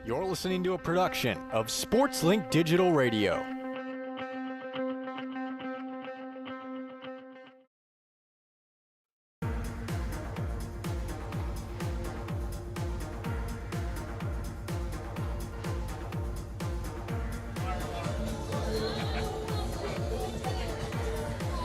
You're listening to a production of SportsLink Digital Radio.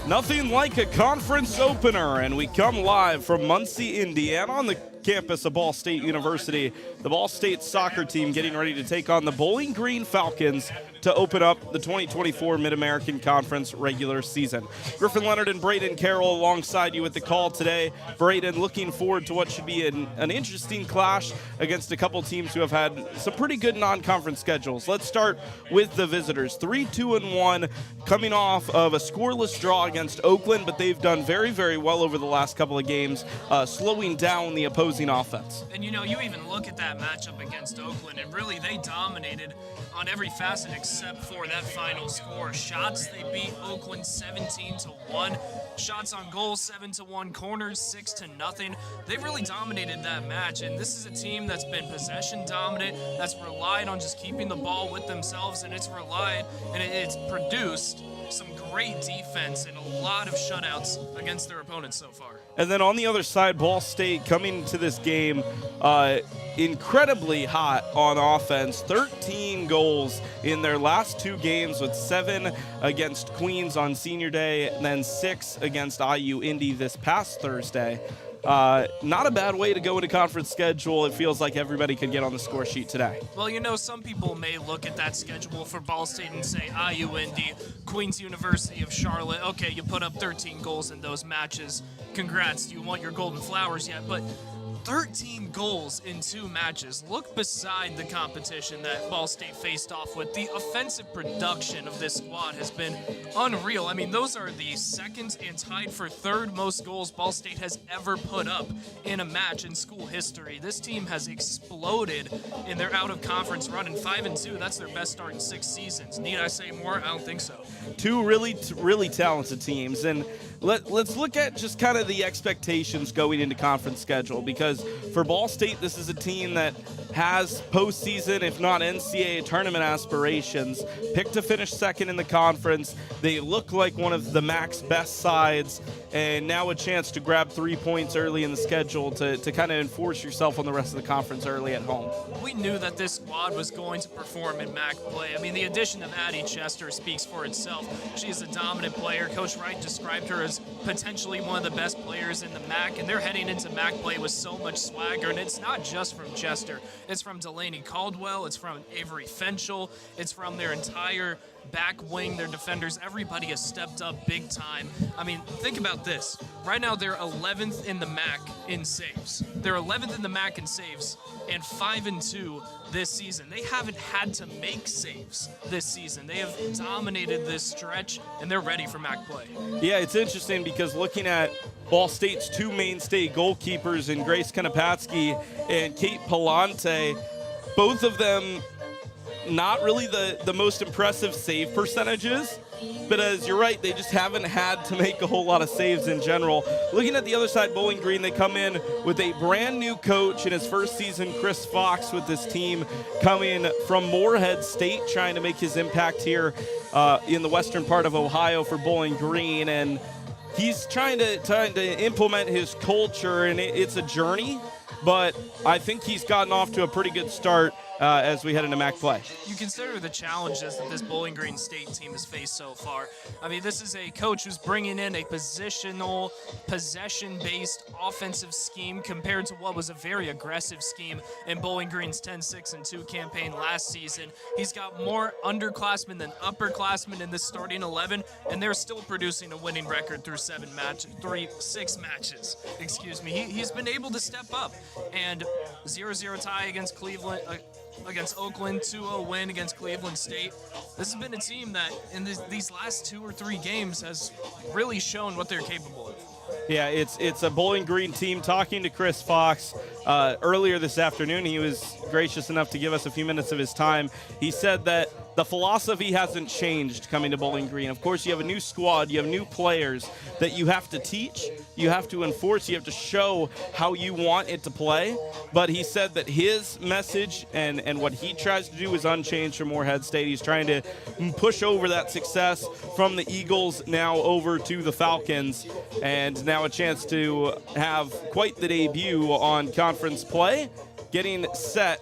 Nothing like a conference opener, and we come live from Muncie, Indiana on the campus of Ball State University. The Ball State soccer team getting ready to take on the Bowling Green Falcons to open up the 2024 Mid-American Conference regular season. Griffin, Leonard, and Brayden Carroll alongside you with the call today. Brayden looking forward to what should be an interesting clash against a couple teams who have had some pretty good non-conference schedules. Let's start with the visitors. 3-2-1 coming off of a scoreless draw against Oakland, but they've done very, very well over the last couple of games, slowing down the opposing offense. And you know, you even look at that matchup against Oakland, and really they dominated on every facet except for that final score. Shots, they beat Oakland 17-1. Shots on goal 7-1. Corners 6-0. They really dominated that match, and this is a team that's been possession dominant, that's relied on just keeping the ball with themselves, and it's relied and it's produced some great defense and a lot of shutouts against their opponents so far. And then on the other side, Ball State coming to this game incredibly hot on offense. 13 goals in their last two games, with 7 against Queens on Senior Day and then 6 against IU Indy this past Thursday. Not a bad way to go into conference schedule. It feels like everybody could get on the score sheet today. Well, you know, some people may look at that schedule for Ball State and say IU Indy, Queens University of Charlotte. Okay, you put up 13 goals in those matches. Congrats. Do you want your golden flowers yet? But 13 goals in 2 matches. Look beside the competition that Ball State faced off with. The offensive production of this squad has been unreal. I mean, those are the second and tied for third most goals Ball State has ever put up in a match in school history. This team has exploded in their out-of-conference run, in 5-2. That's their best start in 6 seasons. Need I say more? I don't think so. 2 really talented teams. And let's look at just kind of the expectations going into conference schedule, because for Ball State, this is a team that has postseason, if not NCAA tournament aspirations. Picked to finish second in the conference. They look like one of the MAC's best sides, and now a chance to grab 3 points early in the schedule to kind of enforce yourself on the rest of the conference early at home. We knew that this squad was going to perform in MAC play. I mean, the addition of Addie Chester speaks for itself. She is a dominant player. Coach Wright described her as potentially one of the best players in the MAC, and they're heading into MAC play with so much swagger, and it's not just from Chester. It's from Delaney Caldwell, it's from Avery Fenchel, it's from their entire back wing, their defenders. Everybody has stepped up big time. I mean, think about this. Right now, they're 11th in the MAC in saves. They're 11th in the MAC in saves, and 5-2 this season. They haven't had to make saves this season. They have dominated this stretch, and they're ready for MAC play. Yeah, it's interesting because looking at Ball State's 2 mainstay goalkeepers in Grace Kanapatsky and Kate Palante, both of them not really the most impressive save percentages, but as you're right, they just haven't had to make a whole lot of saves in general. Looking at the other side, Bowling Green, they come in with a brand new coach in his first season, Chris Fox, with this team coming from Moorhead State, trying to make his impact here in the western part of Ohio for Bowling Green, and he's trying to implement his culture, and it's a journey, but I think he's gotten off to a pretty good start as we head into MAC play. You consider the challenges that this Bowling Green State team has faced so far. I mean, this is a coach who's bringing in a positional, possession-based offensive scheme compared to what was a very aggressive scheme in Bowling Green's 10-6-2 campaign last season. He's got more underclassmen than upperclassmen in this starting 11, and they're still producing a winning record through 6 matches. Excuse me. He's been able to step up, and 0-0 tie against Cleveland. Against Oakland, 2-0 win against Cleveland State. This has been a team that in these last 2 or 3 games has really shown what they're capable of. Yeah, it's a Bowling Green team. Talking to Chris Fox earlier this afternoon, he was gracious enough to give us a few minutes of his time. He said that the philosophy hasn't changed coming to Bowling Green. Of course, you have a new squad, you have new players that you have to teach, you have to enforce, you have to show how you want it to play. But he said that his message and what he tries to do is unchanged for Moorhead State. He's trying to push over that success from the Eagles now over to the Falcons, and now a chance to have quite the debut on conference play. Getting set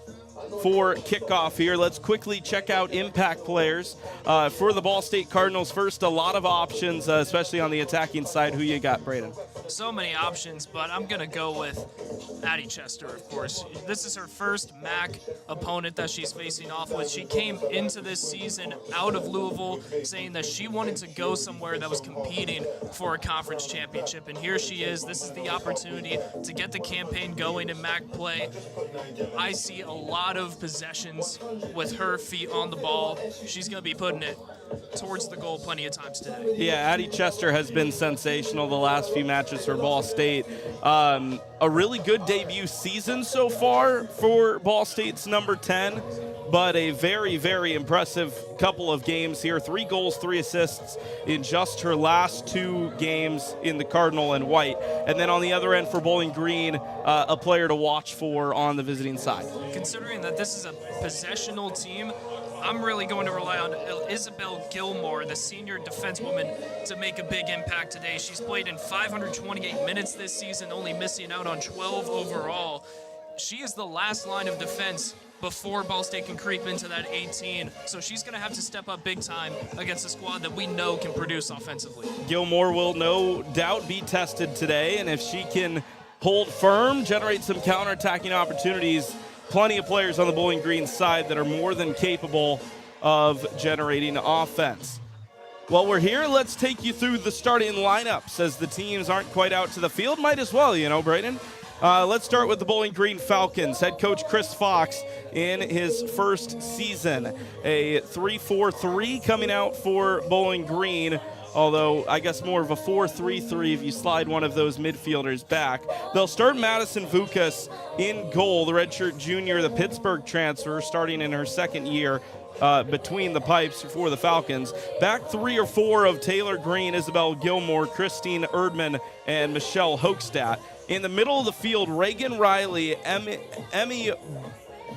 for kickoff here. Let's quickly check out impact players for the Ball State Cardinals. First, a lot of options, especially on the attacking side. Who you got, Brayden? So many options, but I'm going to go with Addie Chester, of course. This is her first MAC opponent that she's facing off with. She came into this season out of Louisville saying that she wanted to go somewhere that was competing for a conference championship, and here she is. This is the opportunity to get the campaign going in MAC play. I see a lot of possessions with her feet on the ball. She's going to be putting it towards the goal plenty of times today. Yeah, Addie Chester has been sensational the last few matches for Ball State. A really good debut season so far for Ball State's number 10, but a very, very impressive couple of games here. 3 goals, 3 assists in just her last 2 games in the Cardinal and white. And then on the other end for Bowling Green, a player to watch for on the visiting side. Considering that this is a possessional team, I'm really going to rely on Isabel Gilmore, the senior defensewoman, to make a big impact today. She's played in 528 minutes this season, only missing out on 12 overall. She is the last line of defense before Ball State can creep into that 18. So she's going to have to step up big time against a squad that we know can produce offensively. Gilmore will no doubt be tested today, and if she can hold firm, generate some counterattacking opportunities, plenty of players on the Bowling Green side that are more than capable of generating offense. Well, we're here. Let's take you through the starting lineups as the teams aren't quite out to the field. Might as well, you know, Brayden. Let's start with the Bowling Green Falcons. Head coach Chris Fox in his first season. A 3-4-3 coming out for Bowling Green, although I guess more of a 4-3-3 if you slide one of those midfielders back. They'll start Madison Vukas in goal, the redshirt junior, the Pittsburgh transfer, starting in her second year between the pipes for the Falcons. Back 3 or 4 of Taylor Green, Isabel Gilmore, Christine Erdman, and Michelle Hoekstadt. In the middle of the field, Reagan Riley, Emmy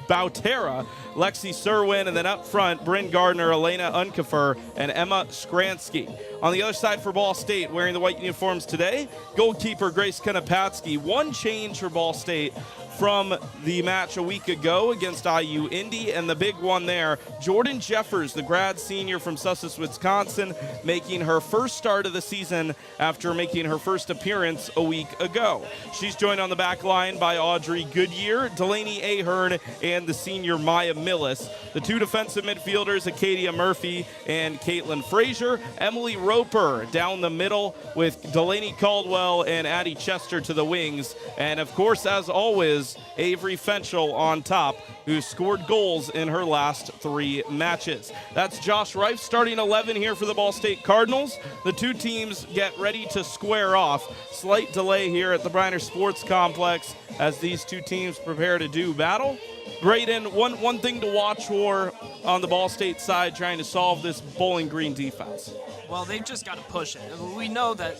Bautera, Lexi Serwin, and then up front, Bryn Gardner, Elena Unkefer, and Emma Skransky. On the other side for Ball State, wearing the white uniforms today, goalkeeper Grace Konopatsky. One change for Ball State from the match a week ago against IU Indy, and the big one there, Jordan Jeffers, the grad senior from Sussex, Wisconsin, making her first start of the season after making her first appearance a week ago. She's joined on the back line by Audrey Goodyear, Delaney Ahern, and the senior Maya Millis. The 2 defensive midfielders, Acadia Murphy and Caitlin Frazier. Emily Roper down the middle with Delaney Caldwell and Addie Chester to the wings. And of course, as always, Avery Fenchel on top, who scored goals in her last 3 matches. That's Josh Reif starting 11 here for the Ball State Cardinals. The 2 teams get ready to square off. Slight delay here at the Briner Sports Complex as these 2 teams prepare to do battle. Brayden, one thing to watch for on the Ball State side trying to solve this Bowling Green defense. Well, they've just got to push it. We know that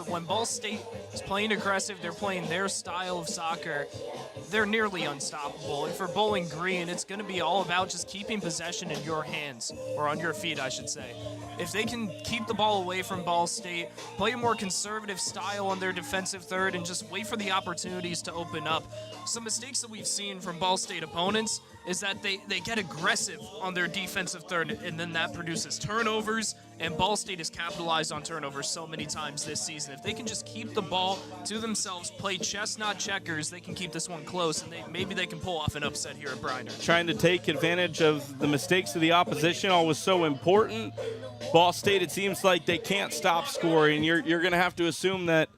when Ball State is playing aggressive, they're playing their style of soccer, they're nearly unstoppable. And for Bowling Green, it's going to be all about just keeping possession in your hands, or on your feet, I should say. If they can keep the ball away from Ball State, play a more conservative style on their defensive third, and just wait for the opportunities to open up. Some mistakes that we've seen from Ball State opponents is that they get aggressive on their defensive third, and then that produces turnovers, and Ball State has capitalized on turnovers so many times this season. If they can just keep the ball to themselves, play chess, not checkers, they can keep this one close, and maybe they can pull off an upset here at Briner. Trying to take advantage of the mistakes of the opposition always so important. Ball State, it seems like they can't stop scoring. You're going to have to assume that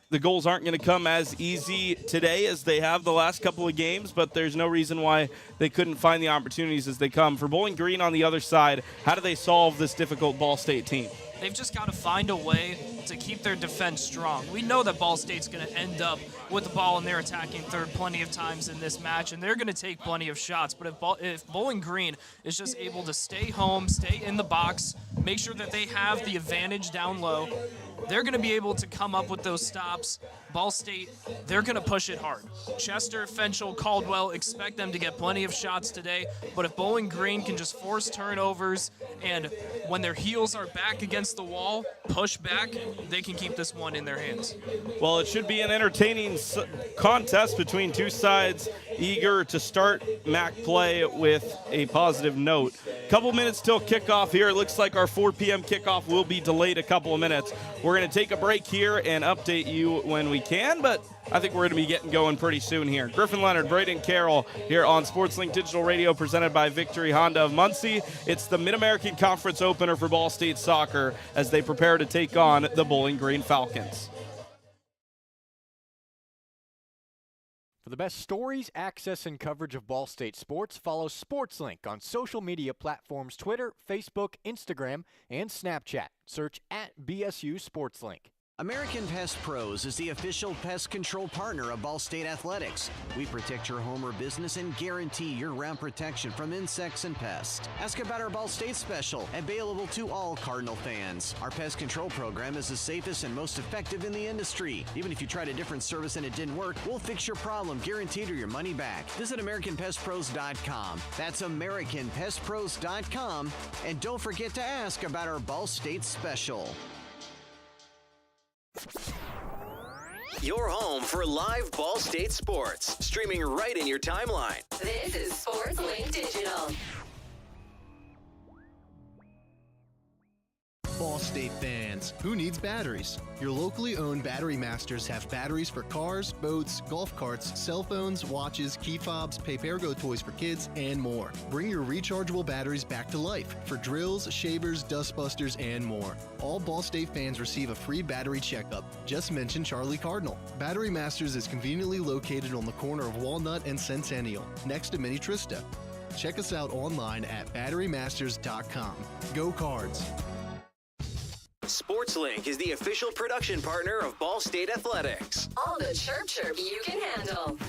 the goals aren't going to come as easy today as they have the last couple of games, but there's no reason why they couldn't find the opportunities as they come. For Bowling Green on the other side, how do they solve this difficult Ball State team? They've just got to find a way to keep their defense strong. We know that Ball State's going to end up with the ball in their attacking third plenty of times in this match, and they're going to take plenty of shots. But if Bowling Green is just able to stay home, stay in the box, make sure that they have the advantage down low, they're going to be able to come up with those stops. Ball State, they're going to push it hard. Chester, Fenchel, Caldwell, expect them to get plenty of shots today, but if Bowling Green can just force turnovers and when their heels are back against the wall, push back, they can keep this one in their hands. Well, it should be an entertaining contest between two sides eager to start MAC play with a positive note. Couple minutes till kickoff here. It looks like our 4 p.m. kickoff will be delayed a couple of minutes. We're going to take a break here and update you when we can, but I think we're going to be getting going pretty soon here. Griffin, Leonard, Brayden, Carroll here on SportsLink Digital Radio presented by Victory Honda of Muncie. It's the Mid-American Conference opener for Ball State soccer as they prepare to take on the Bowling Green Falcons. For the best stories, access, and coverage of Ball State sports, follow SportsLink on social media platforms Twitter, Facebook, Instagram, and Snapchat. Search @BSU SportsLink. American Pest Pros is the official pest control partner of Ball State Athletics. We protect your home or business and guarantee year-round protection from insects and pests. Ask about our Ball State special, available to all Cardinal fans. Our pest control program is the safest and most effective in the industry. Even if you tried a different service and it didn't work, we'll fix your problem, guaranteed, or your money back. Visit AmericanPestPros.com. That's AmericanPestPros.com. And don't forget to ask about our Ball State special. Your home for live Ball State sports, streaming right in your timeline. This is SportsLink Digital. Ball State fans, who needs batteries? Your locally owned Battery Masters have batteries for cars, boats, golf carts, cell phones, watches, key fobs, Papergo toys for kids, and more. Bring your rechargeable batteries back to life for drills, shavers, dustbusters, and more. All Ball State fans receive a free battery checkup. Just mention Charlie Cardinal. Battery Masters is conveniently located on the corner of Walnut and Centennial, next to Mini Trista. Check us out online at batterymasters.com. Go Cards! SportsLink is the official production partner of Ball State Athletics. All the chirp you can handle.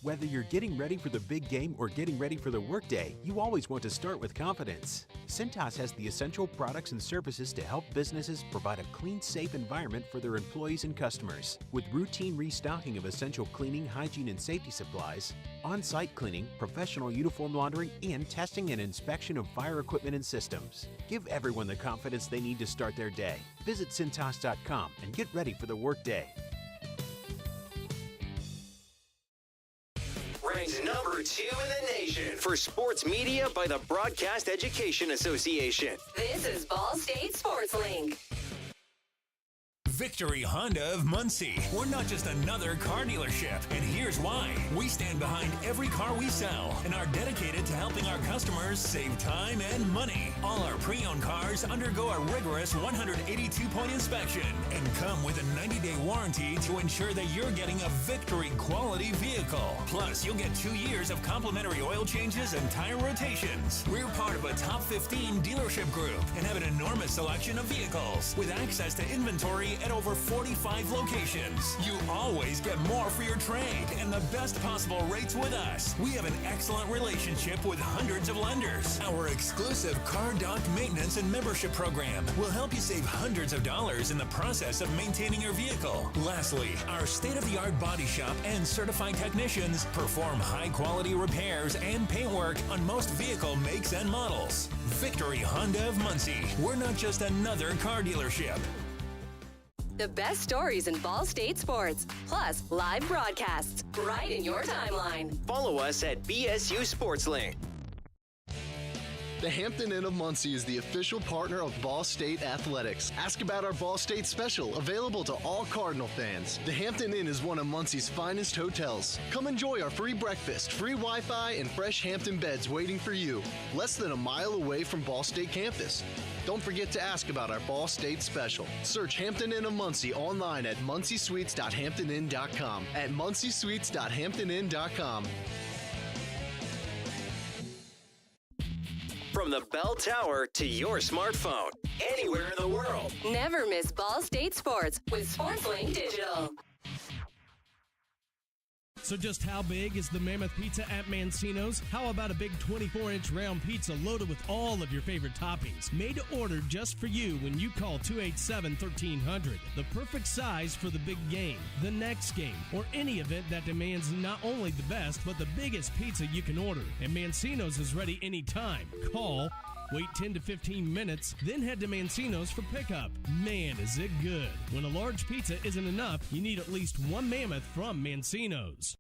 Whether you're getting ready for the big game or getting ready for the workday, you always want to start with confidence. Cintas has the essential products and services to help businesses provide a clean, safe environment for their employees and customers. With routine restocking of essential cleaning, hygiene, and safety supplies, on-site cleaning, professional uniform laundering, and testing and inspection of fire equipment and systems. Give everyone the confidence they need to start their day. Visit Cintas.com and get ready for the workday. Ranked number 2 in the nation for sports media by the Broadcast Education Association. This is Ball State SportsLink. Victory Honda of Muncie. We're not just another car dealership, and here's why. We stand behind every car we sell and are dedicated to helping our customers save time and money. All our pre-owned cars undergo a rigorous 182-point inspection and come with a 90-day warranty to ensure that you're getting a Victory quality vehicle. Plus, you'll get 2 years of complimentary oil changes and tire rotations. We're part of a top 15 dealership group and have an enormous selection of vehicles with access to inventory at over 45 locations. You always get more for your trade and the best possible rates with us. We have an excellent relationship with hundreds of lenders. Our exclusive Car Doc maintenance and membership program will help you save hundreds of dollars in the process of maintaining your vehicle. Lastly, our state-of-the-art body shop and certified technicians perform high-quality repairs and paintwork on most vehicle makes and models. Victory Honda of Muncie. We're not just another car dealership. The best stories in Ball State sports, plus live broadcasts right in your timeline. Follow us at BSU SportsLink. The Hampton Inn of Muncie is the official partner of Ball State Athletics. Ask about our Ball State special, available to all Cardinal fans. The Hampton Inn is one of Muncie's finest hotels. Come enjoy our free breakfast, free Wi-Fi, and fresh Hampton beds waiting for you. Less than a mile away from Ball State campus. Don't forget to ask about our Ball State special. Search Hampton Inn of Muncie online at munciesweets.hamptoninn.com. At munciesweets.hamptoninn.com. From the bell tower to your smartphone, anywhere in the world. Never miss Ball State sports with SportsLink Digital. So just how big is the Mammoth Pizza at Mancino's? How about a big 24-inch round pizza loaded with all of your favorite toppings? Made to order just for you when you call 287-1300. The perfect size for the big game, the next game, or any event that demands not only the best, but the biggest pizza you can order. And Mancino's is ready anytime. Call, wait 10 to 15 minutes, then head to Mancino's for pickup. Man, is it good. When a large pizza isn't enough, you need at least one Mammoth from Mancino's.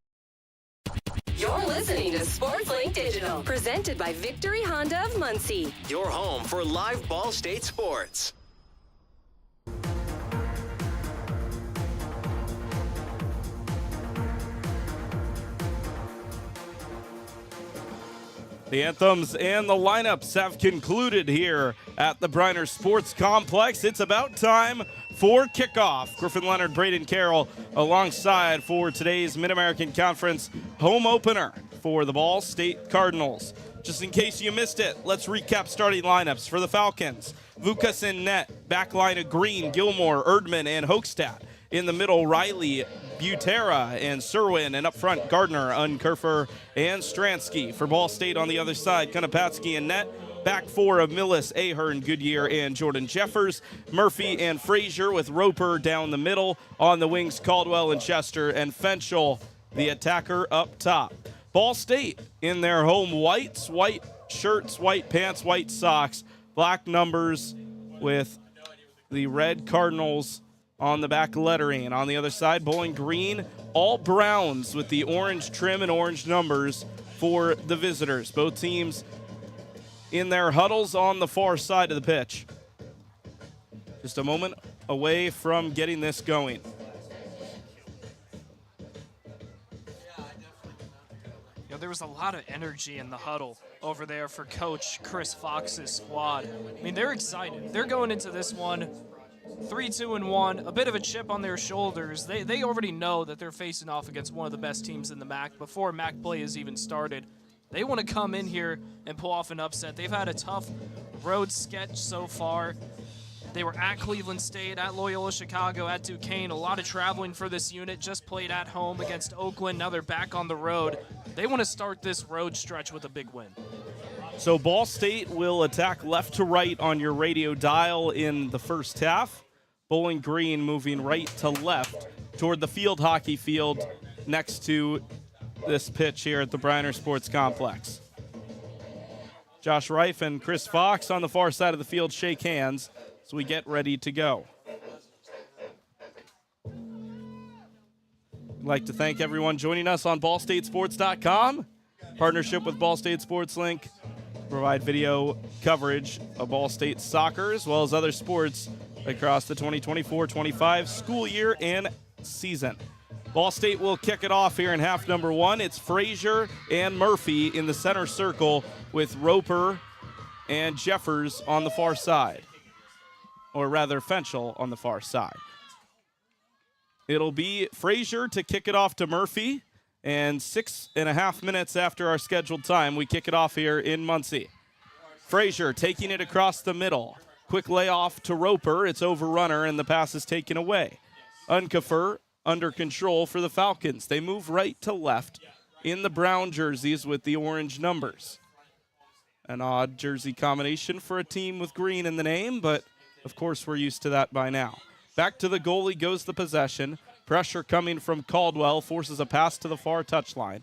You're listening to SportsLink Digital, presented by Victory Honda of Muncie. Your home for live Ball State sports. The anthems and the lineups have concluded here at the Briner Sports Complex. It's about time for kickoff. Griffin, Leonard, Brayden, Carroll alongside for today's Mid-American Conference home opener for the Ball State Cardinals. Just in case you missed it, let's recap starting lineups for the Falcons. Vukas in net, backline of Green, Gilmore, Erdman, and Hoekstad. In the middle, Riley, Butera, and Serwin. And up front, Gardner, Unkerfer, and Stransky. For Ball State on the other side, Konopatsky in net. Back four of Millis, Ahern, Goodyear, and Jordan Jeffers. Murphy and Frazier with Roper down the middle. On the wings, Caldwell and Chester, and Fenchel, the attacker, up top. Ball State in their home whites, white shirts, white pants, white socks, black numbers with the red Cardinals on the back lettering. And on the other side, Bowling Green, all browns with the orange trim and orange numbers for the visitors. Both teams in their huddles on the far side of the pitch. Just a moment away from getting this going. There was a lot of energy in the huddle over there for Coach Chris Fox's squad. I mean, they're excited. They're going into this one 3-2-1, a bit of a chip on their shoulders. They already know that they're facing off against one of the best teams in the MAC before MAC play has even started. They want to come in here and pull off an upset. They've had a tough road sketch so far. They were at Cleveland State, at Loyola Chicago, at Duquesne. A lot of traveling for this unit. Just played at home against Oakland. Now they're back on the road. They want to start this road stretch with a big win. So Ball State will attack left to right on your radio dial in the first half. Bowling Green moving right to left toward the field hockey field next to this pitch here at the Briner Sports Complex. Josh Reif and Chris Fox on the far side of the field shake hands as we get ready to go. I'd like to thank everyone joining us on ballstatesports.com. Partnership with Ball State Sports Link. Provide video coverage of Ball State soccer as well as other sports across the 2024-25 school year and season. Ball State will kick it off here in half number one. It's Frazier and Murphy in the center circle with Roper and Jeffers on the far side. Or rather, Fenchel on the far side. It'll be Frazier to kick it off to Murphy. And 6.5 minutes after our scheduled time, we kick it off here in Muncie. Frazier taking it across the middle. Quick layoff to Roper. It's overrunner, and the pass is taken away. Unkefer under control for the Falcons. They move right to left in the brown jerseys with the orange numbers. An odd jersey combination for a team with green in the name, but of course we're used to that by now. Back to the goalie goes the possession. Pressure coming from Caldwell forces a pass to the far touchline.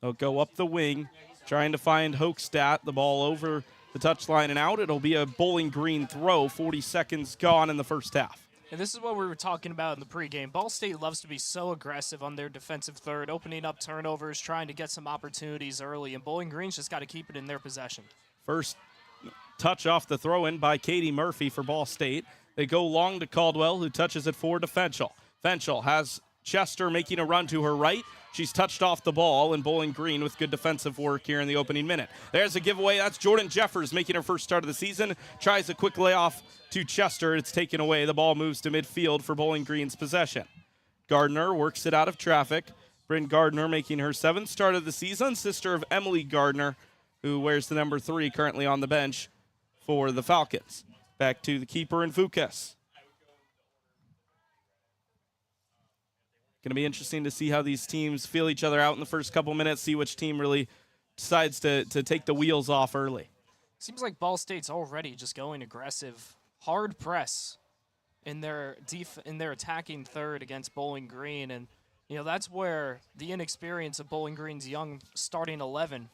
They'll go up the wing, trying to find Hoekstad. The ball over the touchline and out. It'll be a Bowling Green throw. 40 seconds gone in the first half. And this is what we were talking about in the pregame. Ball State loves to be so aggressive on their defensive third, opening up turnovers, trying to get some opportunities early, and Bowling Green's just got to keep it in their possession. First touch off the throw-in by Katie Murphy for Ball State. They go long to Caldwell, who touches it forward to Fenchel. Fenchel has Chester making a run to her right. She's touched off the ball, and Bowling Green with good defensive work here in the opening minute. There's a giveaway. That's Jordan Jeffers making her first start of the season. Tries a quick layoff to Chester. It's taken away. The ball moves to midfield for Bowling Green's possession. Gardner works it out of traffic. Bryn Gardner making her 7th start of the season. Sister of Emily Gardner, who wears the number 3 currently on the bench for the Falcons. Back to the keeper and Vukas. Going to be interesting to see how these teams feel each other out in the first couple minutes, see which team really decides to take the wheels off early. Seems like Ball State's already just going aggressive, hard press in their attacking third against Bowling Green, and that's where the inexperience of Bowling Green's young starting 11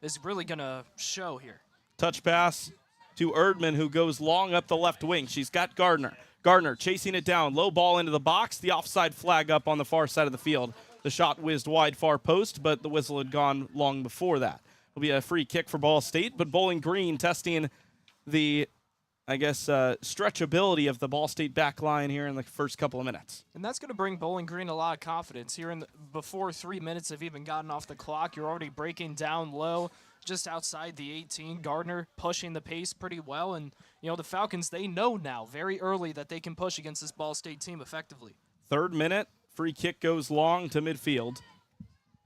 is really going to show here. Touch pass to Erdman, who goes long up the left wing. She's got Gardner. Gardner chasing it down, low ball into the box, the offside flag up on the far side of the field. The shot whizzed wide far post, but the whistle had gone long before that. It'll be a free kick for Ball State, but Bowling Green testing the, stretchability of the Ball State back line here in the first couple of minutes. And that's going to bring Bowling Green a lot of confidence. Here before 3 minutes have even gotten off the clock, you're already breaking down low, just outside the 18. Gardner pushing the pace pretty well, and the Falcons, they know now very early that they can push against this Ball State team effectively. 3rd minute, free kick goes long to midfield.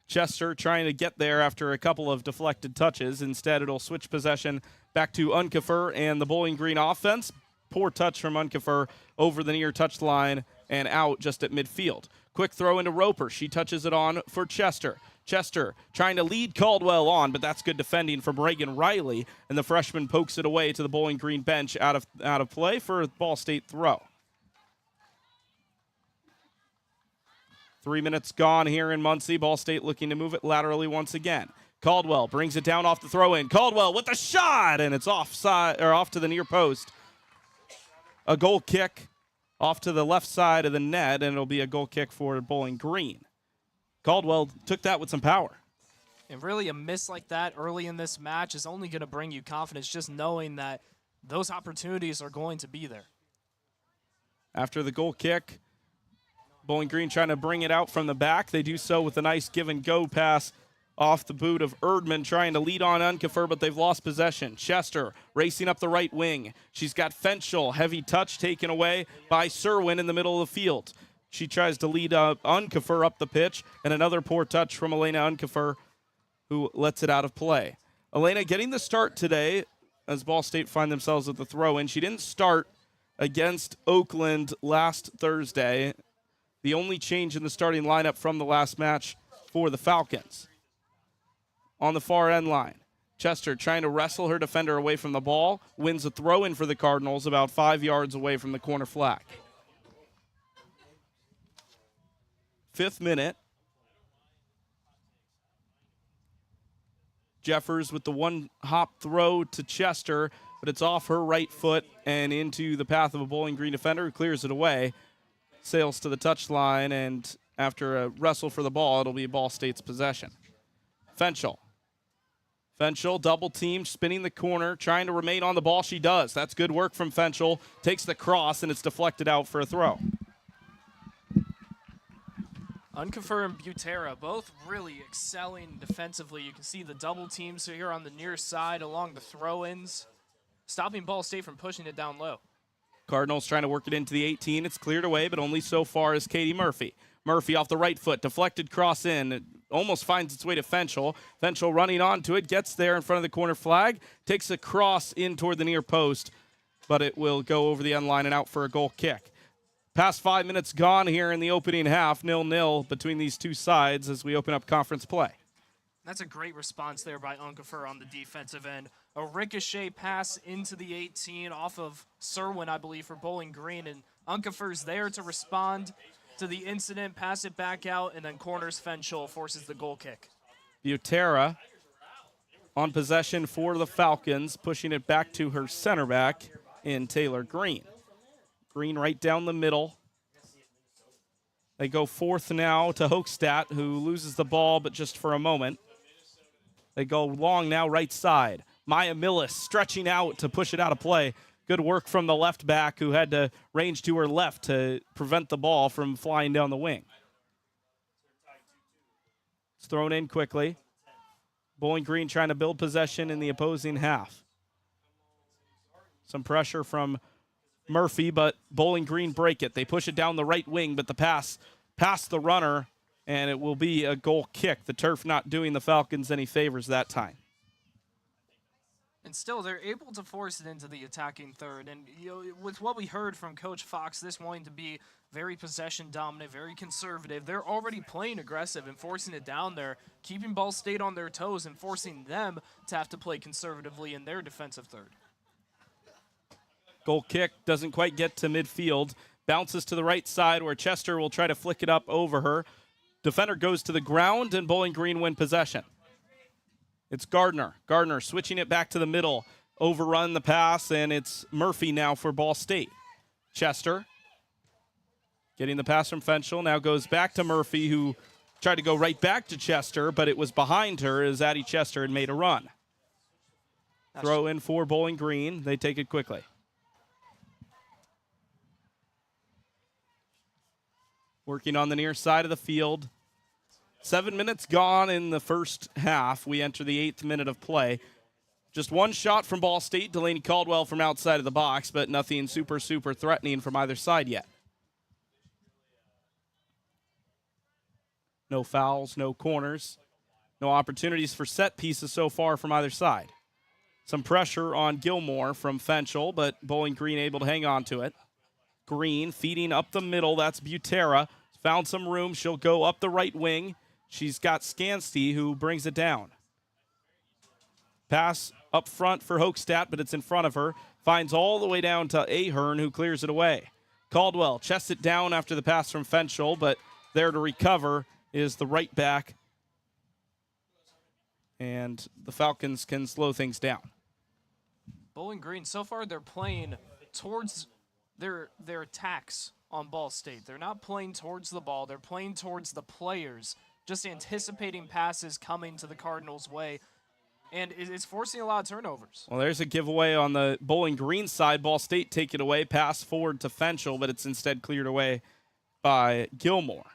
Chester trying to get there after a couple of deflected touches. Instead, it'll switch possession back to Unkefer and the Bowling Green offense. Poor touch from Unkefer over the near touchline and out just at midfield. Quick throw into Roper. She touches it on for Chester. Chester trying to lead Caldwell on, but that's good defending from Reagan Riley, and the freshman pokes it away to the Bowling Green bench out of play for a Ball State throw. 3 minutes gone here in Muncie. Ball State looking to move it laterally once again. Caldwell brings it down off the throw-in. Caldwell with the shot, and it's off to the near post. A goal kick off to the left side of the net, and it'll be a goal kick for Bowling Green. Caldwell took that with some power. And really a miss like that early in this match is only going to bring you confidence, just knowing that those opportunities are going to be there. After the goal kick, Bowling Green trying to bring it out from the back. They do so with a nice give-and-go pass off the boot of Erdman, trying to lead on Unkefer, but they've lost possession. Chester racing up the right wing. She's got Fenchel. Heavy touch taken away by Serwin in the middle of the field. She tries to lead Unkefer up the pitch, and another poor touch from Elena Unkefer, who lets it out of play. Elena getting the start today as Ball State find themselves at the throw-in. She didn't start against Oakland last Thursday. The only change in the starting lineup from the last match for the Falcons. On the far end line, Chester trying to wrestle her defender away from the ball, wins a throw-in for the Cardinals about 5 yards away from the corner flag. 5th minute. Jeffers with the one-hop throw to Chester, but it's off her right foot and into the path of a Bowling Green defender who clears it away. Sails to the touchline, and after a wrestle for the ball, it'll be Ball State's possession. Fenchel, double teamed, spinning the corner, trying to remain on the ball. She does. That's good work from Fenchel. Takes the cross, and it's deflected out for a throw. Unkefer and Butera both really excelling defensively. You can see the double teams here on the near side along the throw-ins, stopping Ball State from pushing it down low. Cardinals trying to work it into the 18. It's cleared away, but only so far as Katie Murphy. Murphy off the right foot, deflected cross in. It almost finds its way to Fenchel. Fenchel running onto it, gets there in front of the corner flag, takes a cross in toward the near post, but it will go over the end line and out for a goal kick. Past 5 minutes gone here in the opening half, 0-0 between these two sides as we open up conference play. That's a great response there by Unkefer on the defensive end. A ricochet pass into the 18 off of Serwin, I believe, for Bowling Green. And Unkefer's there to respond to the incident, pass it back out, and then corners Fenchel, forces the goal kick. Butera on possession for the Falcons, pushing it back to her center back in Taylor Green. Green right down the middle. They go forth now to Hochstadt, who loses the ball, but just for a moment. They go long now right side. Maya Millis stretching out to push it out of play. Good work from the left back, who had to range to her left to prevent the ball from flying down the wing. It's thrown in quickly. Bowling Green trying to build possession in the opposing half. Some pressure from Murphy, but Bowling Green break it. They push it down the right wing, but the pass past the runner, and it will be a goal kick. The turf not doing the Falcons any favors that time. And still, they're able to force it into the attacking third. And with what we heard from Coach Fox, this wanting to be very possession dominant, very conservative, they're already playing aggressive and forcing it down there, keeping Ball State on their toes and forcing them to have to play conservatively in their defensive third. Goal kick doesn't quite get to midfield. Bounces to the right side where Chester will try to flick it up over her. Defender goes to the ground, and Bowling Green win possession. It's Gardner. Gardner switching it back to the middle. Overrun the pass, and it's Murphy now for Ball State. Chester getting the pass from Fenchel. Now goes back to Murphy, who tried to go right back to Chester, but it was behind her as Addie Chester had made a run. Throw in for Bowling Green. They take it quickly. Working on the near side of the field. 7 minutes gone in the first half. We enter the 8th minute of play. Just one shot from Ball State. Delaney Caldwell from outside of the box, but nothing super threatening from either side yet. No fouls, no corners, no opportunities for set pieces so far from either side. Some pressure on Gilmore from Fenchel, but Bowling Green able to hang on to it. Green feeding up the middle. That's Butera. Found some room. She'll go up the right wing. She's got Skansky, who brings it down. Pass up front for Hochstadt, but it's in front of her. Finds all the way down to Ahern, who clears it away. Caldwell chests it down after the pass from Fenchel, but there to recover is the right back. And the Falcons can slow things down. Bowling Green, so far they're playing towards their attacks on Ball State. They're not playing towards the ball. They're playing towards the players, just anticipating passes coming to the Cardinals' way. And it's forcing a lot of turnovers. Well, there's a giveaway on the Bowling Green side. Ball State take it away. Pass forward to Fenchel, but it's instead cleared away by Gilmore.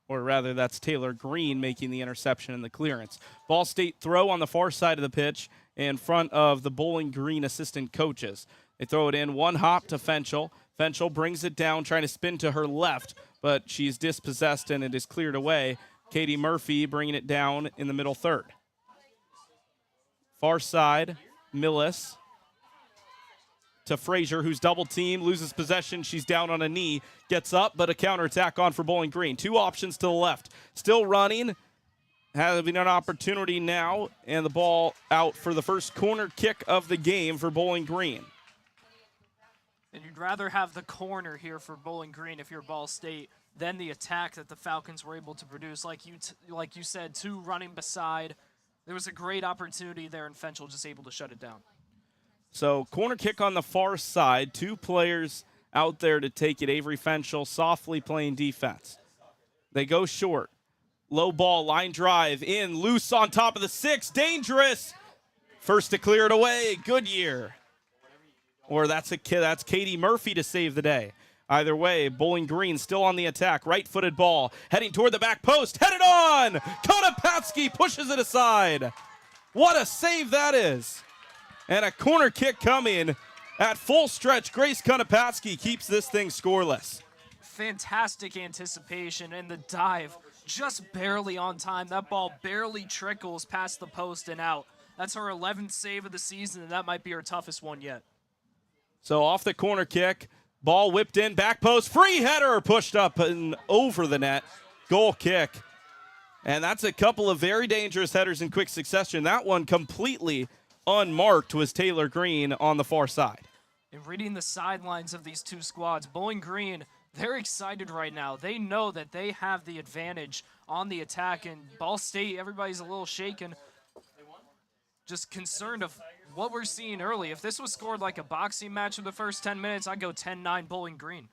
Or rather, that's Taylor Green making the interception and the clearance. Ball State throw on the far side of the pitch in front of the Bowling Green assistant coaches. They throw it in, one hop to Fenchel. Fenchel brings it down, trying to spin to her left, but she's dispossessed and it is cleared away. Katie Murphy bringing it down in the middle third. Far side, Millis to Frazier, who's double teamed, loses possession. She's down on a knee, gets up, but a counterattack on for Bowling Green. Two options to the left. Still running, having an opportunity now, and the ball out for the first corner kick of the game for Bowling Green. And you'd rather have the corner here for Bowling Green if you're Ball State than the attack that the Falcons were able to produce. Like you said, two running beside. There was a great opportunity there, and Fenchel just able to shut it down. So corner kick on the far side. Two players out there to take it. Avery Fenchel softly playing defense. They go short. Low ball, line drive, in, loose on top of the six. Dangerous. First to clear it away, Goodyear. Or that's Katie Murphy to save the day. Either way, Bowling Green still on the attack. Right-footed ball, heading toward the back post. Headed on! Konopatsky pushes it aside. What a save that is. And a corner kick coming at full stretch. Grace Konopatsky keeps this thing scoreless. Fantastic anticipation, and the dive just barely on time. That ball barely trickles past the post and out. That's her 11th save of the season, and that might be her toughest one yet. So off the corner kick, ball whipped in, back post, free header pushed up and over the net. Goal kick. And that's a couple of very dangerous headers in quick succession. That one completely unmarked was Taylor Green on the far side. And reading the sidelines of these two squads, Bowling Green, they're excited right now. They know that they have the advantage on the attack, and Ball State, everybody's a little shaken, just concerned of what we're seeing early. If this was scored like a boxing match in the first 10 minutes, I'd go 10-9 Bowling Green.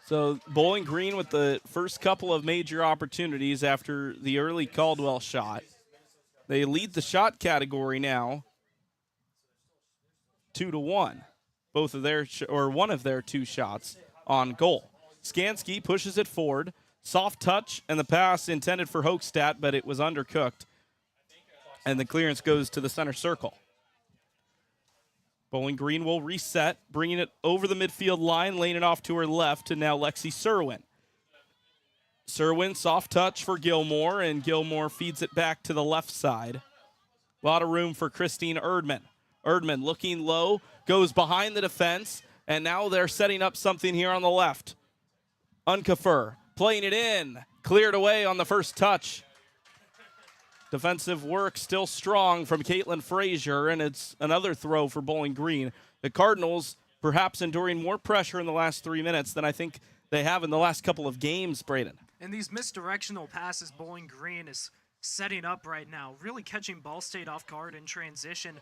So Bowling Green with the first couple of major opportunities after the early Caldwell shot. They lead the shot category now 2-1. Both of their one of their two shots on goal. Skansky pushes it forward. Soft touch and the pass intended for Hochstadt, but it was undercooked. And the clearance goes to the center circle. Bowling Green will reset, bringing it over the midfield line, laying it off to her left to now Lexi Serwin. Serwin, soft touch for Gilmore, and Gilmore feeds it back to the left side. A lot of room for Christine Erdman. Erdman looking low, goes behind the defense, and now they're setting up something here on the left. Unkefer playing it in, cleared away on the first touch. Defensive work still strong from Caitlin Frazier, and it's another throw for Bowling Green. The Cardinals perhaps enduring more pressure in the last 3 minutes than I think they have in the last couple of games, Brayden. And these misdirectional passes Bowling Green is setting up right now, really catching Ball State off guard in transition.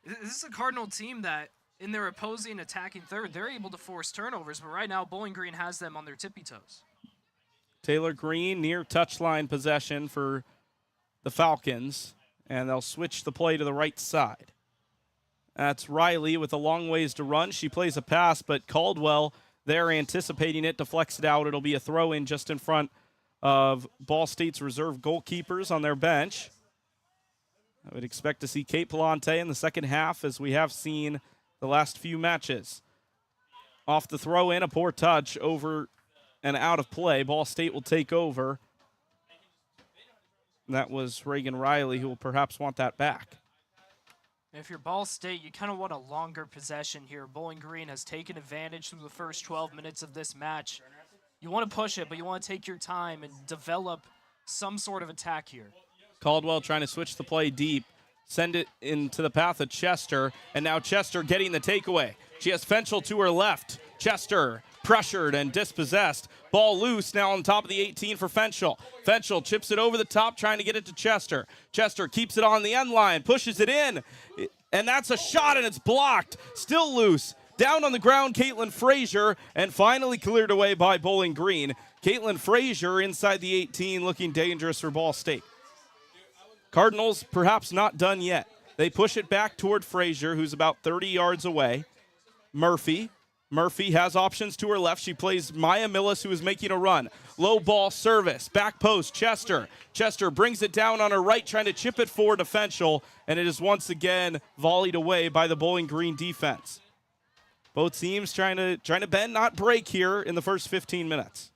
This is a Cardinal team that, in their opposing attacking third, they're able to force turnovers, but right now Bowling Green has them on their tippy toes. Taylor Green near touchline possession for the Falcons, and they'll switch the play to the right side. That's Riley with a long ways to run. She plays a pass, but Caldwell, they're anticipating it, deflects it out. It'll be a throw-in just in front of Ball State's reserve goalkeepers on their bench. I would expect to see Kate Palante in the second half, as we have seen the last few matches. Off the throw-in, a poor touch over and out of play. Ball State will take over. That was Reagan Riley, who will perhaps want that back. If you're Ball State, you kind of want a longer possession here. Bowling Green has taken advantage through the first 12 minutes of this match. You want to push it, but you want to take your time and develop some sort of attack here. Caldwell trying to switch the play deep, send it into the path of Chester, and now Chester getting the takeaway. She has Fenchel to her left. Chester pressured and dispossessed. Ball loose now on top of the 18 for Fenchel. Fenchel chips it over the top, trying to get it to Chester. Chester keeps it on the end line, pushes it in, and that's a shot, and it's blocked. Still loose. Down on the ground, Caitlin Frazier, and finally cleared away by Bowling Green. Caitlin Frazier inside the 18, looking dangerous for Ball State. Cardinals perhaps not done yet. They push it back toward Frazier, who's about 30 yards away. Murphy has options to her left. She plays Maya Millis, who is making a run. Low ball service. Back post, Chester. Chester brings it down on her right, trying to chip it forward to Fenchel, and it is once again volleyed away by the Bowling Green defense. Both teams trying to bend, not break here in the first 15 minutes.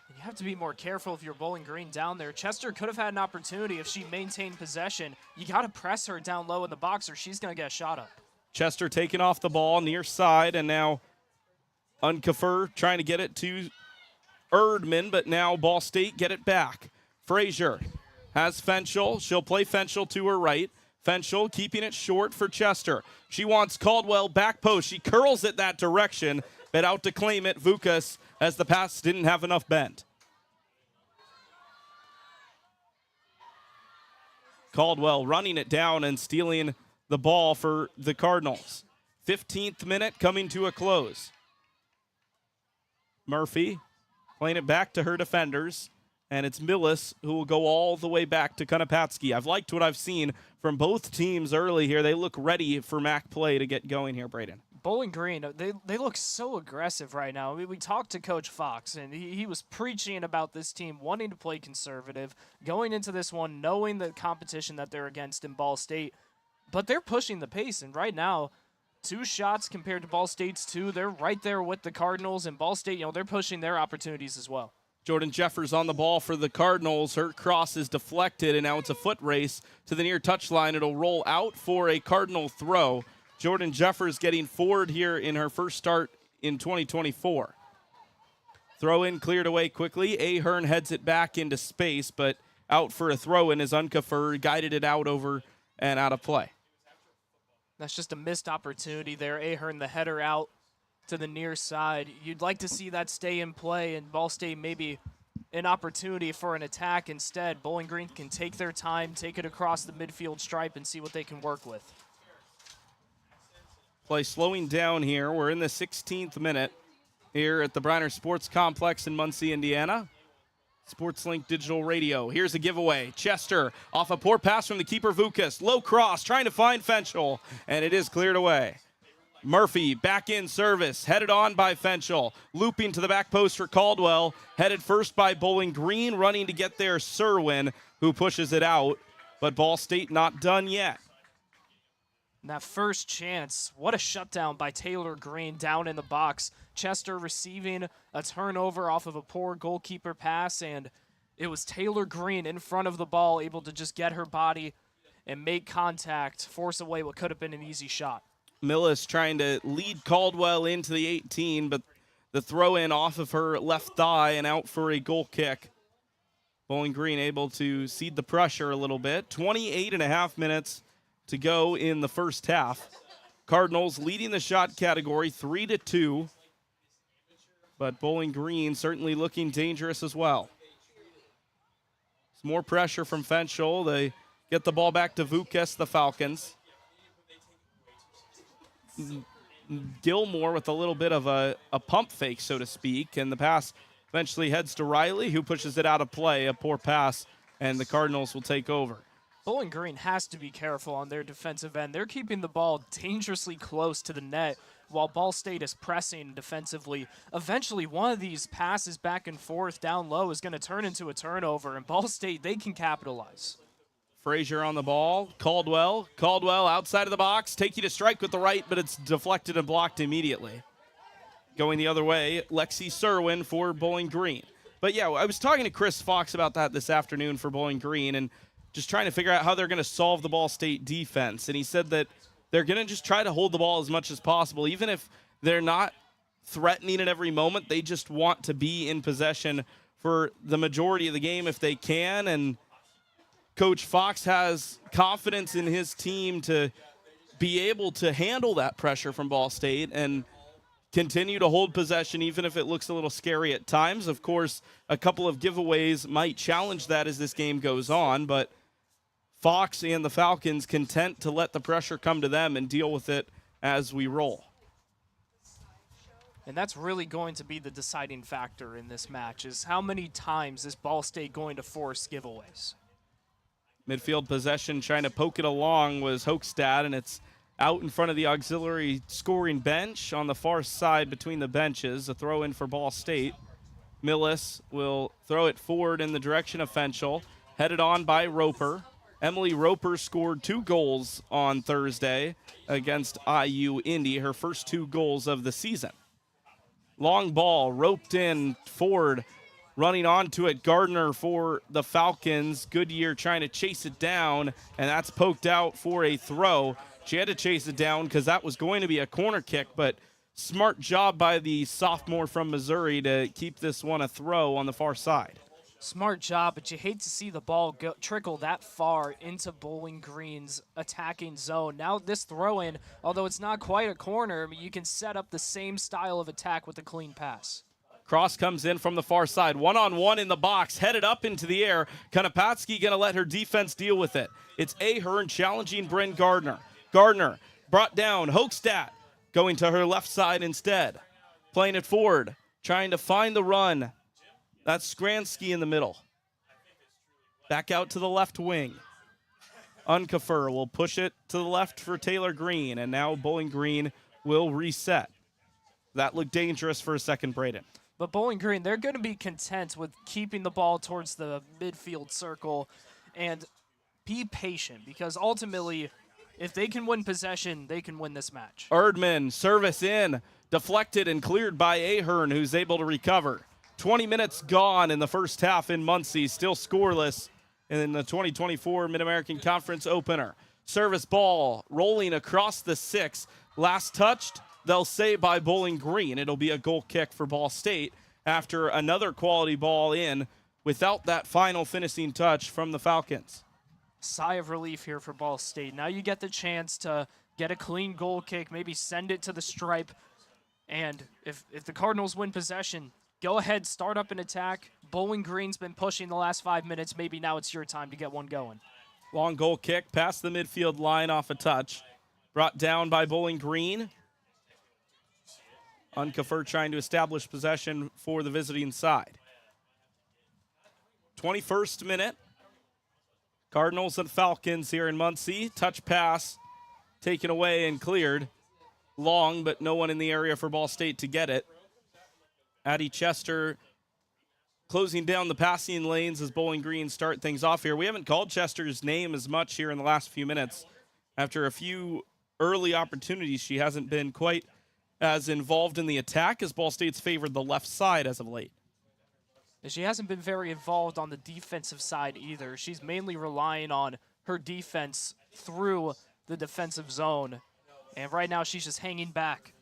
You have to be more careful if you're Bowling Green down there. Chester could have had an opportunity if she maintained possession. You got to press her down low in the box or she's going to get a shot up. Chester taking off the ball near side, and now Unkefer trying to get it to Erdman, but now Ball State get it back. Frazier has Fenchel. She'll play Fenchel to her right. Fenchel keeping it short for Chester. She wants Caldwell back post. She curls it that direction, but out to claim it, Vukas, as the pass didn't have enough bend. Caldwell running it down and stealing the ball for the Cardinals. 15th minute coming to a close. Murphy playing it back to her defenders, and it's Millis who will go all the way back to Konopatsky. I've liked what I've seen from both teams early here. They look ready for MAC play to get going here, Brayden. Bowling Green, they look so aggressive right now. We talked to Coach Fox, and he was preaching about this team wanting to play conservative, going into this one knowing the competition that they're against in Ball State. But they're pushing the pace, and right now, 2 shots compared to Ball State's 2. They're right there with the Cardinals, and Ball State, they're pushing their opportunities as well. Jordan Jeffers on the ball for the Cardinals. Her cross is deflected, and now it's a foot race to the near touchline. It'll roll out for a Cardinal throw. Jordan Jeffers getting forward here in her first start in 2024. Throw in cleared away quickly. Ahern heads it back into space, but out for a throw in as Unkefer guided it out over and out of play. That's just a missed opportunity there. Ahern, the header out to the near side. You'd like to see that stay in play, and Ball State maybe an opportunity for an attack instead. Bowling Green can take their time, take it across the midfield stripe, and see what they can work with. Play slowing down here. We're in the 16th minute here at the Briner Sports Complex in Muncie, Indiana. SportsLink Digital Radio. Here's a giveaway. Chester off a poor pass from the keeper, Vukas. Low cross, trying to find Fenchel, and it is cleared away. Murphy back in service, headed on by Fenchel. Looping to the back post for Caldwell. Headed first by Bowling Green, running to get there Serwin, who pushes it out. But Ball State not done yet. And that first chance, what a shutdown by Taylor Green down in the box. Chester receiving a turnover off of a poor goalkeeper pass, and it was Taylor Green in front of the ball, able to just get her body and make contact, force away what could have been an easy shot. Millis trying to lead Caldwell into the 18, but the throw in off of her left thigh and out for a goal kick. Bowling Green able to cede the pressure a little bit. 28.5 minutes to go in the first half. Cardinals leading the shot category 3-2. But Bowling Green certainly looking dangerous as well. Some more pressure from Fenchel. They get the ball back to Vukas, the Falcons. Gilmore with a little bit of a pump fake, so to speak, and the pass eventually heads to Riley, who pushes it out of play. A poor pass, and the Cardinals will take over. Bowling Green has to be careful on their defensive end. They're keeping the ball dangerously close to the net while Ball State is pressing defensively. Eventually, one of these passes back and forth down low is going to turn into a turnover, and Ball State, they can capitalize. Frazier on the ball. Caldwell outside of the box. Take you to strike with the right, but it's deflected and blocked immediately. Going the other way, Lexi Serwin for Bowling Green. But yeah, I was talking to Chris Fox about that this afternoon for Bowling Green and just trying to figure out how they're going to solve the Ball State defense. And he said that they're going to just try to hold the ball as much as possible. Even if they're not threatening at every moment, they just want to be in possession for the majority of the game if they can. And Coach Fox has confidence in his team to be able to handle that pressure from Ball State and continue to hold possession even if it looks a little scary at times. Of course, a couple of giveaways might challenge that as this game goes on, but Fox and the Falcons content to let the pressure come to them and deal with it as we roll. And that's really going to be the deciding factor in this match, is how many times is Ball State going to force giveaways. Midfield possession trying to poke it along was Hoekstad, and it's out in front of the auxiliary scoring bench on the far side between the benches. A throw in for Ball State. Millis will throw it forward in the direction of Fenchel, headed on by Roper. Emily Roper scored 2 goals on Thursday against IU Indy, her first 2 goals of the season. Long ball roped in forward. Running onto it, Gardner for the Falcons. Goodyear trying to chase it down, and that's poked out for a throw. She had to chase it down because that was going to be a corner kick, but smart job by the sophomore from Missouri to keep this one a throw on the far side. Smart job, but you hate to see the ball trickle that far into Bowling Green's attacking zone. Now this throw-in, although it's not quite a corner, you can set up the same style of attack with a clean pass. Cross comes in from the far side. One-on-one in the box, headed up into the air. Konopatsky going to let her defense deal with it. It's Ahern challenging Bryn Gardner. Gardner brought down. Hoekstad going to her left side instead. Playing it forward, trying to find the run. That's Skransky in the middle. Back out to the left wing. Unkefer will push it to the left for Taylor Green, and now Bowling Green will reset. That looked dangerous for a second, Brayden. But Bowling Green, they're going to be content with keeping the ball towards the midfield circle and be patient, because ultimately, if they can win possession, they can win this match. Erdman, service in, deflected and cleared by Ahern, who's able to recover. 20 minutes gone in the first half in Muncie, still scoreless in the 2024 Mid-American Conference opener. Service ball rolling across the 6. Last touched, they'll say, by Bowling Green. It'll be a goal kick for Ball State after another quality ball in without that final finishing touch from the Falcons. Sigh of relief here for Ball State. Now you get the chance to get a clean goal kick, maybe send it to the stripe, and if the Cardinals win possession, go ahead, start up an attack. Bowling Green's been pushing the last 5 minutes. Maybe now it's your time to get one going. Long goal kick past the midfield line off a touch. Brought down by Bowling Green. Unkefer trying to establish possession for the visiting side. 21st minute. Cardinals and Falcons here in Muncie. Touch pass taken away and cleared. Long, but no one in the area for Ball State to get it. Addie Chester closing down the passing lanes as Bowling Green start things off here. We haven't called Chester's name as much here in the last few minutes. After a few early opportunities, she hasn't been quite as involved in the attack as Ball State's favored the left side as of late. She hasn't been very involved on the defensive side either. She's mainly relying on her her defense through the defensive zone. And right now she's just hanging back.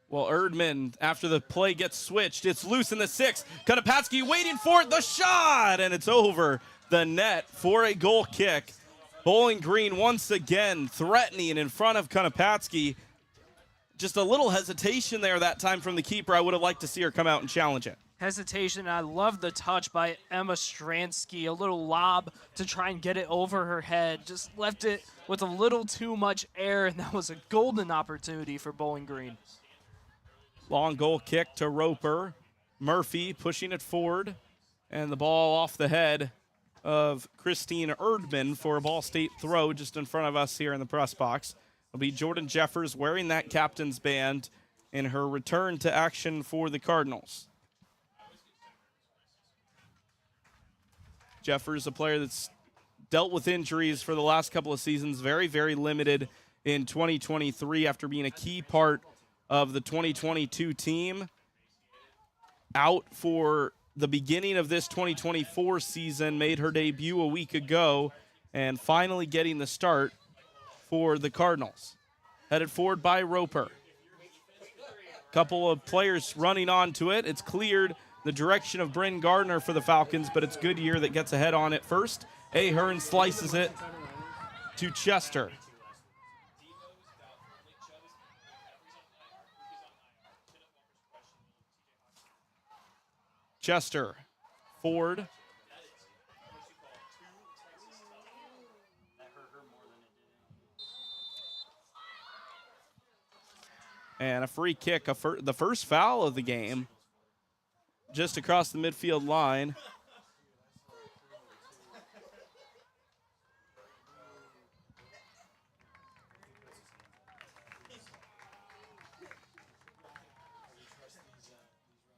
Well, Erdman, after the play gets switched, it's loose in the 6. Konopatski waiting for it, the shot, and it's over the net for a goal kick. Bowling Green once again threatening in front of Konopatski. Just a little hesitation there that time from the keeper. I would have liked to see her come out and challenge it. Hesitation. I love the touch by Emma Stransky. A little lob to try and get it over her head. Just left it with a little too much air, and that was a golden opportunity for Bowling Green. Long goal kick to Roper. Murphy pushing it forward, and the ball off the head of Christine Erdman for a Ball State throw just in front of us here in the press box. It'll be Jordan Jeffers wearing that captain's band in her return to action for the Cardinals. Jeffers, a player that's dealt with injuries for the last couple of seasons, very, very limited in 2023 after being a key part of the 2022 team. Out for the beginning of this 2024 season, made her debut a week ago, and finally getting the start for the Cardinals. Headed forward by Roper. Couple of players running onto it. It's cleared the direction of Bryn Gardner for the Falcons, but it's Goodyear that gets ahead on it first. Ahern slices it to Chester. Chester, Ford. And a free kick, the first foul of the game, just across the midfield line.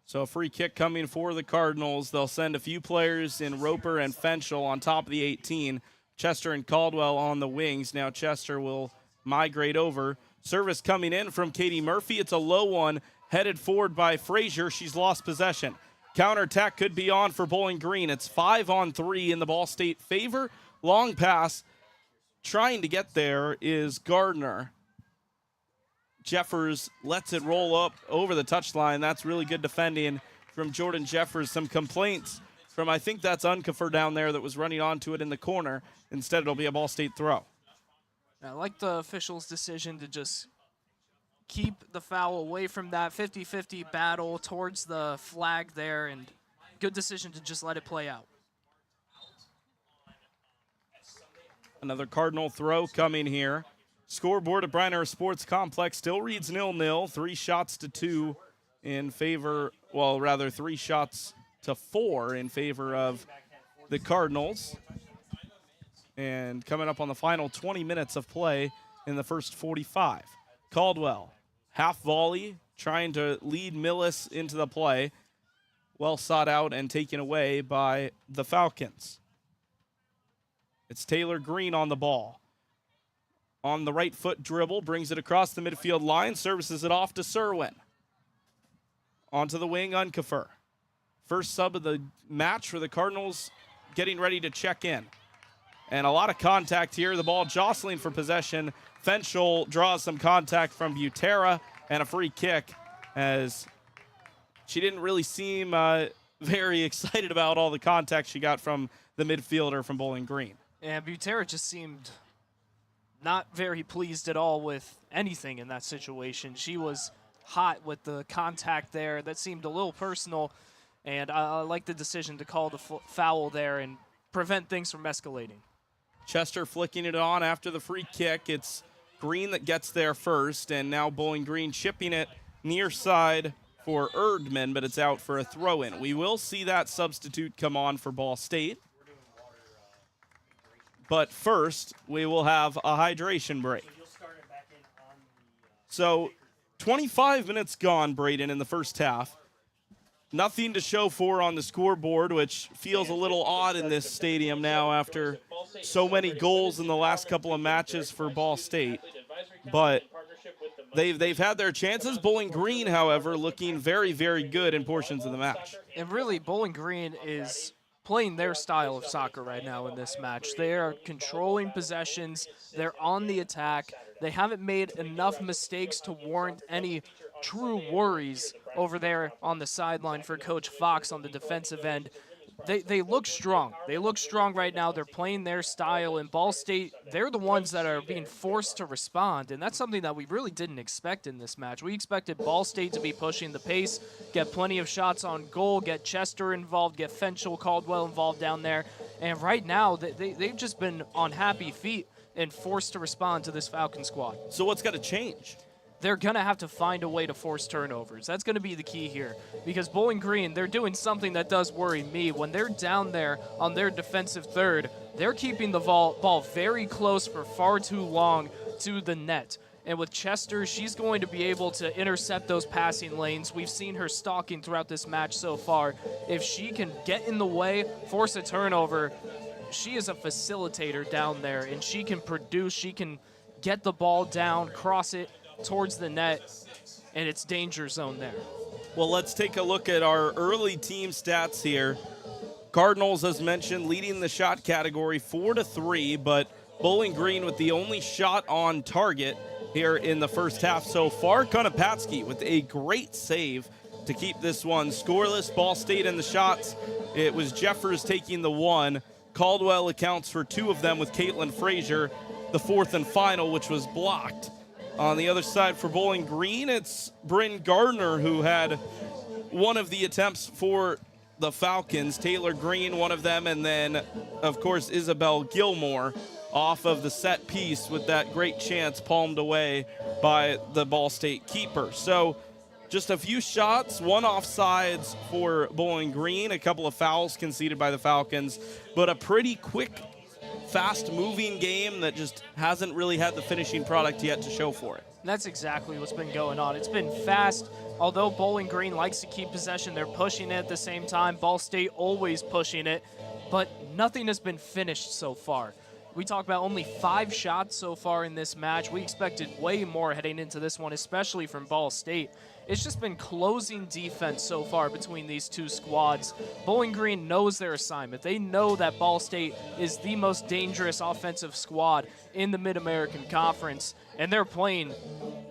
So a free kick coming for the Cardinals. They'll send a few players in Roper and Fenchel on top of the 18. Chester and Caldwell on the wings. Now Chester will migrate over. Service coming in from Katie Murphy. It's a low one, headed forward by Frazier. She's lost possession. Counterattack could be on for Bowling Green. It's 5-on-3 in the Ball State favor. Long pass. Trying to get there is Gardner. Jeffers lets it roll up over the touchline. That's really good defending from Jordan Jeffers. Some complaints from, I think that's Unkefer down there that was running onto it in the corner. Instead, it'll be a Ball State throw. I like the officials' decision to just keep the foul away from that 50-50 battle towards the flag there, and good decision to just let it play out. Another Cardinal throw coming here. Scoreboard at Bryner Sports Complex still reads 0-0. 3 shots to 2 in favor, well, rather 3 shots to 4 in favor of the Cardinals. And coming up on the final 20 minutes of play in the first 45. Caldwell, half volley, trying to lead Millis into the play. Well sought out and taken away by the Falcons. It's Taylor Green on the ball. On the right foot dribble, brings it across the midfield line, services it off to Serwin. Onto the wing, Unkefer. First sub of the match for the Cardinals, getting ready to check in. And a lot of contact here. The ball jostling for possession. Fenchel draws some contact from Butera, and a free kick, as she didn't really seem very excited about all the contact she got from the midfielder from Bowling Green. And Butera just seemed not very pleased at all with anything in that situation. She was hot with the contact there. That seemed a little personal, and I like the decision to call the foul there and prevent things from escalating. Chester flicking it on after the free kick. It's Green that gets there first, and now Bowling Green chipping it near side for Erdman, but it's out for a throw-in. We will see that substitute come on for Ball State. But first, we will have a hydration break. So, 25 minutes gone, Brayden, in the first half. Nothing to show for on the scoreboard, which feels a little odd in this stadium now after so many goals in the last couple of matches for Ball State. But they've had their chances. Bowling Green, however, looking very, very good in portions of the match. And really, Bowling Green is playing their style of soccer right now in this match. They are controlling possessions. They're on the attack. They haven't made enough mistakes to warrant any true worries over there on the sideline for Coach Fox on the defensive end. They look strong. They look strong right now. They're playing their style. And Ball State, they're the ones that are being forced to respond. And that's something that we really didn't expect in this match. We expected Ball State to be pushing the pace, get plenty of shots on goal, get Chester involved, get Fenchel, Caldwell involved down there. And right now, they've just been on happy feet and forced to respond to this Falcon squad. So what's got to change? They're going to have to find a way to force turnovers. That's going to be the key here, because Bowling Green, they're doing something that does worry me. When they're down there on their defensive third, they're keeping the ball very close for far too long to the net. And with Chester, she's going to be able to intercept those passing lanes. We've seen her stalking throughout this match so far. If she can get in the way, force a turnover, she is a facilitator down there, and she can produce, she can get the ball down, cross it towards the net, and it's danger zone there. Well, let's take a look at our early team stats here. Cardinals, as mentioned, leading the shot category 4-3, but Bowling Green with the only shot on target here in the first half so far. Konopatsky with a great save to keep this one scoreless. Ball State in the shots, it was Jeffers taking the one. Caldwell accounts for two of them with Caitlin Frazier, the fourth and final, which was blocked. On the other side for Bowling Green, it's Bryn Gardner who had one of the attempts for the Falcons. Taylor Green, one of them, and then, of course, Isabel Gilmore off of the set piece with that great chance palmed away by the Ball State keeper. So just a few shots, one offsides for Bowling Green, a couple of fouls conceded by the Falcons, but a pretty quick, fast-moving game that just hasn't really had the finishing product yet to show for it. That's exactly what's been going on. It's been fast. Although Bowling Green likes to keep possession, they're pushing it at the same time. Ball State always pushing it, but nothing has been finished so far. We talk about only 5 shots so far in this match. We expected way more heading into this one, especially from Ball State. It's just been closing defense so far between these two squads. Bowling Green knows their assignment. They know that Ball State is the most dangerous offensive squad in the Mid-American Conference, and they're playing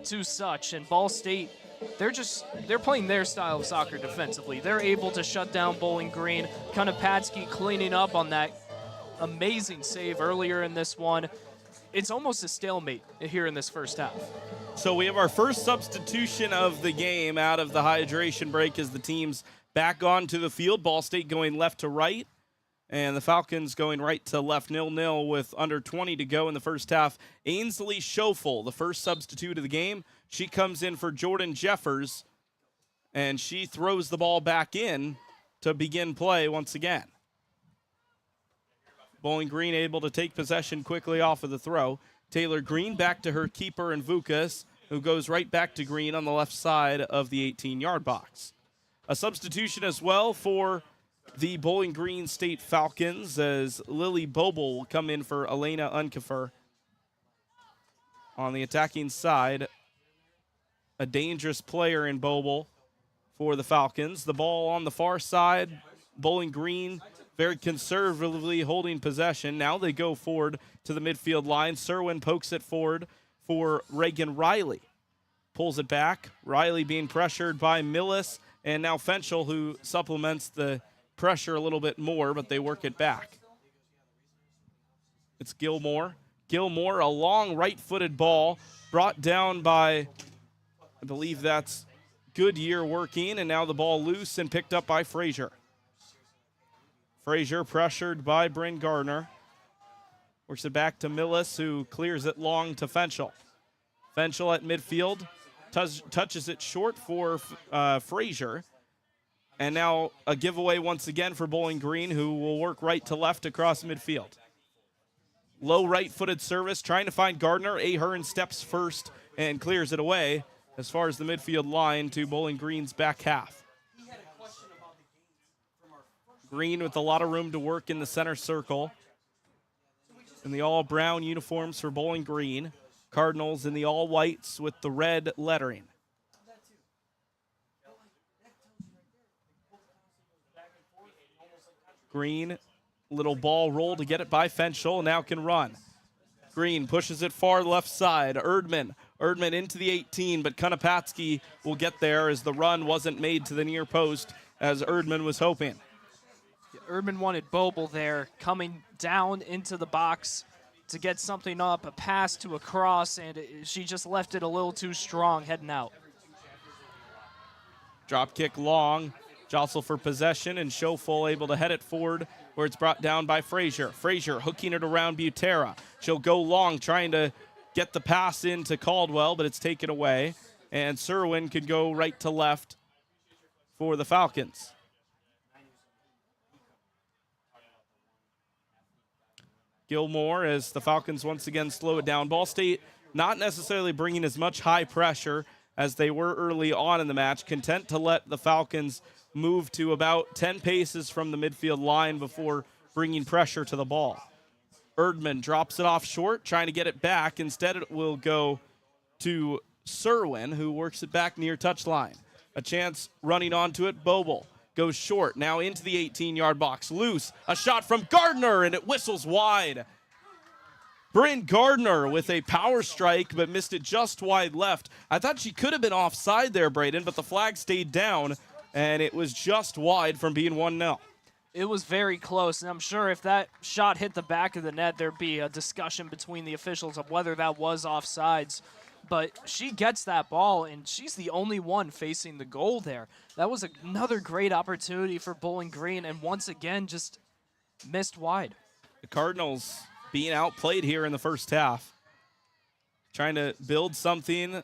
to such. And Ball State, they're playing their style of soccer defensively. They're able to shut down Bowling Green. Konopatsky cleaning up on that amazing save earlier in this one. It's almost a stalemate here in this first half. So we have our first substitution of the game out of the hydration break as the teams back onto the field. Ball State going left to right, and the Falcons going right to left, 0-0 with under 20 to go in the first half. Ainsley Schofel, the first substitute of the game. She comes in for Jordan Jeffers, and she throws the ball back in to begin play once again. Bowling Green able to take possession quickly off of the throw. Taylor Green back to her keeper in Vukas, who goes right back to Green on the left side of the 18-yard box. A substitution as well for the Bowling Green State Falcons as Lily Boble will come in for Elena Unkefer. On the attacking side, a dangerous player in Boble for the Falcons. The ball on the far side, Bowling Green very conservatively holding possession. Now they go forward to the midfield line. Serwin pokes it forward for Reagan Riley. Pulls it back. Riley being pressured by Millis, and now Fenchel, who supplements the pressure a little bit more, but they work it back. It's Gilmore. Gilmore, a long right-footed ball brought down by, I believe that's Goodyear working, and now the ball loose and picked up by Frazier. Frazier pressured by Bryn Gardner. Works it back to Millis, who clears it long to Fenchel. Fenchel at midfield, touches it short for Frazier. And now a giveaway once again for Bowling Green, who will work right to left across midfield. Low right-footed service, trying to find Gardner. Ahern steps first and clears it away as far as the midfield line to Bowling Green's back half. Green with a lot of room to work in the center circle. In the all-brown uniforms for Bowling Green. Cardinals in the all-whites with the red lettering. Green, little ball roll to get it by Fenchel, now can run. Green pushes it far left side. Erdman into the 18, but Konopatski will get there as the run wasn't made to the near post as Erdman was hoping. Erdman wanted Boble there, coming down into the box to get something up, a pass to a cross, and she just left it a little too strong heading out. Drop kick long, jostle for possession, and Schofel able to head it forward where it's brought down by Frazier. Frazier hooking it around Butera. She'll go long, trying to get the pass into Caldwell, but it's taken away. And Serwin could go right to left for the Falcons. Gilmore as the Falcons once again slow it down. Ball State not necessarily bringing as much high pressure as they were early on in the match, content to let the Falcons move to about 10 paces from the midfield line before bringing pressure to the ball. Erdman drops it off short, trying to get it back. Instead, it will go to Serwin, who works it back near touchline. A chance running onto it. Boble goes short, now into the 18-yard box. Loose, a shot from Gardner, and it whistles wide. Bryn Gardner with a power strike, but missed it just wide left. I thought she could have been offside there, Brayden, but the flag stayed down, and it was just wide from being 1-0. It was very close, and I'm sure if that shot hit the back of the net, there'd be a discussion between the officials of whether that was offsides. But she gets that ball, and she's the only one facing the goal there. That was another great opportunity for Bowling Green, and once again, just missed wide. The Cardinals being outplayed here in the first half, trying to build something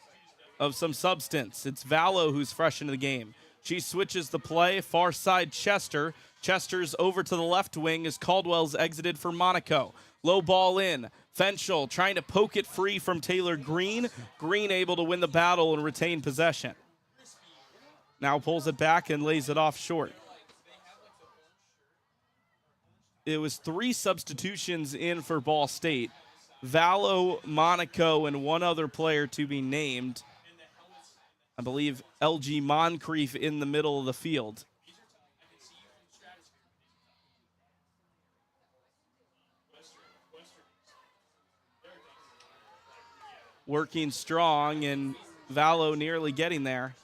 of some substance. It's Vallow who's fresh into the game. She switches the play, far side Chester. Chester's over to the left wing as Caldwell's exited for Monaco. Low ball in. Fenchel trying to poke it free from Taylor Green. Green able to win the battle and retain possession. Now pulls it back and lays it off short. It was 3 substitutions in for Ball State. Vallow, Monaco, and one other player to be named. I believe LG Moncrief in the middle of the field. Working strong, and Vallow nearly getting there.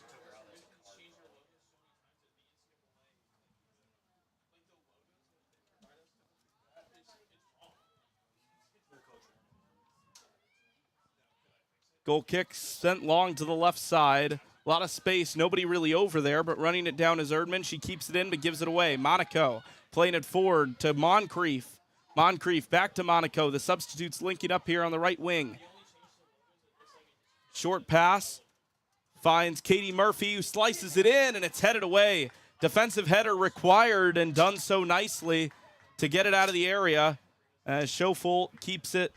Goal kick sent long to the left side. A lot of space, nobody really over there, but running it down is Erdman. She keeps it in, but gives it away. Monaco playing it forward to Moncrief. Moncrief back to Monaco. The substitutes linking up here on the right wing. Short pass finds Katie Murphy, who slices it in, and it's headed away. Defensive header required, and done so nicely to get it out of the area as Schofel keeps it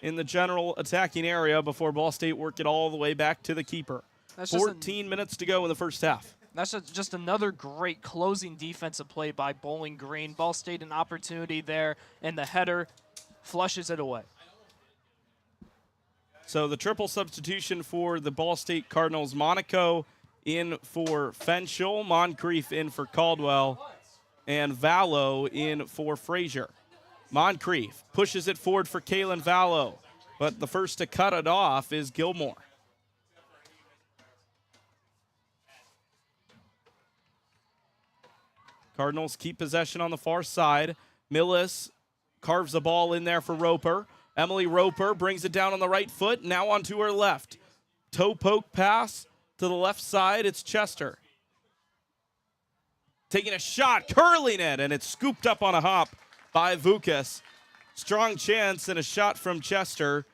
in the general attacking area before Ball State work it all the way back to the keeper. 14 minutes to go in the first half. That's just another great closing defensive play by Bowling Green. Ball State an opportunity there, and the header flushes it away. So the triple substitution for the Ball State Cardinals. Monaco in for Fenchel, Moncrief in for Caldwell, and Vallow in for Frazier. Moncrief pushes it forward for Kaylin Vallow, but the first to cut it off is Gilmore. Cardinals keep possession on the far side. Millis carves the ball in there for Roper. Emily Roper brings it down on the right foot, now onto her left. Toe poke pass to the left side, it's Chester. Taking a shot, curling it, and it's scooped up on a hop by Vukas. Strong chance and a shot from Chester.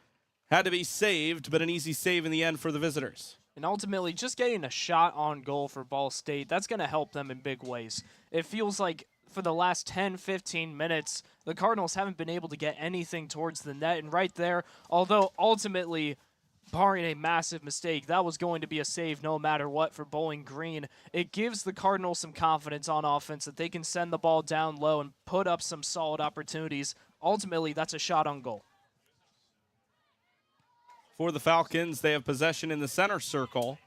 Had to be saved, but an easy save in the end for the visitors. And ultimately, just getting a shot on goal for Ball State, that's going to help them in big ways. It feels like for the last 10, 15 minutes, the Cardinals haven't been able to get anything towards the net. And right there, although ultimately, barring a massive mistake, that was going to be a save no matter what for Bowling Green. It gives the Cardinals some confidence on offense that they can send the ball down low and put up some solid opportunities. Ultimately, that's a shot on goal. For the Falcons, they have possession in the center circle.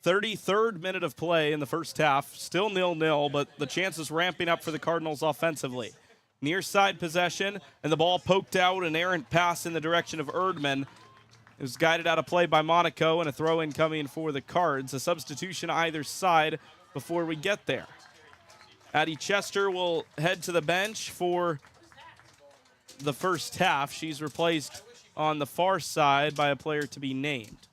33rd minute of play in the first half. Still 0-0, but the chances ramping up for the Cardinals offensively. Near side possession, and the ball poked out, an errant pass in the direction of Erdman. It was guided out of play by Monaco, and a throw-in coming for the Cards. A substitution either side before we get there. Addie Chester will head to the bench for the first half. She's replaced on the far side by a player to be named.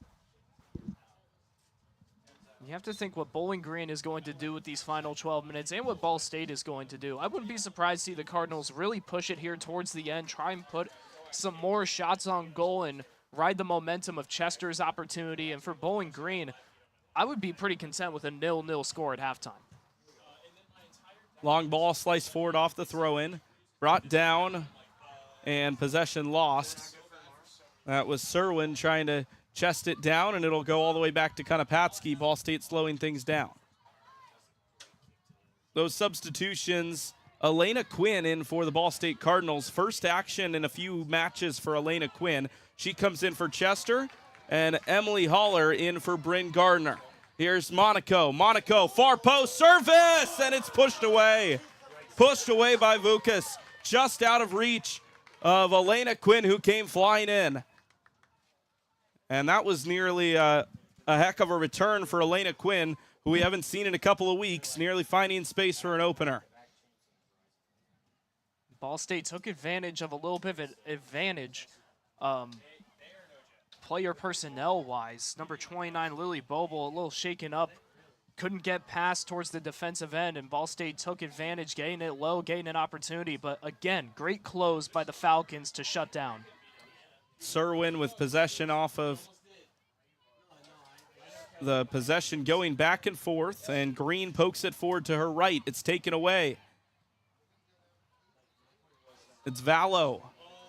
You have to think what Bowling Green is going to do with these final 12 minutes and what Ball State is going to do. I wouldn't be surprised to see the Cardinals really push it here towards the end, try and put some more shots on goal and ride the momentum of Chester's opportunity. And for Bowling Green, I would be pretty content with a 0-0 score at halftime. Long ball sliced forward off the throw-in, brought down, and possession lost. That was Serwin trying to chest it down, and it'll go all the way back to Konopatsky. Ball State slowing things down. Those substitutions, Elena Quinn in for the Ball State Cardinals. First action in a few matches for Elena Quinn. She comes in for Chester, and Emily Haller in for Bryn Gardner. Here's Monaco. Monaco, far post, service, and it's pushed away. Pushed away by Vukas, just out of reach of Elena Quinn, who came flying in. And that was nearly a heck of a return for Elena Quinn, who we haven't seen in a couple of weeks, nearly finding space for an opener. Ball State took advantage of a little bit of an advantage player personnel-wise. Number 29, Lily Boble, a little shaken up, couldn't get past towards the defensive end, and Ball State took advantage, getting it low, getting an opportunity. But again, great close by the Falcons to shut down. Serwin with possession off of the possession going back and forth, and Green pokes it forward to her right. It's taken away. It's Vallow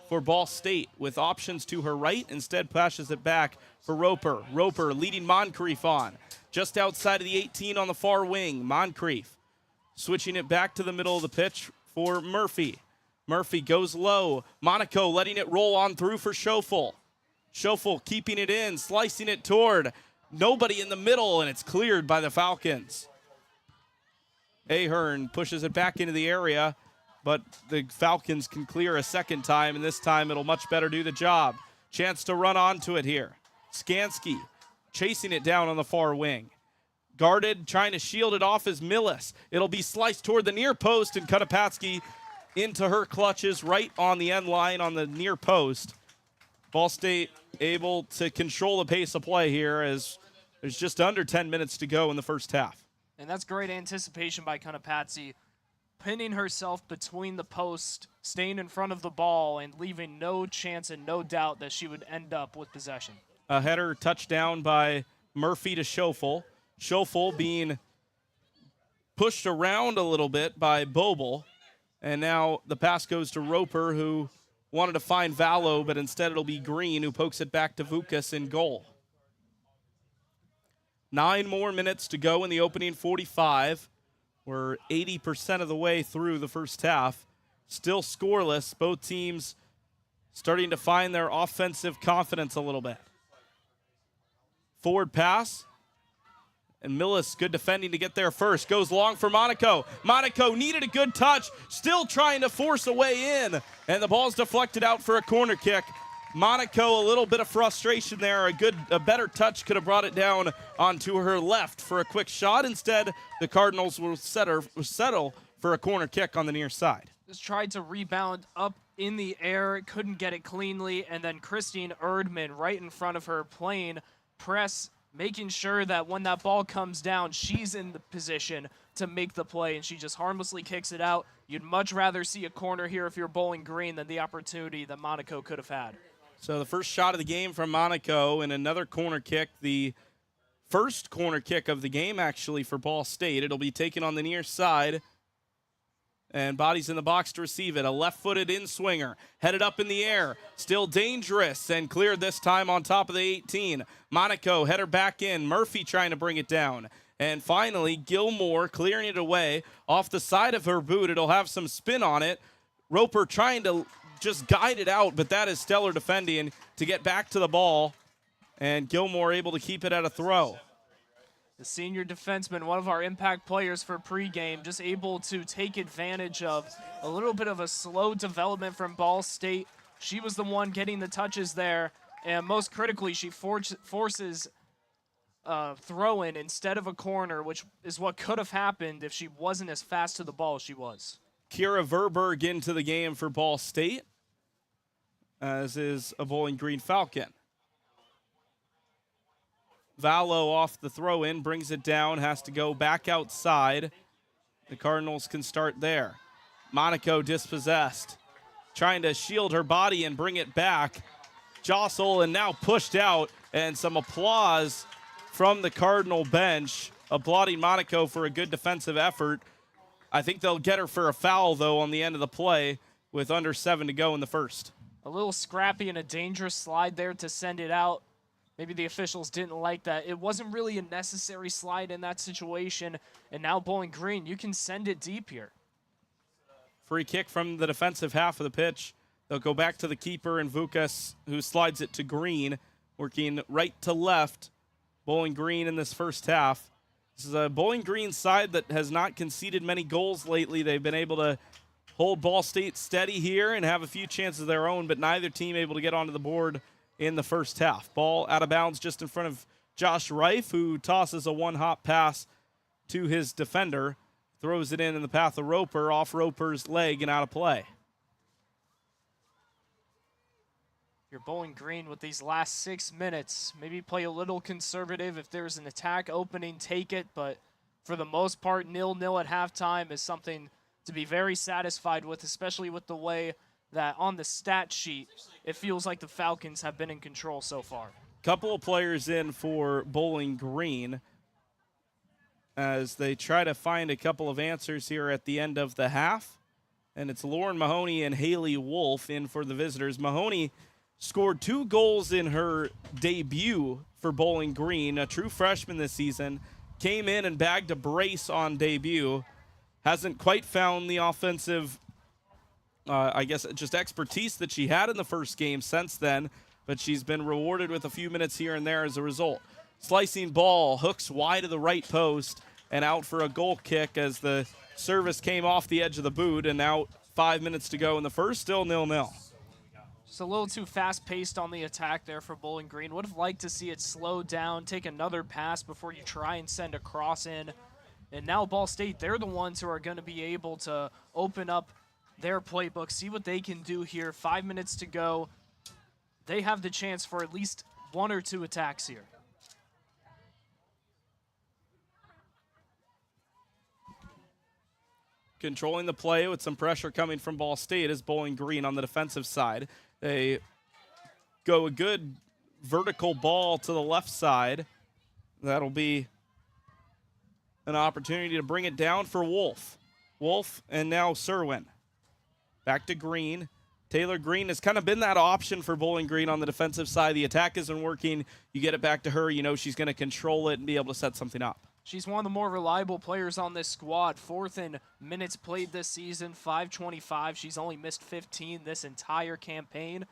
for Ball State with options to her right. Instead passes it back for Roper. Roper leading Moncrief on. Just outside of the 18 on the far wing. Moncrief switching it back to the middle of the pitch for Murphy. Murphy goes low. Monaco letting it roll on through for Schofel. Schofel keeping it in, slicing it toward nobody in the middle, and it's cleared by the Falcons. Ahern pushes it back into the area, but the Falcons can clear a second time, and this time it'll much better do the job. Chance to run onto it here. Skansky chasing it down on the far wing. Guarded, trying to shield it off is Millis. It'll be sliced toward the near post, and Konopatsky into her clutches right on the end line on the near post. Ball State able to control the pace of play here as there's just under 10 minutes to go in the first half. And that's great anticipation by Konopatsky, pinning herself between the post, staying in front of the ball, and leaving no chance and no doubt that she would end up with possession. A header touchdown by Murphy to Schofel. Schofel being pushed around a little bit by Boble. And now the pass goes to Roper, who wanted to find Vallow, but instead it'll be Green, who pokes it back to Vukas in goal. 9 more minutes to go in the opening 45. We're 80% of the way through the first half. Still scoreless. Both teams starting to find their offensive confidence a little bit. Forward pass. And Millis, good defending to get there first. Goes long for Monaco. Monaco needed a good touch. Still trying to force a way in. And the ball's deflected out for a corner kick. Monaco, a little bit of frustration there. A better touch could have brought it down onto her left for a quick shot. Instead, the Cardinals will settle for a corner kick on the near side. Just tried to rebound up in the air. Couldn't get it cleanly. And then Christine Erdman right in front of her playing press, making sure that when that ball comes down, she's in the position to make the play, and she just harmlessly kicks it out. You'd much rather see a corner here if you're Bowling Green than the opportunity that Monaco could have had. So the first shot of the game from Monaco, and another corner kick, the first corner kick of the game actually for Ball State. It'll be taken on the near side, and bodies in the box to receive it. A left-footed in-swinger, headed up in the air, still dangerous, and cleared this time on top of the 18. Monaco header back in, Murphy trying to bring it down. And finally, Gilmore clearing it away off the side of her boot. It'll have some spin on it. Roper trying to just guide it out, but that is stellar defending to get back to the ball. And Gilmore able to keep it at a throw. The senior defenseman, one of our impact players for pregame, just able to take advantage of a little bit of a slow development from Ball State. She was the one getting the touches there, and most critically, she forces throw-in instead of a corner, which is what could have happened if she wasn't as fast to the ball as she was. Kira Verberg into the game for Ball State, as is a Bowling Green Falcon. Vallow off the throw-in, brings it down, has to go back outside. The Cardinals can start there. Monaco dispossessed, trying to shield her body and bring it back. Jostle and now pushed out, and some applause from the Cardinal bench, applauding Monaco for a good defensive effort. I think they'll get her for a foul, though, on the end of the play with under 7 to go in the first. A little scrappy and a dangerous slide there to send it out. Maybe the officials didn't like that. It wasn't really a necessary slide in that situation. And now Bowling Green, you can send it deep here. Free kick from the defensive half of the pitch. They'll go back to the keeper and Vukas, who slides it to Green, working right to left. Bowling Green in this first half. This is a Bowling Green side that has not conceded many goals lately. They've been able to hold Ball State steady here and have a few chances of their own, but neither team able to get onto the board in the first half. Ball out of bounds just in front of Josh Reif, who tosses a one-hop pass to his defender, throws it in the path of Roper, off Roper's leg and out of play. You're Bowling Green with these last 6 minutes. Maybe play a little conservative. If there's an attack opening, take it. But for the most part, 0-0 at halftime is something to be very satisfied with, especially with the way that on the stat sheet, it feels like the Falcons have been in control so far. Couple of players in for Bowling Green as they try to find a couple of answers here at the end of the half. And it's Lauren Mahoney and Haley Wolf in for the visitors. Mahoney scored 2 goals in her debut for Bowling Green, a true freshman this season. Came in and bagged a brace on debut. Hasn't quite found the offensive just expertise that she had in the first game since then, but she's been rewarded with a few minutes here and there as a result. Slicing ball, hooks wide of the right post, and out for a goal kick as the service came off the edge of the boot, and now 5 minutes to go in the first, still 0-0. Just a little too fast-paced on the attack there for Bowling Green. Would have liked to see it slow down, take another pass before you try and send a cross in. And now Ball State, they're the ones who are going to be able to open up their playbook, see what they can do here. 5 minutes to go. They have the chance for at least 1 or 2 attacks here. Controlling the play with some pressure coming from Ball State is Bowling Green on the defensive side. They go a good vertical ball to the left side. That'll be an opportunity to bring it down for Wolf. Wolf and now Serwin. Back to Green. Taylor Green has kind of been that option for Bowling Green on the defensive side. The attack isn't working. You get it back to her. You know she's going to control it and be able to set something up. She's one of the more reliable players on this squad. 4th in minutes played this season, 525. She's only missed 15 this entire campaign.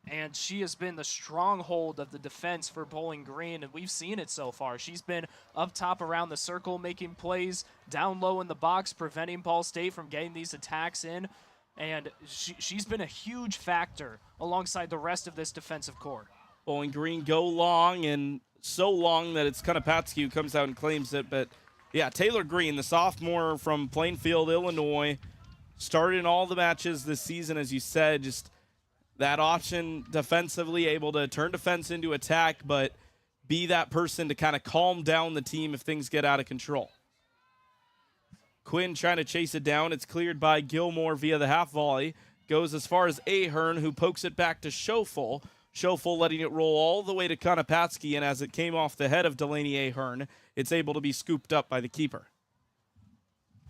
And she has been the stronghold of the defense for Bowling Green, and we've seen it so far. She's been up top around the circle, making plays, down low in the box, preventing Ball State from getting these attacks in. And she's been a huge factor alongside the rest of this defensive core. Bowling Green go long, and so long that it's Konopatsky who comes out and claims it. But, yeah, Taylor Green, the sophomore from Plainfield, Illinois, started in all the matches this season, as you said, just that option defensively, able to turn defense into attack, but be that person to kind of calm down the team if things get out of control. Quinn trying to chase it down. It's cleared by Gilmore via the half volley. Goes as far as Ahern, who pokes it back to Schofel. Schofel letting it roll all the way to Konopatsky, and as it came off the head of Delaney Ahern, it's able to be scooped up by the keeper.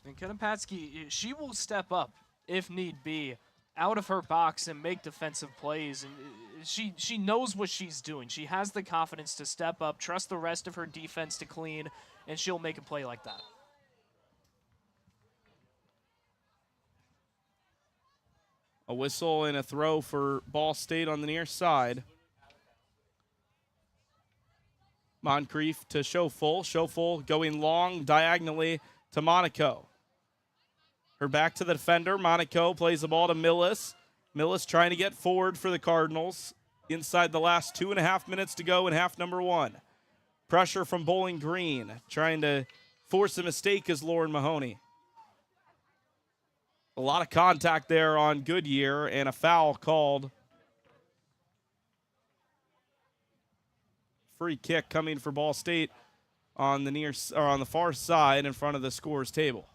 And Konopatsky, she will step up, if need be, out of her box and make defensive plays. And she knows what she's doing. She has the confidence to step up, trust the rest of her defense to clean, and she'll make a play like that. A whistle and a throw for Ball State on the near side. Moncrief to Schofel. Schofel going long diagonally to Monaco. Her back to the defender. Monaco plays the ball to Millis. Millis trying to get forward for the Cardinals inside the last 2.5 minutes to go in half number 1. Pressure from Bowling Green, trying to force a mistake is Lauren Mahoney. A lot of contact there on Goodyear and a foul called. Free kick coming for Ball State on the far side in front of the scorer's table.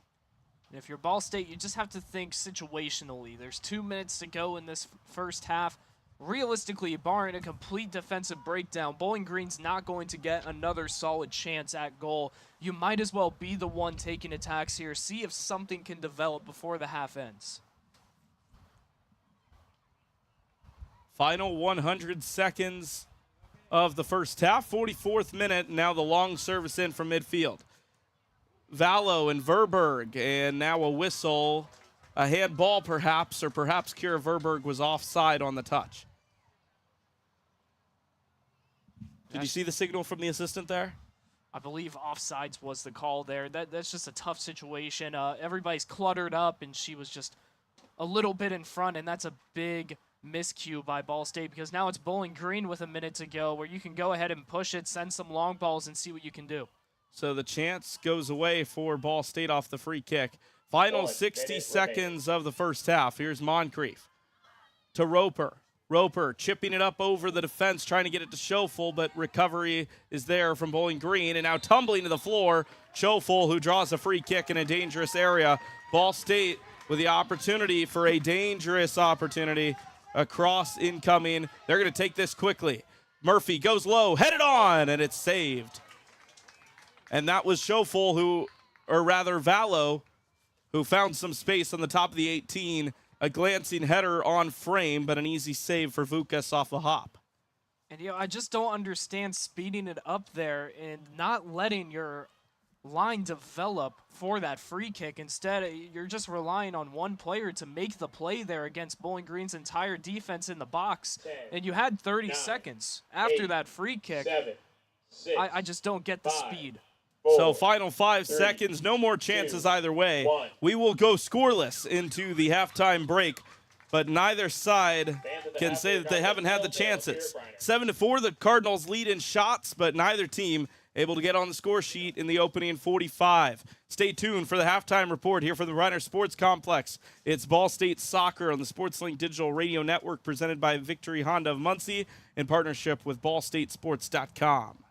And if you're Ball State, you just have to think situationally. There's 2 minutes to go in this first half. Realistically, barring a complete defensive breakdown, Bowling Green's not going to get another solid chance at goal. You might as well be the one taking attacks here. See if something can develop before the half ends. Final 100 seconds of the first half, 44th minute. Now the long service in from midfield. Vallow and Verberg, and now a whistle. A handball perhaps, or perhaps Kira Verberg was offside on the touch. Did you see the signal from the assistant there? I believe offsides was the call there. That's just a tough situation. Everybody's cluttered up, and she was just a little bit in front, and that's a big miscue by Ball State because now it's Bowling Green with a minute to go where you can go ahead and push it, send some long balls, and see what you can do. So the chance goes away for Ball State off the free kick. Final 60 seconds of the first half. Here's Moncrief to Roper. Roper chipping it up over the defense, trying to get it to Schofel, but recovery is there from Bowling Green. And now tumbling to the floor, Schofel, who draws a free kick in a dangerous area. Ball State with the opportunity for a dangerous opportunity across incoming. They're going to take this quickly. Murphy goes low, headed on, and it's saved. And that was Schofel, Vallow, who found some space on the top of the 18. A glancing header on frame, but an easy save for Vukas off the hop. And, I just don't understand speeding it up there and not letting your line develop for that free kick. Instead, you're just relying on one player to make the play there against Bowling Green's entire defense in the box. 10, and you had 30 seconds after that free kick. 7, 6, I just don't get the speed. So final 5 seconds, no more chances either way. 1. We will go scoreless into the halftime break, but neither side can say that they haven't had the chances. 7-4, the Cardinals lead in shots, but neither team able to get on the score sheet in the opening 45. Stay tuned for the halftime report here from the Reiner Sports Complex. It's Ball State Soccer on the SportsLink Digital Radio Network presented by Victory Honda of Muncie in partnership with BallStateSports.com.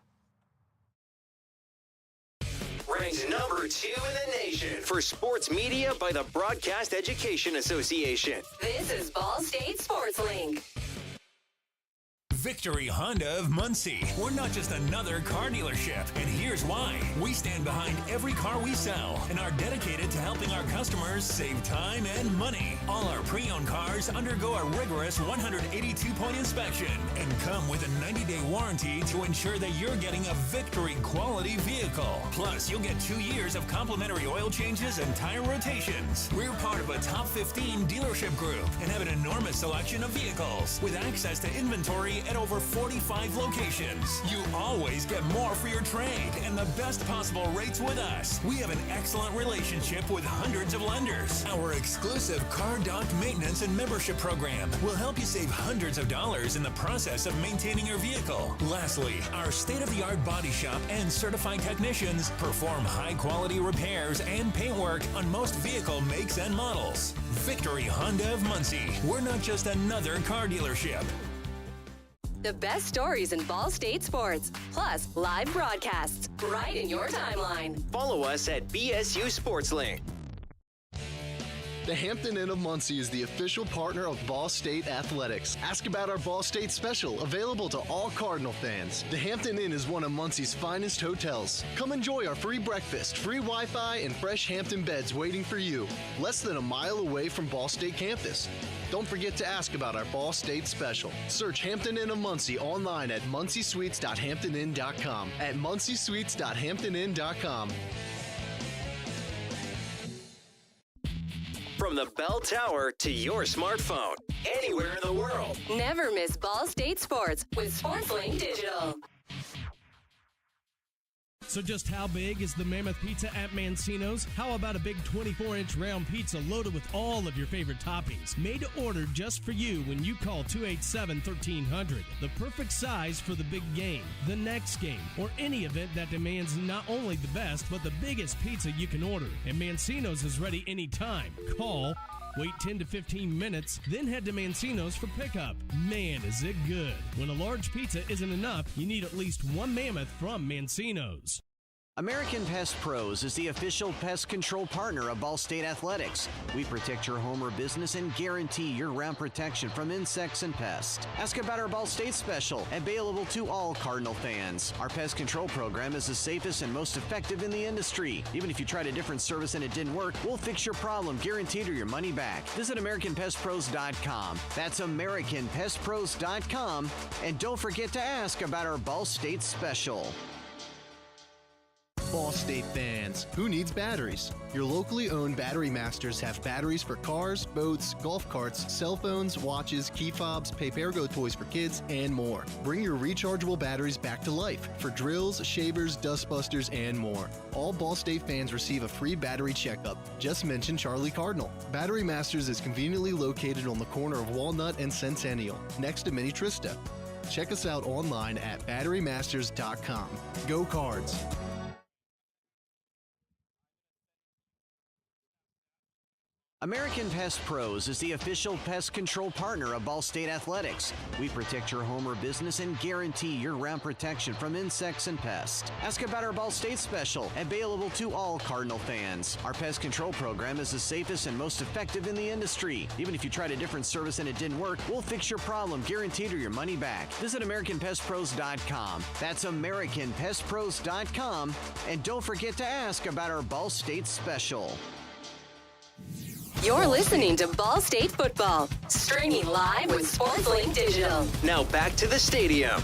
Ranked number 2 in the nation for sports media by the Broadcast Education Association. This is Ball State Sports Link. Victory Honda of Muncie. We're not just another car dealership, and here's why. We stand behind every car we sell and are dedicated to helping our customers save time and money. All our pre-owned cars undergo a rigorous 182-point inspection and come with a 90-day warranty to ensure that you're getting a Victory quality vehicle. Plus, you'll get 2 years of complimentary oil changes and tire rotations. We're part of a top 15 dealership group and have an enormous selection of vehicles with access to inventory at over 45 locations. You always get more for your trade and the best possible rates with us. We have an excellent relationship with hundreds of lenders. Our exclusive Car Doc maintenance and membership program will help you save hundreds of dollars in the process of maintaining your vehicle. Lastly, our state-of-the-art body shop and certified technicians perform high-quality repairs and paint work on most vehicle makes and models. Victory Honda of Muncie. We're not just another car dealership. The best stories in Ball State sports, plus live broadcasts right in your timeline. Follow us at BSU SportsLink. The Hampton Inn of Muncie is the official partner of Ball State Athletics. Ask about our Ball State special, available to all Cardinal fans. The Hampton Inn is one of Muncie's finest hotels. Come enjoy our free breakfast, free Wi-Fi, and fresh Hampton beds waiting for you. Less than a mile away from Ball State campus. Don't forget to ask about our Ball State special. Search Hampton Inn of Muncie online at munciesweets.hamptonin.com. At munciesweets.hamptonin.com. From the bell tower to your smartphone, anywhere in the world. Never miss Ball State sports with SportsLink Digital. So just how big is the Mammoth Pizza at Mancino's? How about a big 24-inch round pizza loaded with all of your favorite toppings? Made to order just for you when you call 287-1300. The perfect size for the big game, the next game, or any event that demands not only the best, but the biggest pizza you can order. And Mancino's is ready anytime. Call, wait 10 to 15 minutes, then head to Mancino's for pickup. Man, is it good. When a large pizza isn't enough, you need at least one Mammoth from Mancino's. American Pest Pros is the official pest control partner of Ball State Athletics. We protect your home or business and guarantee year-round protection from insects and pests. Ask about our Ball State special, available to all Cardinal fans. Our pest control program is the safest and most effective in the industry. Even if you tried a different service and it didn't work, we'll fix your problem, guaranteed, or your money back. Visit AmericanPestPros.com. That's AmericanPestPros.com. And don't forget to ask about our Ball State special. Ball State fans, who needs batteries? Your locally owned Battery Masters have batteries for cars, boats, golf carts, cell phones, watches, key fobs, pay-per-go toys for kids, and more. Bring your rechargeable batteries back to life for drills, shavers, dustbusters, and more. All Ball State fans receive a free battery checkup. Just mention Charlie Cardinal. Battery Masters is conveniently located on the corner of Walnut and Centennial, next to Mini Trista. Check us out online at batterymasters.com. Go Cards! American Pest Pros is the official pest control partner of Ball State Athletics. We protect your home or business and guarantee year-round protection from insects and pests. Ask about our Ball State special, available to all Cardinal fans. Our pest control program is the safest and most effective in the industry. Even if you tried a different service and it didn't work, we'll fix your problem, guaranteed, or your money back. Visit AmericanPestPros.com. That's AmericanPestPros.com. And don't forget to ask about our Ball State special. You're listening to Ball State Football, streaming live with SportsLink Digital. Now back to the stadium.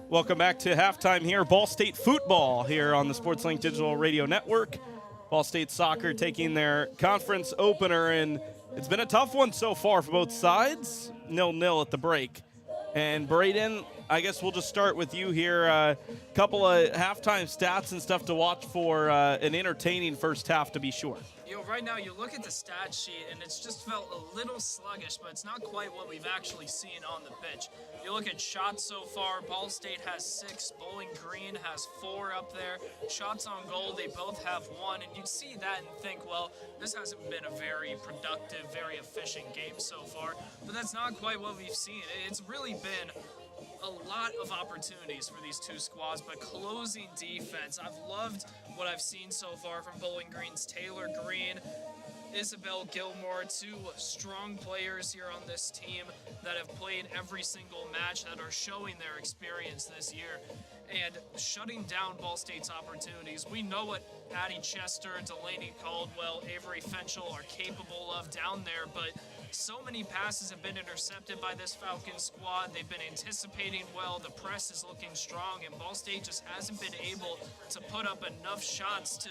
Welcome back to halftime here. Ball State football here on the SportsLink Digital Radio Network. Ball State soccer taking their conference opener, and it's been a tough one so far for both sides. 0-0 at the break. And Brayden, I guess we'll just start with you here. A couple of halftime stats and stuff to watch for an entertaining first half, to be sure. Right now you look at the stat sheet and it's just felt a little sluggish, but it's not quite what we've actually seen on the pitch. You look at shots so far, Ball State has 6, Bowling Green has 4 up there. Shots on goal, they both have 1, and you'd see that and think, well, this hasn't been a very productive, very efficient game so far, but that's not quite what we've seen. It's really been a lot of opportunities for these two squads, but closing defense. I've loved what I've seen so far from Bowling Green's Taylor Green, Isabel Gilmore, 2 strong players here on this team that have played every single match, that are showing their experience this year and shutting down Ball State's opportunities. We know what Addie Chester, Delaney Caldwell, Avery Fenchel are capable of down there, but so many passes have been intercepted by this Falcons squad. They've been anticipating well. The press is looking strong, and Ball State just hasn't been able to put up enough shots to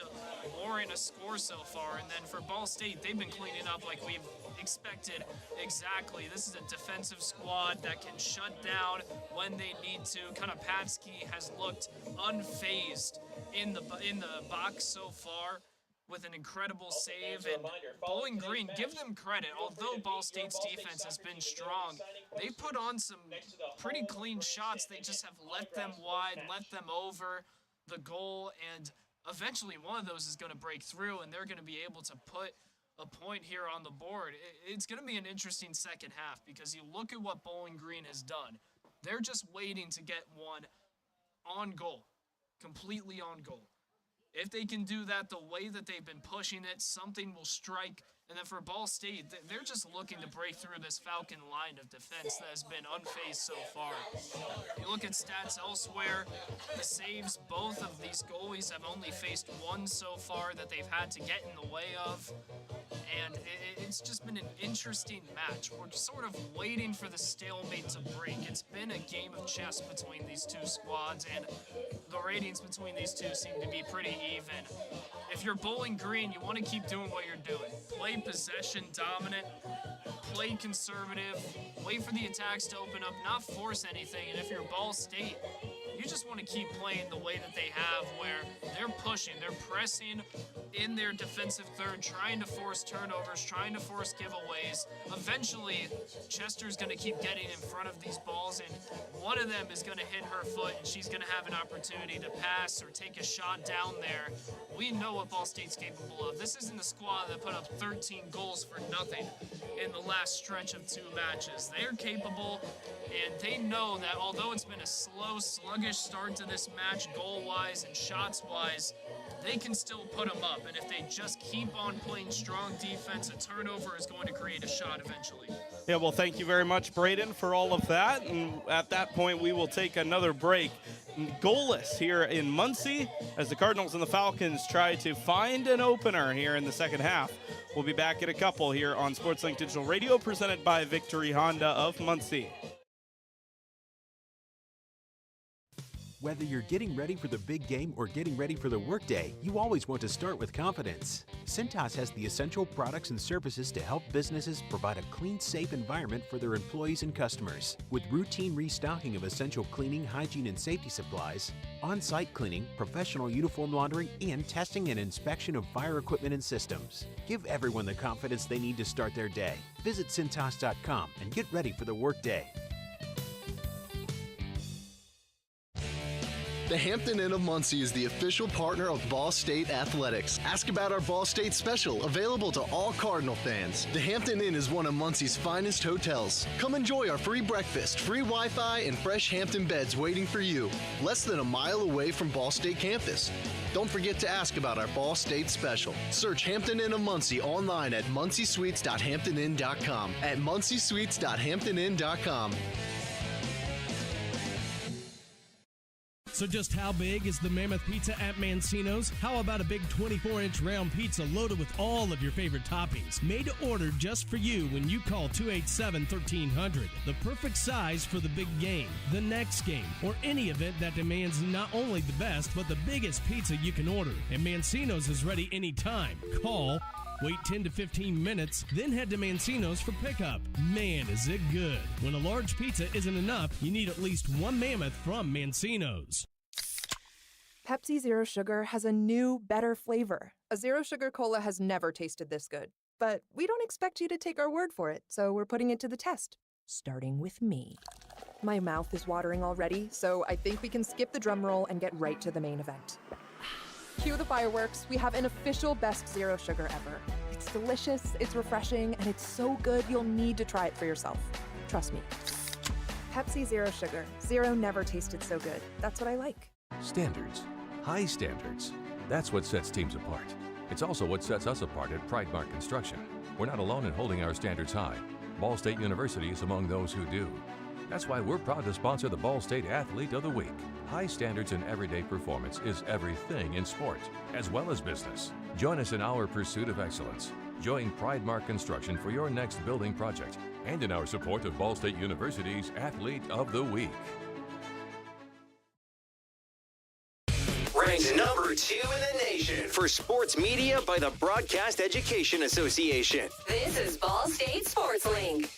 warrant a score so far. And then for Ball State, they've been cleaning up like we've expected exactly. This is a defensive squad that can shut down when they need to. Konopatski has looked unfazed in the box so far, with an incredible save. And Bowling Green, give them credit. Although Ball State's defense has been strong, they put on some pretty clean shots. They just have let them wide, let them over the goal, and eventually one of those is going to break through, and they're going to be able to put a point here on the board. It's going to be an interesting second half, because you look at what Bowling Green has done. They're just waiting to get one on goal, completely on goal. If they can do that the way that they've been pushing it, something will strike. And then for Ball State, they're just looking to break through this Falcon line of defense that has been unfazed so far. You look at stats elsewhere, the saves, both of these goalies have only faced one so far that they've had to get in the way of. And it's just been an interesting match. We're sort of waiting for the stalemate to break. It's been a game of chess between these two squads, and the ratings between these two seem to be pretty even. If you're Bowling Green, you want to keep doing what you're doing. Play possession dominant, play conservative, wait for the attacks to open up, not force anything. And if you're Ball State, you just want to keep playing the way that they have, where they're pushing, they're pressing in their defensive third, trying to force turnovers, trying to force giveaways. Eventually, Chester's going to keep getting in front of these balls, and one of them is going to hit her foot, and she's going to have an opportunity to pass or take a shot down there. We know what Ball State's capable of. This isn't the squad that put up 13 goals for nothing in the last stretch of 2 matches. They're capable, and they know that although it's been a slow, sluggish start to this match, goal-wise and shots-wise, they can still put them up. And if they just keep on playing strong defense, a turnover is going to create a shot eventually. Yeah, well, thank you very much, Brayden, for all of that. And at that point, we will take another break. Goalless here in Muncie as the Cardinals and the Falcons try to find an opener here in the second half. We'll be back in a couple here on SportsLink Digital Radio, presented by Victory Honda of Muncie. Whether you're getting ready for the big game or getting ready for the workday, you always want to start with confidence. Cintas has the essential products and services to help businesses provide a clean, safe environment for their employees and customers. With routine restocking of essential cleaning, hygiene, and safety supplies, on-site cleaning, professional uniform laundering, and testing and inspection of fire equipment and systems. Give everyone the confidence they need to start their day. Visit Cintas.com and get ready for the workday. The Hampton Inn of Muncie is the official partner of Ball State Athletics. Ask about our Ball State special, available to all Cardinal fans. The Hampton Inn is one of Muncie's finest hotels. Come enjoy our free breakfast, free Wi-Fi, and fresh Hampton beds waiting for you. Less than a mile away from Ball State campus. Don't forget to ask about our Ball State special. Search Hampton Inn of Muncie online at munciesuites.hamptoninn.com. At munciesuites.hamptoninn.com. So just how big is the Mammoth Pizza at Mancino's? How about a big 24-inch round pizza loaded with all of your favorite toppings? Made to order just for you when you call 287-1300. The perfect size for the big game, the next game, or any event that demands not only the best, but the biggest pizza you can order. And Mancino's is ready anytime. Call, wait 10 to 15 minutes, then head to Mancino's for pickup. Man, is it good. When a large pizza isn't enough, you need at least one Mammoth from Mancino's. Pepsi Zero Sugar has a new, better flavor. A Zero Sugar Cola has never tasted this good. But we don't expect you to take our word for it, so we're putting it to the test. Starting with me. My mouth is watering already, so I think we can skip the drum roll and get right to the main event. Cue the fireworks. We have an official best Zero Sugar ever. It's delicious, it's refreshing, and it's so good you'll need to try it for yourself. Trust me. Pepsi Zero Sugar. Zero never tasted so good. That's what I like. Standards. High standards. That's what sets teams apart. It's also what sets us apart at Pridemark Construction. We're not alone in holding our standards high. Ball State University is among those who do. That's why we're proud to sponsor the Ball State Athlete of the Week. High standards in everyday performance is everything in sport, as well as business. Join us in our pursuit of excellence. Join Pridemark Construction for your next building project and in our support of Ball State University's Athlete of the Week. Ranked number 2 in the nation for sports media by the Broadcast Education Association. This is Ball State Sports Link.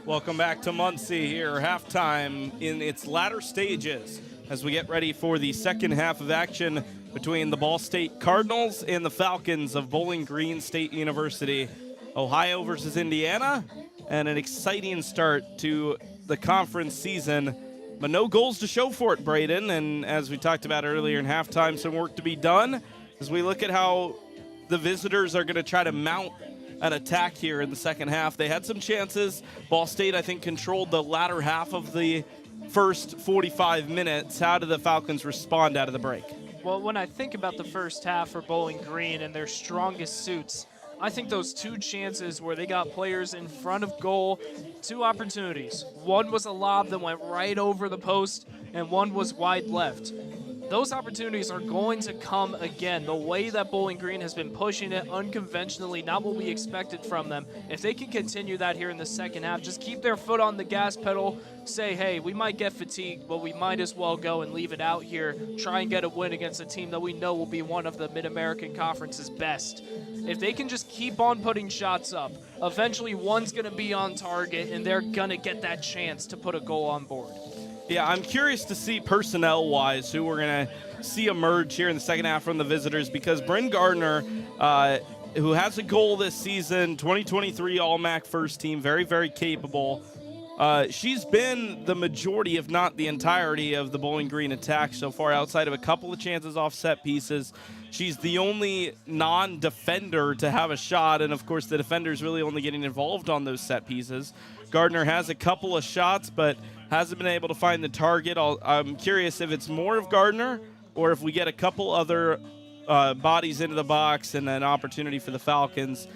Welcome back to Muncie here, halftime in its latter stages as we get ready for the second half of action between the Ball State Cardinals and the Falcons of Bowling Green State University. Ohio versus Indiana, and an exciting start to the conference season, but no goals to show for it, Brayden. And as we talked about earlier in halftime, some work to be done as we look at how the visitors are going to try to mount an attack here in the second half. They had some chances. Ball State, I think, controlled the latter half of the first 45 minutes. How did the Falcons respond out of the break? Well, when I think about the first half for Bowling Green and their strongest suits, I think those 2 chances where they got players in front of goal, 2 opportunities. One was a lob that went right over the post, and one was wide left. those opportunities are going to come again. The way that Bowling Green has been pushing it unconventionally, not what we expected from them. If they can continue that here in the second half, just keep their foot on the gas pedal, say, hey, we might get fatigued, but we might as well go and leave it out here, try and get a win against a team that we know will be one of the Mid-American Conference's best. If they can just keep on putting shots up, eventually one's going to be on target, and they're going to get that chance to put a goal on board. Yeah, I'm curious to see personnel-wise who we're going to see emerge here in the second half from the visitors, because Bryn Gardner, who has a goal this season, 2023 All-MAC first team, very, very capable. She's been the majority, if not the entirety, of the Bowling Green attack so far, outside of a couple of chances off set pieces. She's the only non-defender to have a shot, and of course the defender's really only getting involved on those set pieces. Gardner has a couple of shots, but hasn't been able to find the target. I'm curious if it's more of Gardner or if we get a couple other bodies into the box and an opportunity for the Falcons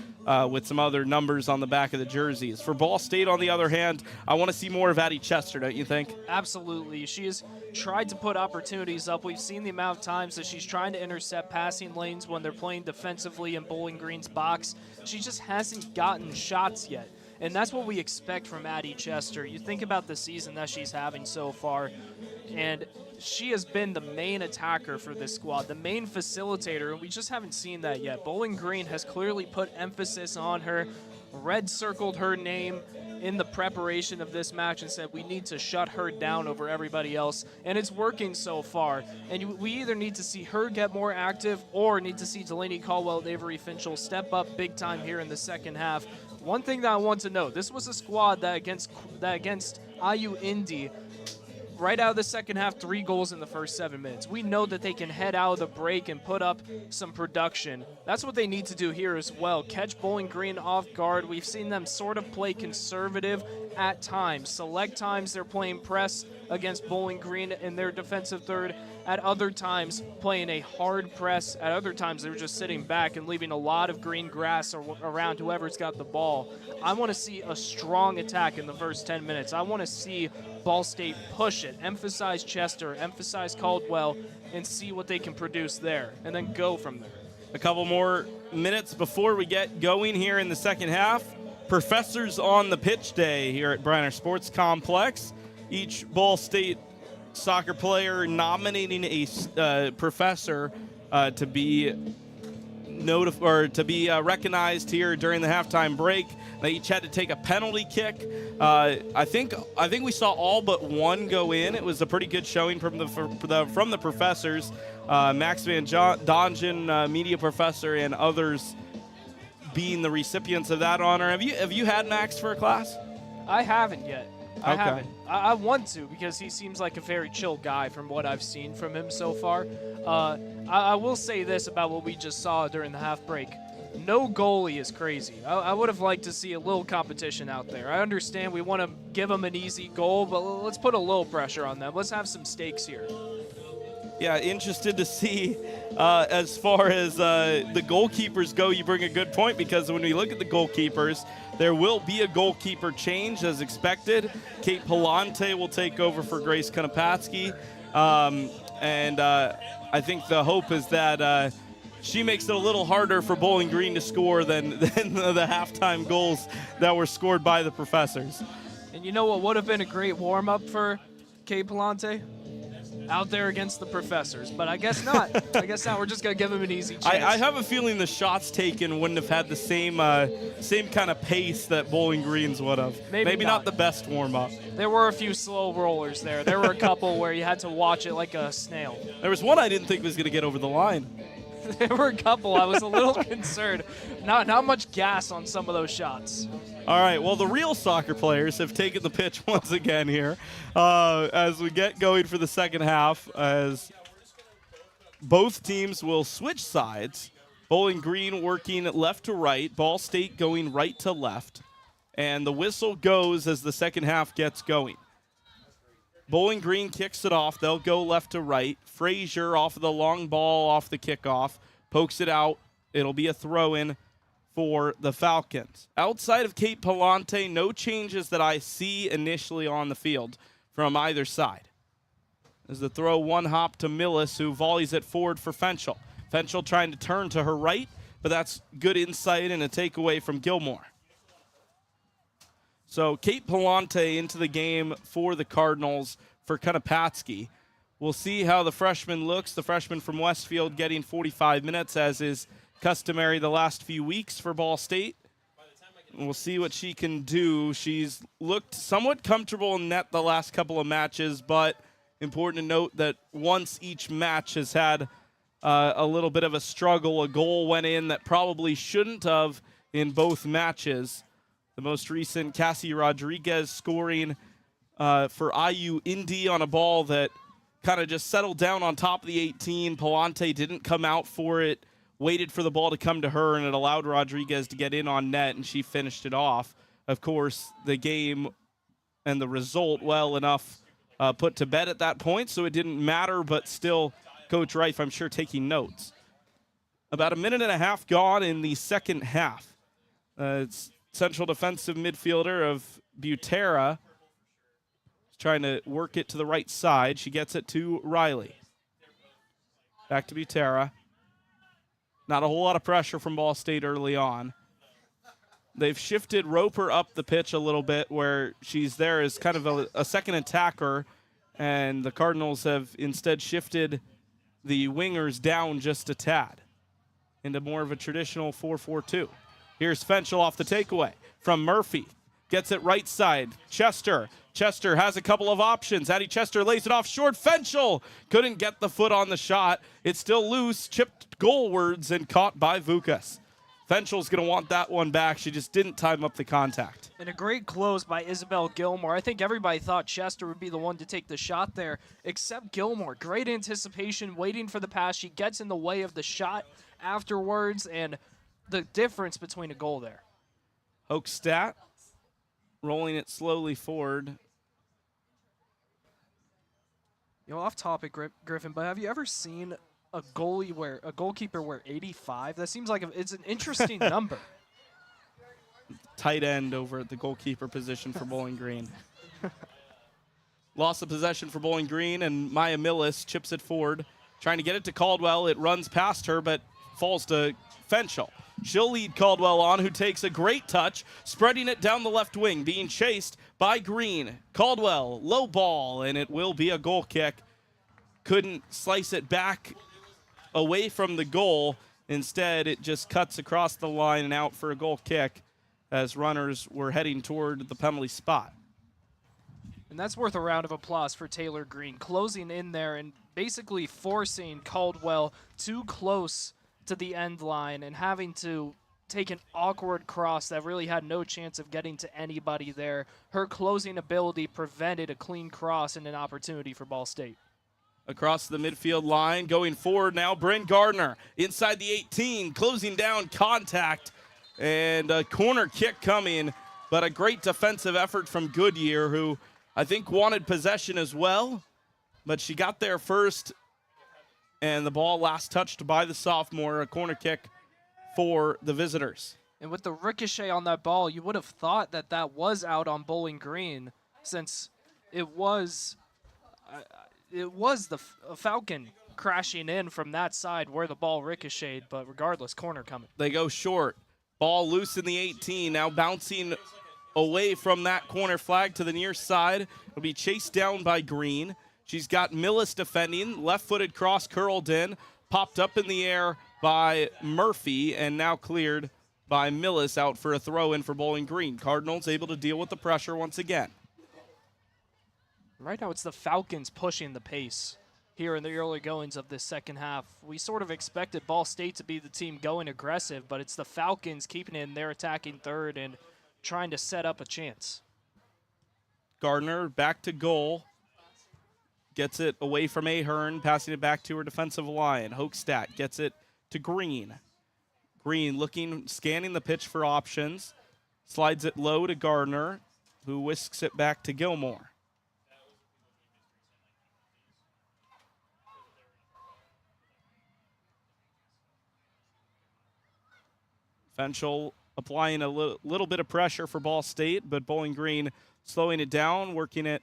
with some other numbers on the back of the jerseys. For Ball State, on the other hand, I want to see more of Addie Chester, don't you think? Absolutely. She has tried to put opportunities up. We've seen the amount of times that she's trying to intercept passing lanes when they're playing defensively in Bowling Green's box. She just hasn't gotten shots yet. And that's what we expect from Addie Chester. You think about the season that she's having so far, and she has been the main attacker for this squad, the main facilitator, and we just haven't seen that yet. Bowling Green has clearly put emphasis on her, red circled her name in the preparation of this match and said we need to shut her down over everybody else, and it's working so far. And we either need to see her get more active or need to see Delaney Caldwell, Avery Finchel step up big time here in the second half. One thing that I want to note, this was a squad that against IU Indy, right out of the second half, 3 goals in the first 7 minutes. We know that they can head out of the break and put up some production. That's what they need to do here as well. Catch Bowling Green off guard. We've seen them sort of play conservative at times. Select times they're playing press against Bowling Green in their defensive third. At other times, playing a hard press. At other times, they're just sitting back and leaving a lot of green grass around whoever's got the ball. I want to see a strong attack in the first 10 minutes. I want to see Ball State push it, emphasize Chester, emphasize Caldwell, and see what they can produce there, and then go from there. A couple more minutes before we get going here in the second half. Professors on the pitch day here at Briner Sports Complex. Each Ball State soccer player nominating a professor to be recognized here during the halftime break. They each had to take a penalty kick. I think we saw all but one go in. It was a pretty good showing from the professors. Max Van Dongen, media professor, and others being the recipients of that honor. Have you had Max for a class? I haven't yet. I Okay. haven't. I want to, because he seems like a very chill guy from what I've seen from him so far. I will say this about what we just saw during the half break. No goalie is crazy. I would have liked to see a little competition out there. I understand we want to give them an easy goal, but let's put a little pressure on them. Let's have some stakes here. Yeah, interested to see as far as the goalkeepers go. You bring a good point, because when we look at the goalkeepers, there will be a goalkeeper change as expected. Kate Palante will take over for Grace Konopatsky. And I think the hope is that she makes it a little harder for Bowling Green to score than the halftime goals that were scored by the professors. And you know what would have been a great warm-up for Kate Palante? Out there against the professors, but I guess not. I guess not. We're just going to give him an easy chance. I have a feeling the shots taken wouldn't have had the same kind of pace that Bowling Green's would have. Maybe not the best warm-up. There were a few slow rollers there. There were a couple where you had to watch it like a snail. There was one I didn't think was going to get over the line. There were a couple. I was a little concerned. Not much gas on some of those shots. All right, well, the real soccer players have taken the pitch once again here as we get going for the second half, as both teams will switch sides. Bowling Green working left to right, Ball State going right to left, and the whistle goes as the second half gets going. Bowling Green kicks it off. They'll go left to right. Frazier off of the long ball off the kickoff, pokes it out. It'll be a throw-in for the Falcons. Outside of Kate Palante, no changes that I see initially on the field from either side. As the throw one hop to Millis, who volleys it forward for Fenchel. Fenchel trying to turn to her right, but that's good insight and a takeaway from Gilmore. So Kate Palante into the game for the Cardinals for Konopatsky. We'll see how the freshman looks. The freshman from Westfield getting 45 minutes, as is customary the last few weeks for Ball State. We'll see what she can do. She's looked somewhat comfortable in net the last couple of matches, but important to note that once each match has had a little bit of a struggle. A goal went in that probably shouldn't have in both matches. The most recent, Cassie Rodriguez scoring for IU Indy on a ball that kind of just settled down on top of the 18. Palante didn't come out for it, waited for the ball to come to her, and it allowed Rodriguez to get in on net, and she finished it off. Of course, the game and the result well enough put to bed at that point, so it didn't matter, but still, Coach Reif, I'm sure, taking notes. About a minute and a half gone in the second half. It's central defensive midfielder of Butera. Trying to work it to the right side. She gets it to Riley. Back to Butera. Not a whole lot of pressure from Ball State early on. They've shifted Roper up the pitch a little bit where she's there as kind of a second attacker, and the Cardinals have instead shifted the wingers down just a tad into more of a traditional 4-4-2. Here's Fenchel off the takeaway from Murphy. Gets it right side. Chester has a couple of options. Addie Chester lays it off short. Fenchel couldn't get the foot on the shot. It's still loose, chipped goalwards, and caught by Vukas. Fenchel's going to want that one back. She just didn't time up the contact. And a great close by Isabel Gilmore. I think everybody thought Chester would be the one to take the shot there, except Gilmore. Great anticipation, waiting for the pass. She gets in the way of the shot afterwards, and the difference between a goal there. Hochstadt rolling it slowly forward. You know, off topic, Griffin, but have you ever seen a goalkeeper wear 85? That seems like it's an interesting number. Tight end over at the goalkeeper position for Bowling Green. Loss of possession for Bowling Green, and Maya Millis chips it forward, trying to get it to Caldwell. It runs past her, but falls to Fenchel. She'll lead Caldwell on, who takes a great touch, spreading it down the left wing, being chased by Green. Caldwell, low ball, and it will be a goal kick. Couldn't slice it back away from the goal. Instead, it just cuts across the line and out for a goal kick as runners were heading toward the penalty spot. And that's worth a round of applause for Taylor Green, closing in there and basically forcing Caldwell too close to the end line and having to take an awkward cross that really had no chance of getting to anybody there. Her closing ability prevented a clean cross and an opportunity for Ball State. Across the midfield line, going forward now, Bryn Gardner inside the 18, closing down contact, and a corner kick coming, but a great defensive effort from Goodyear, who I think wanted possession as well, but she got there first, and the ball last touched by the sophomore, a corner kick for the visitors. And with the ricochet on that ball, you would have thought that that was out on Bowling Green, since it was the Falcon crashing in from that side where the ball ricocheted, but regardless, corner coming. They go short. Ball loose in the 18, now bouncing away from that corner flag to the near side. It'll be chased down by Green. She's got Millis defending, left-footed cross curled in, popped up in the air by Murphy, and now cleared by Millis out for a throw-in for Bowling Green. Cardinals able to deal with the pressure once again. Right now it's the Falcons pushing the pace here in the early goings of this second half. We sort of expected Ball State to be the team going aggressive, but it's the Falcons keeping it in their attacking third and trying to set up a chance. Gardner back to goal. Gets it away from Ahern, passing it back to her defensive line. Hochstadt gets it to Green. Green looking, scanning the pitch for options. Slides it low to Gardner, who whisks it back to Gilmore. Fenchel applying a little bit of pressure for Ball State, but Bowling Green slowing it down, working it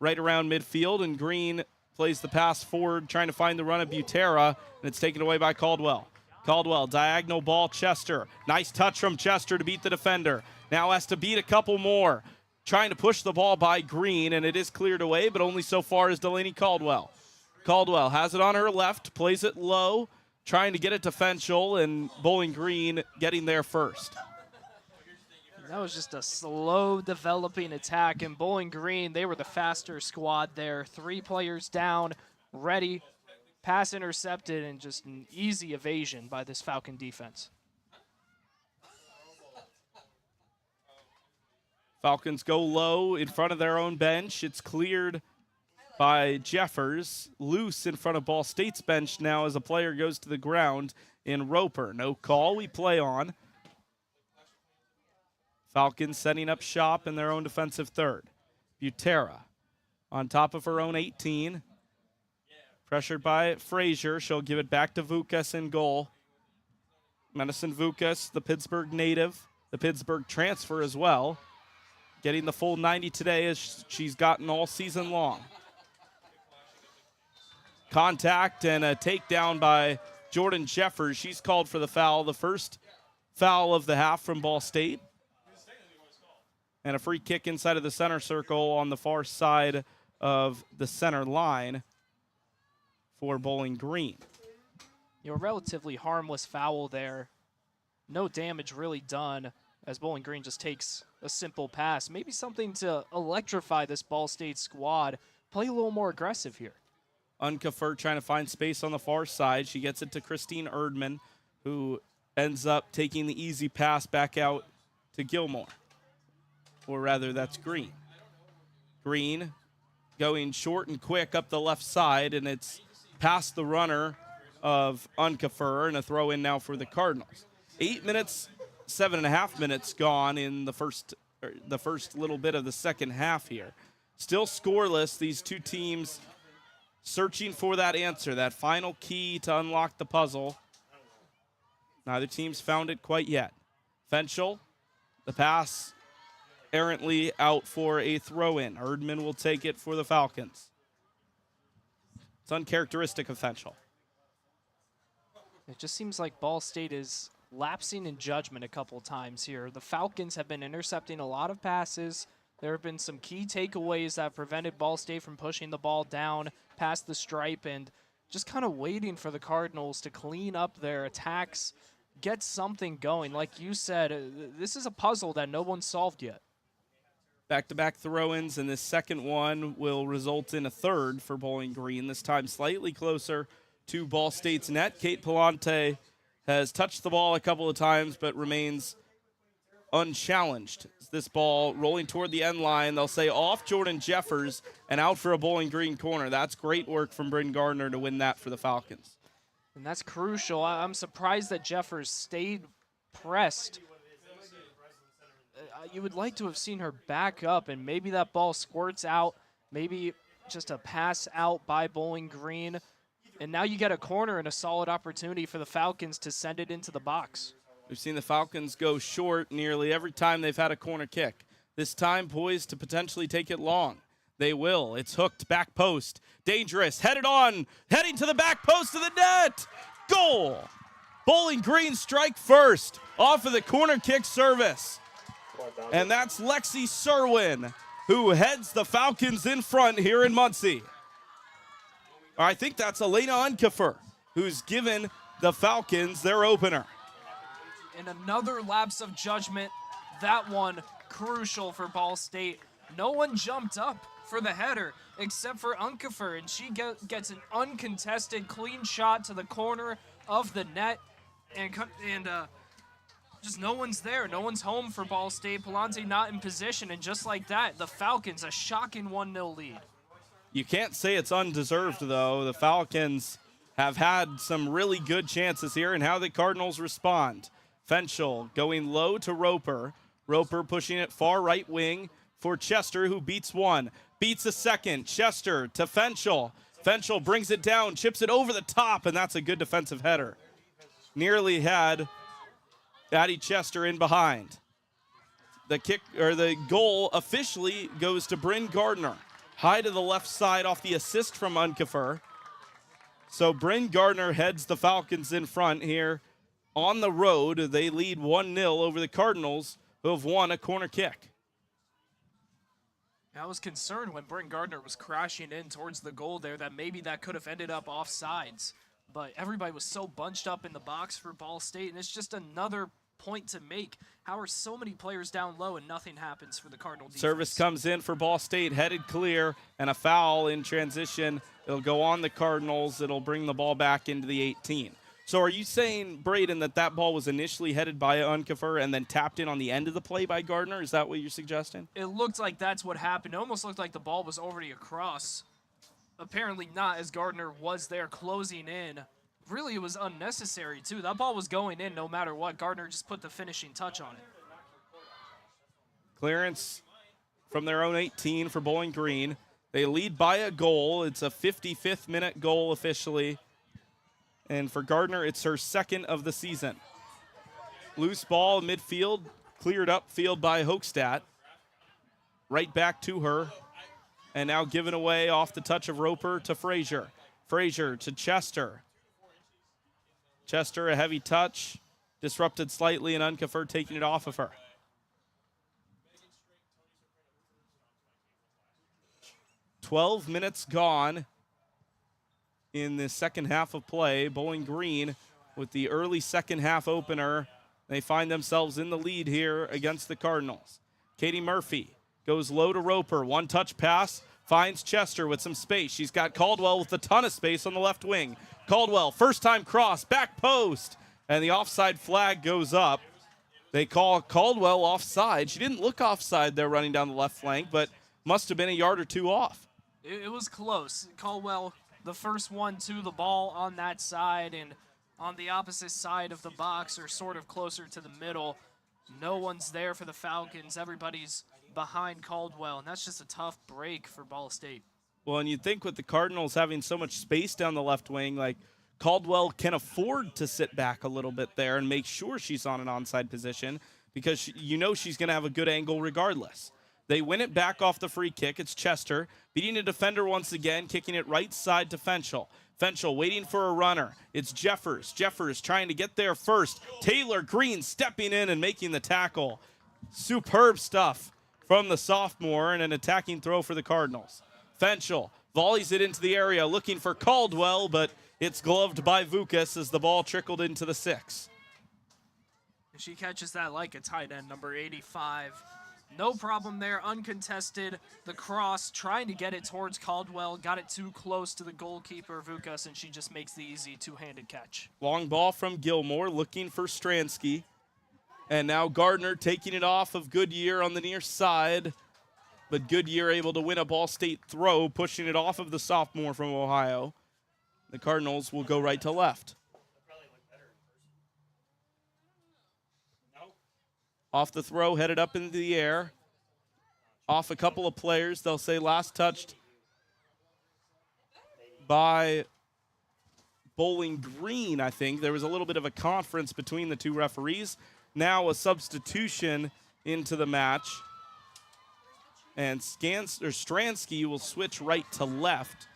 right around midfield, and Green plays the pass forward, trying to find the run of Butera, and it's taken away by Caldwell. Caldwell, diagonal ball, Chester. Nice touch from Chester to beat the defender. Now has to beat a couple more. Trying to push the ball by Green, and it is cleared away, but only so far as Delaney Caldwell. Caldwell has it on her left, plays it low, trying to get it to Fenchel, and Bowling Green getting there first. That was just a slow developing attack, and Bowling Green, they were the faster squad there. 3 players down, ready, pass intercepted, and just an easy evasion by this Falcon defense. Falcons go low in front of their own bench. It's cleared by Jeffers. Loose in front of Ball State's bench now as a player goes to the ground in Roper. No call, we play on. Falcons setting up shop in their own defensive third. Butera on top of her own 18. Pressured by Frazier. She'll give it back to Vukas in goal. Madison Vukas, the Pittsburgh native, the Pittsburgh transfer as well. Getting the full 90 today as she's gotten all season long. Contact and a takedown by Jordan Jeffers. She's called for the foul, the first foul of the half from Ball State. And a free kick inside of the center circle on the far side of the center line for Bowling Green. You know, a relatively harmless foul there. No damage really done as Bowling Green just takes a simple pass. Maybe something to electrify this Ball State squad. Play a little more aggressive here. Unkefer trying to find space on the far side. She gets it to Christine Erdman, who ends up taking the easy pass back out to Gilmore. Or rather, that's Green. Green going short and quick up the left side, and it's past the runner of Unkefer, and a throw in now for the Cardinals. 7.5 minutes gone in the first little bit of the second half here. Still scoreless, these two teams searching for that answer, that final key to unlock the puzzle. Neither team's found it quite yet. Fenchel, the pass errantly out for a throw-in. Erdman will take it for the Falcons. It's uncharacteristic of Fenchel. It just seems like Ball State is lapsing in judgment a couple times here. The Falcons have been intercepting a lot of passes. There have been some key takeaways that prevented Ball State from pushing the ball down past the stripe and just kind of waiting for the Cardinals to clean up their attacks, get something going. Like you said, this is a puzzle that no one's solved yet. Back-to-back throw-ins, and this second one will result in a third for Bowling Green, this time slightly closer to Ball State's net. Kate Palante has touched the ball a couple of times but remains unchallenged. This ball rolling toward the end line. They'll say off Jordan Jeffers and out for a Bowling Green corner. That's great work from Bryn Gardner to win that for the Falcons. And that's crucial. I'm surprised that Jeffers stayed pressed. You would like to have seen her back up, and maybe that ball squirts out, maybe just a pass out by Bowling Green. And now you get a corner and a solid opportunity for the Falcons to send it into the box. We've seen the Falcons go short nearly every time they've had a corner kick. This time poised to potentially take it long. They will. It's hooked back post. Dangerous. Headed on. Heading to the back post of the net. Goal. Bowling Green strike first off of the corner kick service. And that's Lexi Serwin, who heads the Falcons in front here in Muncie. I think that's Elena Unkefer, who's given the Falcons their opener. And another lapse of judgment. That one crucial for Ball State. No one jumped up for the header except for Unkefer, and she gets an uncontested clean shot to the corner of the net, and just no one's there. No one's home for Ball State. Palante not in position, and just like that, the Falcons a shocking 1-0 lead. You can't say it's undeserved, though. The Falcons have had some really good chances here, and how the Cardinals respond. Fenchel going low to Roper. Roper pushing it far right wing for Chester, who beats one. Beats a second. Chester to Fenchel. Fenchel brings it down, chips it over the top, and that's a good defensive header. Nearly had Addie Chester in behind. The kick or the goal officially goes to Bryn Gardner. high to the left side off the assist from Unkefer. So Bryn Gardner heads the Falcons in front here on the road. They lead 1-0 over the Cardinals, who have won a corner kick. I was concerned when Bryn Gardner was crashing in towards the goal there that maybe that could have ended up offsides. But everybody was so bunched up in the box for Ball State, and it's just another point to make. How are so many players down low and nothing happens for the Cardinal defense? Service comes in for Ball State, headed clear, and a foul in transition. It'll go on the Cardinals. It'll bring the ball back into the 18. So are you saying, Brayden, that ball was initially headed by Unkefer and then tapped in on the end of the play by Gardner? Is that what you're suggesting? It looked like that's what happened. It almost looked like the ball was already across. Apparently not, as Gardner was there closing in. Really, it was unnecessary, too. That ball was going in no matter what. Gardner just put the finishing touch on it. Clearance from their own 18 for Bowling Green. They lead by a goal. It's a 55th minute goal officially. And for Gardner, it's her second of the season. Loose ball in midfield, cleared up field by Hochstadt. Right back to her. And now given away off the touch of Roper to Frazier. Frazier to Chester. Chester, a heavy touch. Disrupted slightly, and Unkefer taking it off of her. "12 minutes gone in the second half of play. Bowling Green with the early second half opener. They find themselves in the lead here against the Cardinals. Katie Murphy goes low to Roper. One touch pass, finds Chester with some space. She's got Caldwell with a ton of space on the left wing. Caldwell, first time cross, back post, and the offside flag goes up. They call Caldwell offside. She didn't look offside there running down the left flank, but must have been a yard or two off. It was close. Caldwell, the first one to the ball on that side, and on the opposite side of the box, or sort of closer to the middle. No one's there for the Falcons. Everybody's behind Caldwell, and that's just a tough break for Ball State. Well, and you'd think with the Cardinals having so much space down the left wing, like Caldwell can afford to sit back a little bit there and make sure she's on an onside position because you know she's going to have a good angle regardless. They win it back off the free kick. It's Chester beating a defender once again, kicking it right side to Fenchel. Fenchel waiting for a runner. It's Jeffers. Jeffers trying to get there first. Taylor Green stepping in and making the tackle. Superb stuff from the sophomore, and an attacking throw for the Cardinals. Fenchel volleys it into the area looking for Caldwell, but it's gloved by Vukas as the ball trickled into the 6. She catches that like a tight end, number 85. No problem there, uncontested. The cross, trying to get it towards Caldwell, got it too close to the goalkeeper, Vukas, and she just makes the easy two-handed catch. Long ball from Gilmore, looking for Stransky. And now Gardner taking it off of Goodyear on the near side. But Goodyear able to win a Ball State throw, pushing it off of the sophomore from Ohio. The Cardinals will go right to left. Off the throw, headed up into the air. Off a couple of players. They'll say last touched by Bowling Green, I think. There was a little bit of a conference between the two referees. Now a substitution into the match. And Stransky will switch right to left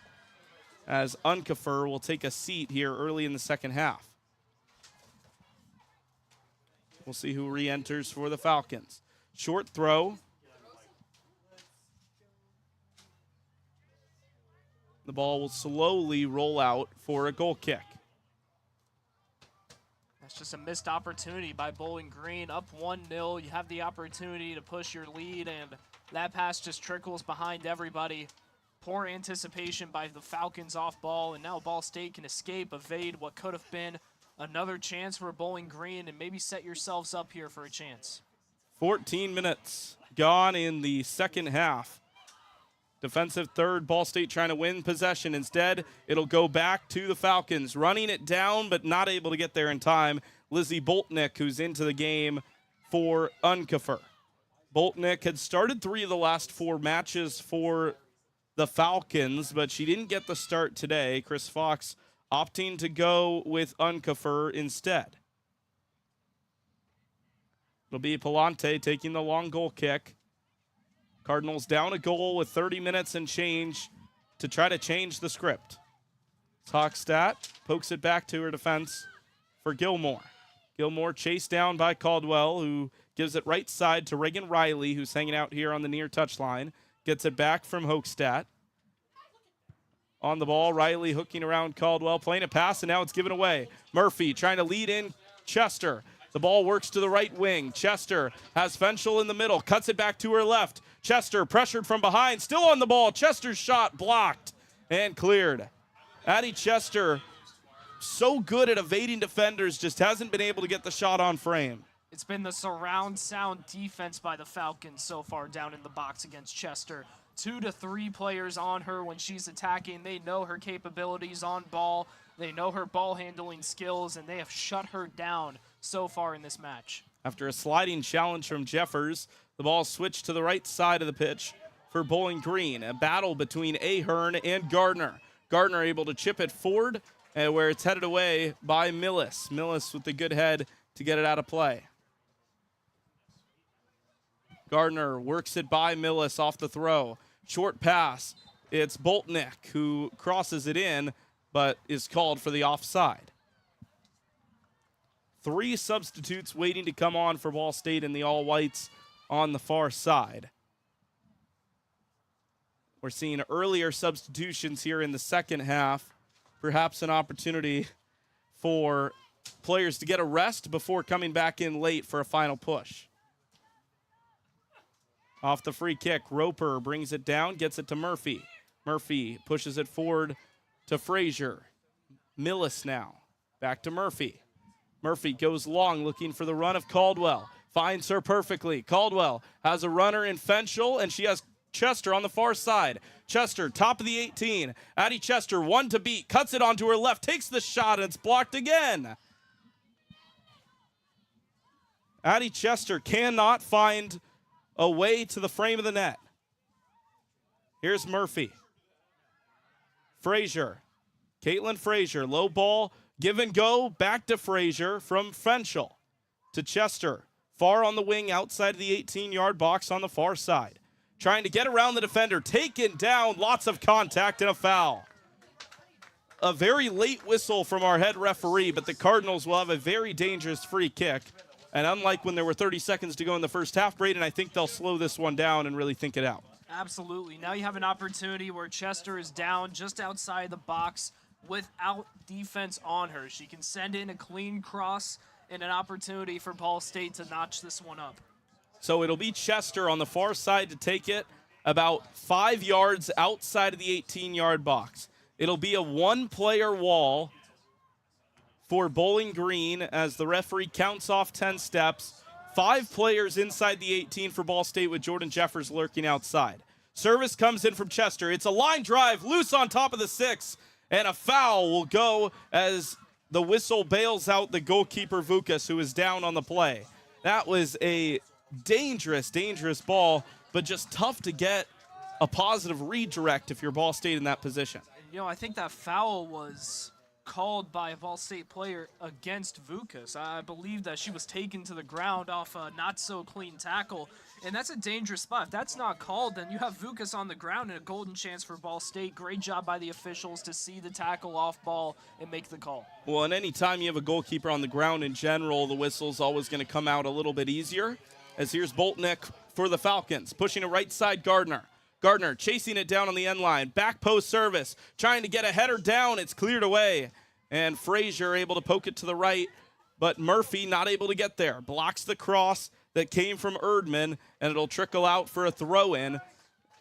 as Unkefer will take a seat here early in the second half. We'll see who re-enters for the Falcons. Short throw. The ball will slowly roll out for a goal kick. That's just a missed opportunity by Bowling Green. Up 1-0, you have the opportunity to push your lead, and that pass just trickles behind everybody. Poor anticipation by the Falcons off ball, and now Ball State can escape, evade what could have been another chance for Bowling Green, and maybe set yourselves up here for a chance. 14 minutes gone in the second half. Defensive third, Ball State trying to win possession. Instead, it'll go back to the Falcons. Running it down, but not able to get there in time. Lizzie Boltnick, who's into the game for Unkefer. Boltnick had started 3 of the last 4 matches for the Falcons, but she didn't get the start today. Chris Fox opting to go with Unkefer instead. It'll be Palante taking the long goal kick. Cardinals down a goal with 30 minutes and change to try to change the script. Hochstadt pokes it back to her defense for Gilmore. Gilmore chased down by Caldwell, who gives it right side to Reagan Riley, who's hanging out here on the near touchline. Gets it back from Hochstadt. On the ball, Riley hooking around Caldwell, playing a pass, and now it's given away. Murphy trying to lead in Chester. The ball works to the right wing. Chester has Fenchel in the middle, cuts it back to her left. Chester pressured from behind, still on the ball. Chester's shot blocked and cleared. Addie Chester, so good at evading defenders, just hasn't been able to get the shot on frame. It's been the surround sound defense by the Falcons so far down in the box against Chester. 2 to 3 players on her when she's attacking. They know her capabilities on ball. They know her ball handling skills, and they have shut her down so far in this match. After a sliding challenge from Jeffers, the ball switched to the right side of the pitch for Bowling Green. A battle between Ahern and Gardner. Gardner able to chip it forward, where it's headed away by Millis. Millis with the good head to get it out of play. Gardner works it by Millis off the throw. Short pass. It's Boltnick who crosses it in, but is called for the offside. 3 substitutes waiting to come on for Ball State in the all-whites on the far side. We're seeing earlier substitutions here in the second half. Perhaps an opportunity for players to get a rest before coming back in late for a final push. Off the free kick, Roper brings it down, gets it to Murphy. Murphy pushes it forward to Frazier. Millis now, back to Murphy. Murphy goes long, looking for the run of Caldwell. Finds her perfectly. Caldwell has a runner in Fenchel, and she has Chester on the far side. Chester, top of the 18. Addie Chester, 1 to beat. Cuts it onto her left, takes the shot, and it's blocked again. Addie Chester cannot find a way to the frame of the net. Here's Murphy. Frazier. Caitlin Frazier, low ball, give and go, back to Frazier from Fenchel to Chester. Far on the wing, outside of the 18-yard box on the far side. Trying to get around the defender, taken down, lots of contact and a foul. A very late whistle from our head referee, but the Cardinals will have a very dangerous free kick. And unlike when there were 30 seconds to go in the first half, Brayden, I think they'll slow this one down and really think it out. Absolutely. Now you have an opportunity where Chester is down just outside the box without defense on her. She can send in a clean cross and an opportunity for Ball State to notch this one up. So it'll be Chester on the far side to take it about 5 yards outside of the 18-yard box. It'll be a one-player wall for Bowling Green as the referee counts off 10 steps. 5 players inside the 18 for Ball State with Jordan Jeffers lurking outside. Service comes in from Chester. It's a line drive, loose on top of the 6, and a foul will go as the whistle bails out the goalkeeper Vukas, who is down on the play. That was a dangerous, dangerous ball, but just tough to get a positive redirect if you're Ball State in that position. You know, I think that foul was called by a Ball State player against Vukas. I believe that she was taken to the ground off a not-so-clean tackle, and that's a dangerous spot. If that's not called, then you have Vukas on the ground and a golden chance for Ball State. Great job by the officials to see the tackle off ball and make the call. Well, and any time you have a goalkeeper on the ground in general, the whistle's always going to come out a little bit easier. As here's Boltnick for the Falcons, pushing it right side, Gardner. Gardner chasing it down on the end line. Back post service, trying to get a header down. It's cleared away. And Frazier able to poke it to the right, but Murphy not able to get there. Blocks the cross that came from Erdman, and it'll trickle out for a throw-in.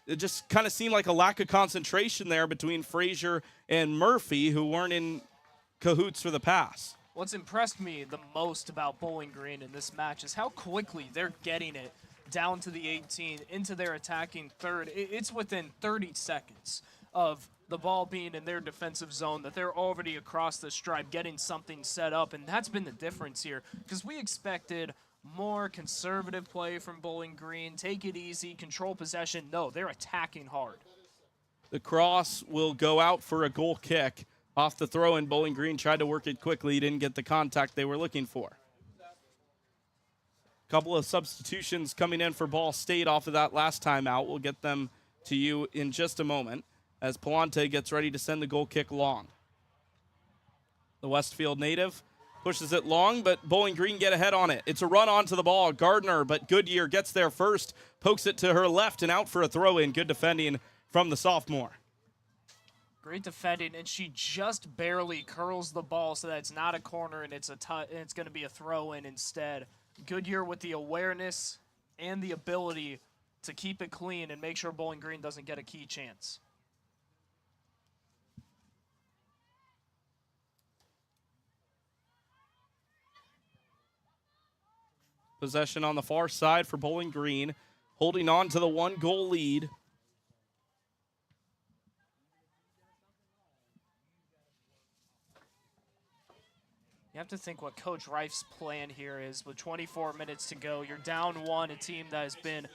It just kind of seemed like a lack of concentration there between Frazier and Murphy, who weren't in cahoots for the pass. What's impressed me the most about Bowling Green in this match is how quickly they're getting it down to the 18, into their attacking third. It's within 30 seconds of the ball being in their defensive zone that they're already across the stripe getting something set up, and that's been the difference here because we expected more conservative play from Bowling Green, take it easy, control possession. No, they're attacking hard. The cross will go out for a goal kick off the throw, and Bowling Green tried to work it quickly. He didn't get the contact they were looking for. Couple of substitutions coming in for Ball State off of that last time out. We'll get them to you in just a moment as Palante gets ready to send the goal kick long. The Westfield native pushes it long, but Bowling Green get ahead on it. It's a run onto the ball. Gardner, but Goodyear gets there first, pokes it to her left and out for a throw-in. Good defending from the sophomore. Great defending, and she just barely curls the ball so that it's not a corner and it's going to be a throw-in instead. Goodyear with the awareness and the ability to keep it clean and make sure Bowling Green doesn't get a key chance. Possession on the far side for Bowling Green, holding on to the 1-goal lead. You have to think what Coach Reif's plan here is. With 24 minutes to go, you're down 1, a team that has been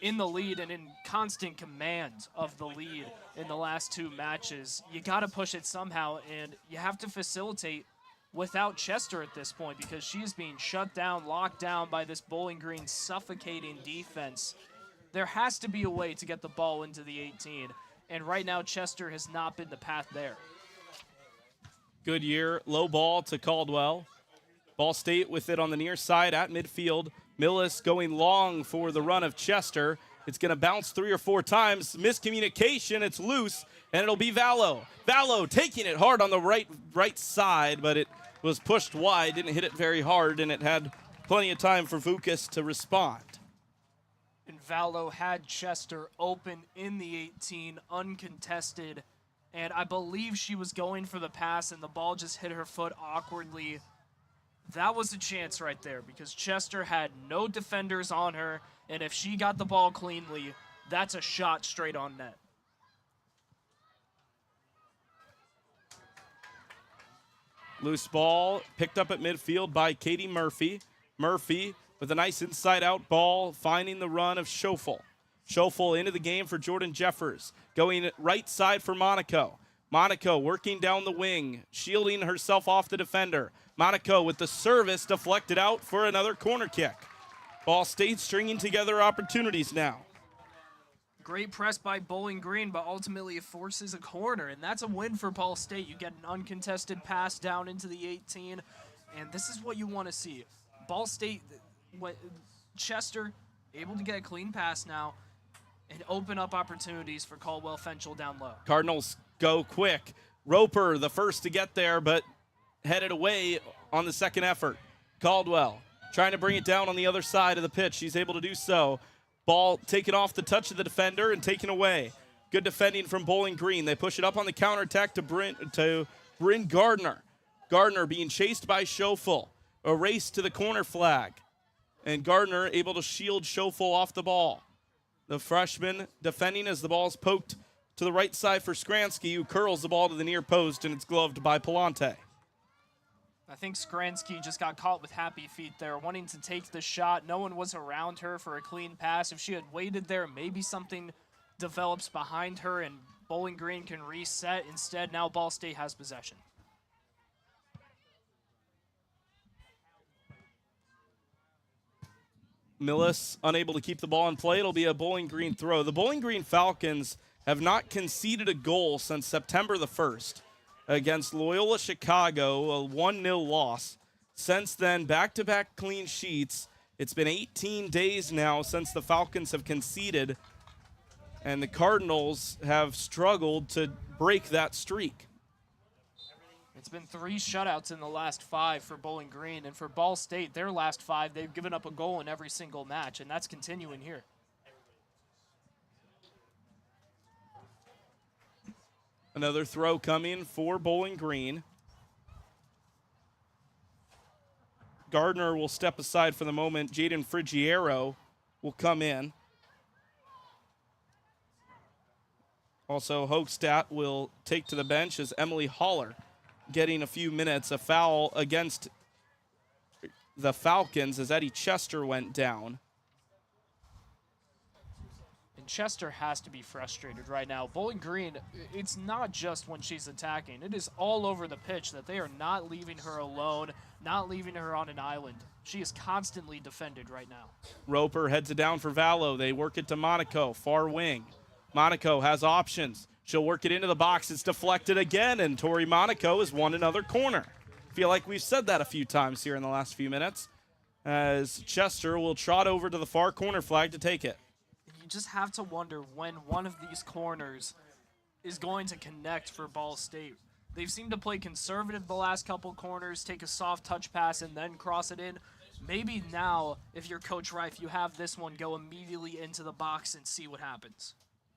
in the lead and in constant command of the lead in the last 2 matches. You got to push it somehow, and you have to facilitate without Chester at this point because she's being shut down, locked down by this Bowling Green suffocating defense. There has to be a way to get the ball into the 18, and right now Chester has not been the path there. Goodyear, low ball to Caldwell. Ball State with it on the near side at midfield. Millis going long for the run of Chester. It's going to bounce 3 or 4 times. Miscommunication, it's loose, and it'll be Vallow. Vallow taking it hard on the right side, but it was pushed wide, didn't hit it very hard, and it had plenty of time for Vukas to respond. And Vallow had Chester open in the 18, uncontested. And I believe she was going for the pass, and the ball just hit her foot awkwardly. That was a chance right there because Chester had no defenders on her, and if she got the ball cleanly, that's a shot straight on net. Loose ball picked up at midfield by Katie Murphy. Murphy with a nice inside-out ball, finding the run of Schoeffel. Schoeffel into the game for Jordan Jeffers. Going right side for Monaco. Monaco working down the wing, shielding herself off the defender. Monaco with the service deflected out for another corner kick. Ball State stringing together opportunities now. Great press by Bowling Green, but ultimately it forces a corner, and that's a win for Ball State. You get an uncontested pass down into the 18, and this is what you want to see. Ball State, Chester, able to get a clean pass now and open up opportunities for Caldwell Fenchel down low. Cardinals go quick. Roper, the first to get there, but headed away on the second effort. Caldwell trying to bring it down on the other side of the pitch. She's able to do so. Ball taken off the touch of the defender and taken away. Good defending from Bowling Green. They push it up on the counterattack to Bryn Gardner. Gardner being chased by Schoeffel. A race to the corner flag. And Gardner able to shield Schoeffel off the ball. The freshman defending as the ball is poked to the right side for Skransky, who curls the ball to the near post, and it's gloved by Palante. I think Skransky just got caught with happy feet there, wanting to take the shot. No one was around her for a clean pass. If she had waited there, maybe something develops behind her and Bowling Green can reset. Instead, now Ball State has possession. Millis unable to keep the ball in play. It'll be a Bowling Green throw. The Bowling Green Falcons have not conceded a goal since September the 1st against Loyola Chicago, a 1-0 loss. Since then, back-to-back clean sheets. It's been 18 days now since the Falcons have conceded, and the Cardinals have struggled to break that streak. It's been 3 shutouts in the last 5 for Bowling Green, and for Ball State, their last 5, they've given up a goal in every single match, and that's continuing here. Another throw coming for Bowling Green. Gardner will step aside for the moment. Jaden Frigiero will come in. Also, Hochstadt will take to the bench as Emily Haller getting a few minutes. A foul against the Falcons as Eddie Chester went down. And Chester has to be frustrated right now. Bowling Green, it's not just when she's attacking. It is all over the pitch that they are not leaving her alone. not leaving her on an island. She is constantly defended right now. Roper heads it down for Vallow. They work it to Monaco, far wing. Monaco has options. She'll work it into the box. It's deflected again, and Tori Monaco has won another corner. Feel like we've said that a few times here in the last few minutes, as Chester will trot over to the far corner flag to take it. You just have to wonder when one of these corners is going to connect for Ball State. They've seemed to play conservative the last couple corners, take a soft touch pass, and then cross it in. Maybe now, if you're Coach Reif, you have this one go immediately into the box and see what happens.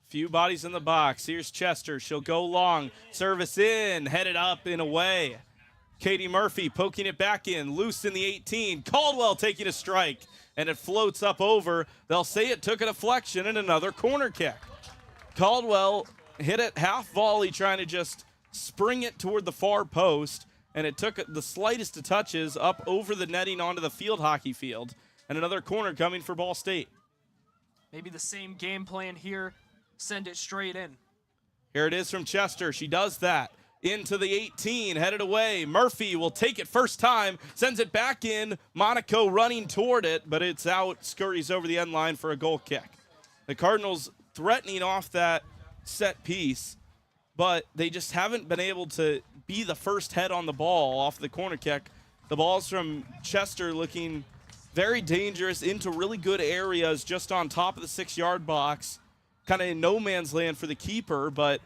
Few bodies in the box. Here's Chester. She'll go long. Service in. Headed up and away. Katie Murphy poking it back in. Loose in the 18. Caldwell taking a strike. And it floats up over. They'll say it took a deflection and another corner kick. Caldwell hit it half volley, trying to just spring it toward the far post. And it took the slightest of touches up over the netting onto the field hockey field. And another corner coming for Ball State. Maybe the same game plan here. Send it straight in. Here it is from Chester. She does that. Into the 18, headed away. Murphy will take it first time, sends it back in. Monaco running toward it, but it's out, scurries over the end line for a goal kick. The Cardinals threatening off that set piece, but they just haven't been able to be the first head on the ball off the corner kick. The ball's from Chester looking very dangerous into really good areas just on top of the 6-yard box. Kind of in no man's land for the keeper, but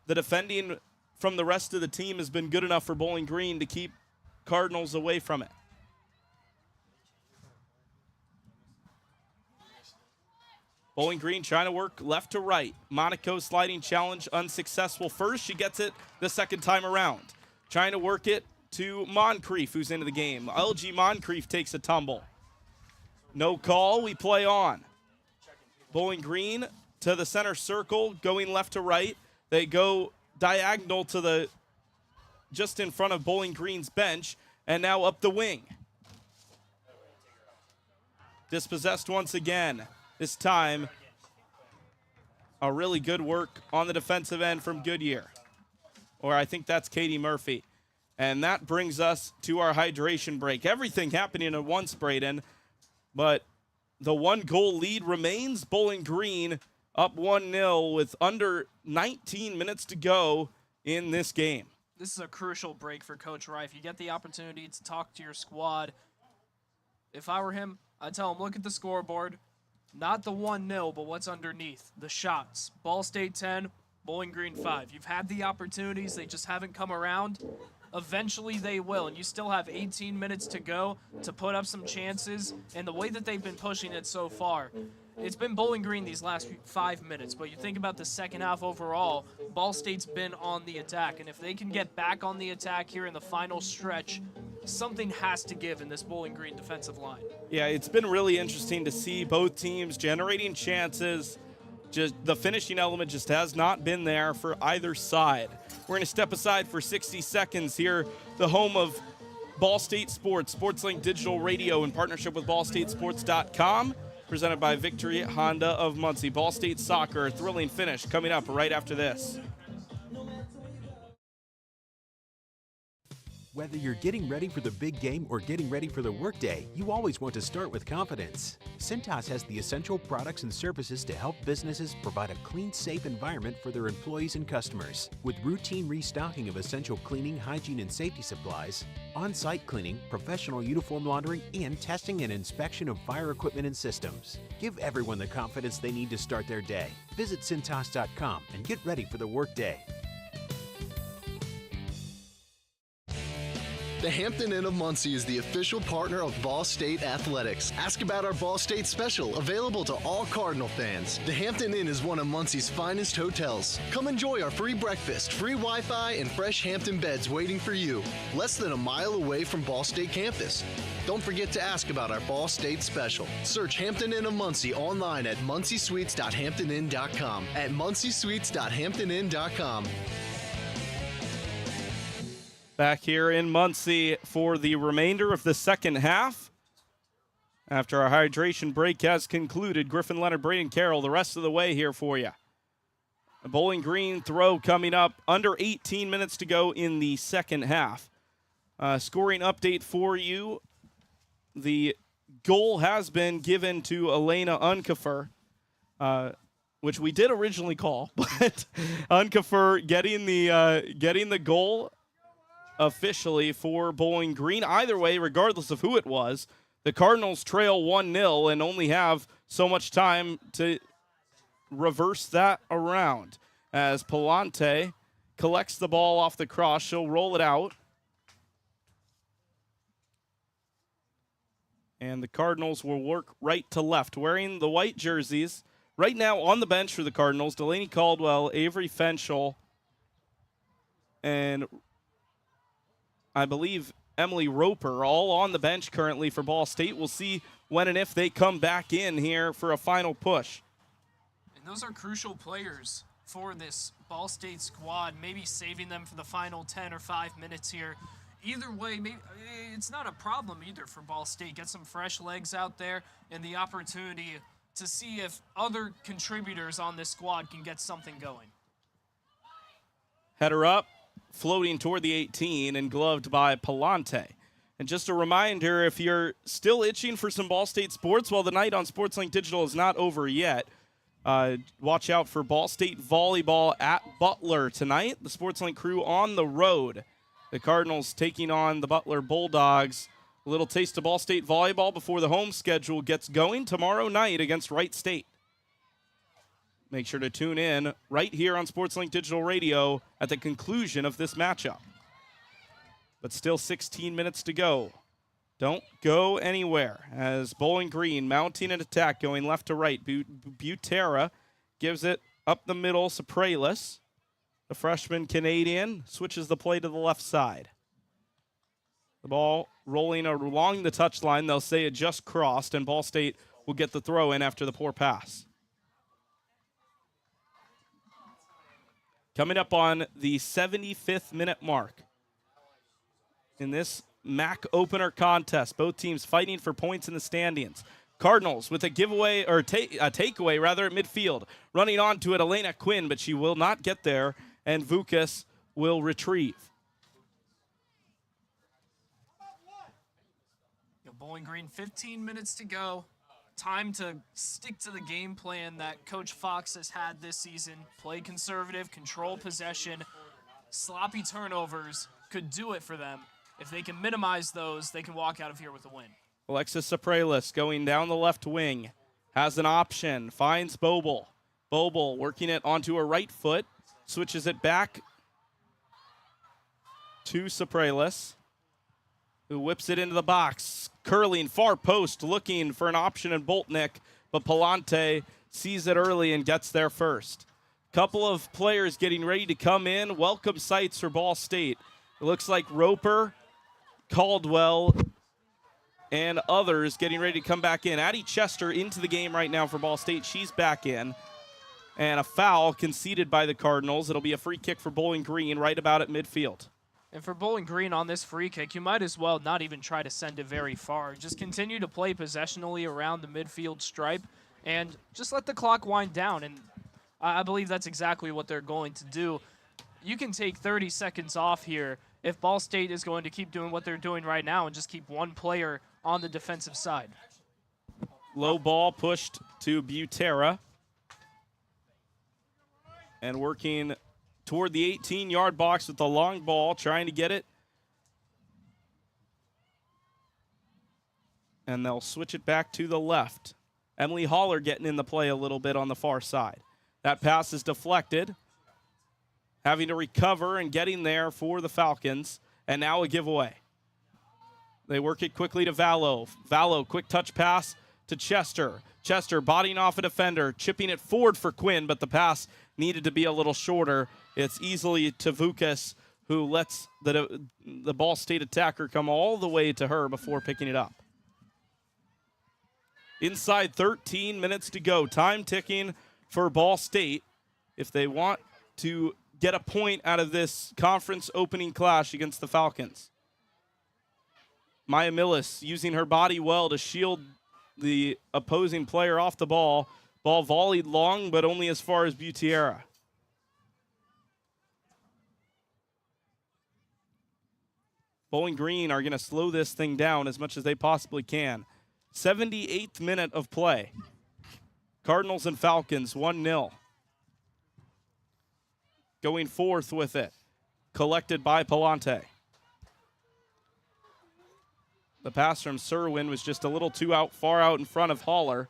the defending from the rest of the team has been good enough for Bowling Green to keep Cardinals away from it. Bowling Green trying to work left to right. Monaco sliding challenge unsuccessful first. She gets it the second time around. Trying to work it to Moncrief, who's into the game. LG Moncrief takes a tumble. No call, we play on. Bowling Green to the center circle, going left to right. They go diagonal to the just in front of Bowling Green's bench, and now up the wing. Dispossessed once again. This time, a really good work on the defensive end from Goodyear. Or I think that's Katie Murphy. And that brings us to our hydration break. Everything happening at once, Brayden, but the 1-goal lead remains. Bowling Green up 1-0 with under 19 minutes to go in this game. This is a crucial break for Coach Reif. You get the opportunity to talk to your squad. If I were him, I'd tell him, look at the scoreboard. Not the 1-0, but what's underneath. The shots. Ball State 10, Bowling Green 5. You've had the opportunities. They just haven't come around. Eventually they will, and you still have 18 minutes to go to put up some chances. And the way that they've been pushing it so far, it's been Bowling Green these last 5 minutes, but you think about the second half overall, Ball State's been on the attack, and if they can get back on the attack here in the final stretch, something has to give in this Bowling Green defensive line. Yeah, it's been really interesting to see both teams generating chances. Just the finishing element just has not been there for either side. We're going to step aside for 60 seconds here, the home of Ball State Sports, SportsLink Digital Radio in partnership with ballstatesports.com. Presented by Victory Honda of Muncie. Ball State Soccer, a thrilling finish coming up right after this. Whether you're getting ready for the big game or getting ready for the workday, you always want to start with confidence. Cintas has the essential products and services to help businesses provide a clean, safe environment for their employees and customers. With routine restocking of essential cleaning, hygiene, and safety supplies, on-site cleaning, professional uniform laundering, and testing and inspection of fire equipment and systems. Give everyone the confidence they need to start their day. Visit Cintas.com and get ready for the workday. The Hampton Inn of Muncie is the official partner of Ball State Athletics. Ask about our Ball State special, available to all Cardinal fans. The Hampton Inn is one of Muncie's finest hotels. Come enjoy our free breakfast, free Wi-Fi, and fresh Hampton beds waiting for you. Less than a mile away from Ball State campus. Don't forget to ask about our Ball State special. Search Hampton Inn of Muncie online at munciesuites.hamptonin.com. At munciesuites.hamptonin.com. Back here in Muncie for the remainder of the second half. After our hydration break has concluded, Griffin, Leonard, Brayden, Carroll, the rest of the way here for you. A Bowling Green throw coming up, under 18 minutes to go in the second half. Scoring update for you. The goal has been given to Elena Unkefer, which we did originally call, but Unkefer getting the goal officially for Bowling Green. Either way, regardless of who it was, the Cardinals trail 1-0 and only have so much time to reverse that around. As Palante collects the ball off the cross, she'll roll it out. And the Cardinals will work right to left, wearing the white jerseys. Right now on the bench for the Cardinals, Delaney Caldwell, Avery Fenchel, and I believe Emily Roper, all on the bench currently for Ball State. We'll see when and if they come back in here for a final push. And those are crucial players for this Ball State squad, maybe saving them for the final 10 or 5 minutes here. Either way, maybe it's not a problem either for Ball State. Get some fresh legs out there and the opportunity to see if other contributors on this squad can get something going. Header up, floating toward the 18 and gloved by Palante. And just a reminder, if you're still itching for some Ball State sports, well, the night on SportsLink Digital is not over yet. Watch out for Ball State volleyball at Butler tonight. The SportsLink crew on the road. The Cardinals taking on the Butler Bulldogs. A little taste of Ball State volleyball before the home schedule gets going tomorrow night against Wright State. Make sure to tune in right here on SportsLink Digital Radio at the conclusion of this matchup. But still 16 minutes to go. Don't go anywhere as Bowling Green mounting an attack going left to right. Butera gives it up the middle. Sapralis, the freshman Canadian, switches the play to the left side. The ball rolling along the touchline. They'll say it just crossed, and Ball State will get the throw in after the poor pass. Coming up on the 75th minute mark in this MAC opener contest, both teams fighting for points in the standings. Cardinals with a giveaway, or a takeaway rather, at midfield. Running on to it, Elena Quinn, but she will not get there, and Vukas will retrieve. Bowling Green, 15 minutes to go. Time to stick to the game plan that Coach Fox has had this season. Play conservative, control possession. Sloppy turnovers could do it for them. If they can minimize those, they can walk out of here with a win. Alexis Sapralis going down the left wing. Has an option. Finds Boble. Boble working it onto her right foot. Switches it back to Sapralis, who whips it into the box. Curling far post, looking for an option in Boltnick, but Palante sees it early and gets there first. Couple of players getting ready to come in. Welcome sights for Ball State. It looks like Roper, Caldwell, and others getting ready to come back in. Addie Chester into the game right now for Ball State. She's back in. And a foul conceded by the Cardinals. It'll be a free kick for Bowling Green right about at midfield. And for Bowling Green on this free kick, you might as well not even try to send it very far. Just continue to play possessionally around the midfield stripe and just let the clock wind down. And I believe that's exactly what they're going to do. You can take 30 seconds off here if Ball State is going to keep doing what they're doing right now and just keep one player on the defensive side. Low ball pushed to Butera. And working toward the 18-yard box with the long ball, trying to get it. And they'll switch it back to the left. Emily Haller getting in the play a little bit on the far side. That pass is deflected. Having to recover and getting there for the Falcons. And now a giveaway. They work it quickly to Vallow. Vallow, quick touch pass to Chester. Chester bodying off a defender, chipping it forward for Quinn, but the pass needed to be a little shorter. It's easily to Vukas, who lets the Ball State attacker come all the way to her before picking it up. Inside 13 minutes to go. Time ticking for Ball State if they want to get a point out of this conference opening clash against the Falcons. Maya Millis using her body well to shield the opposing player off the ball. Ball volleyed long, but only as far as Butera. Bowling Green are going to slow this thing down as much as they possibly can. 78th minute of play. Cardinals and Falcons 1-0. Going forth with it. Collected by Palante. The pass from Serwin was just a little too far out in front of Haller.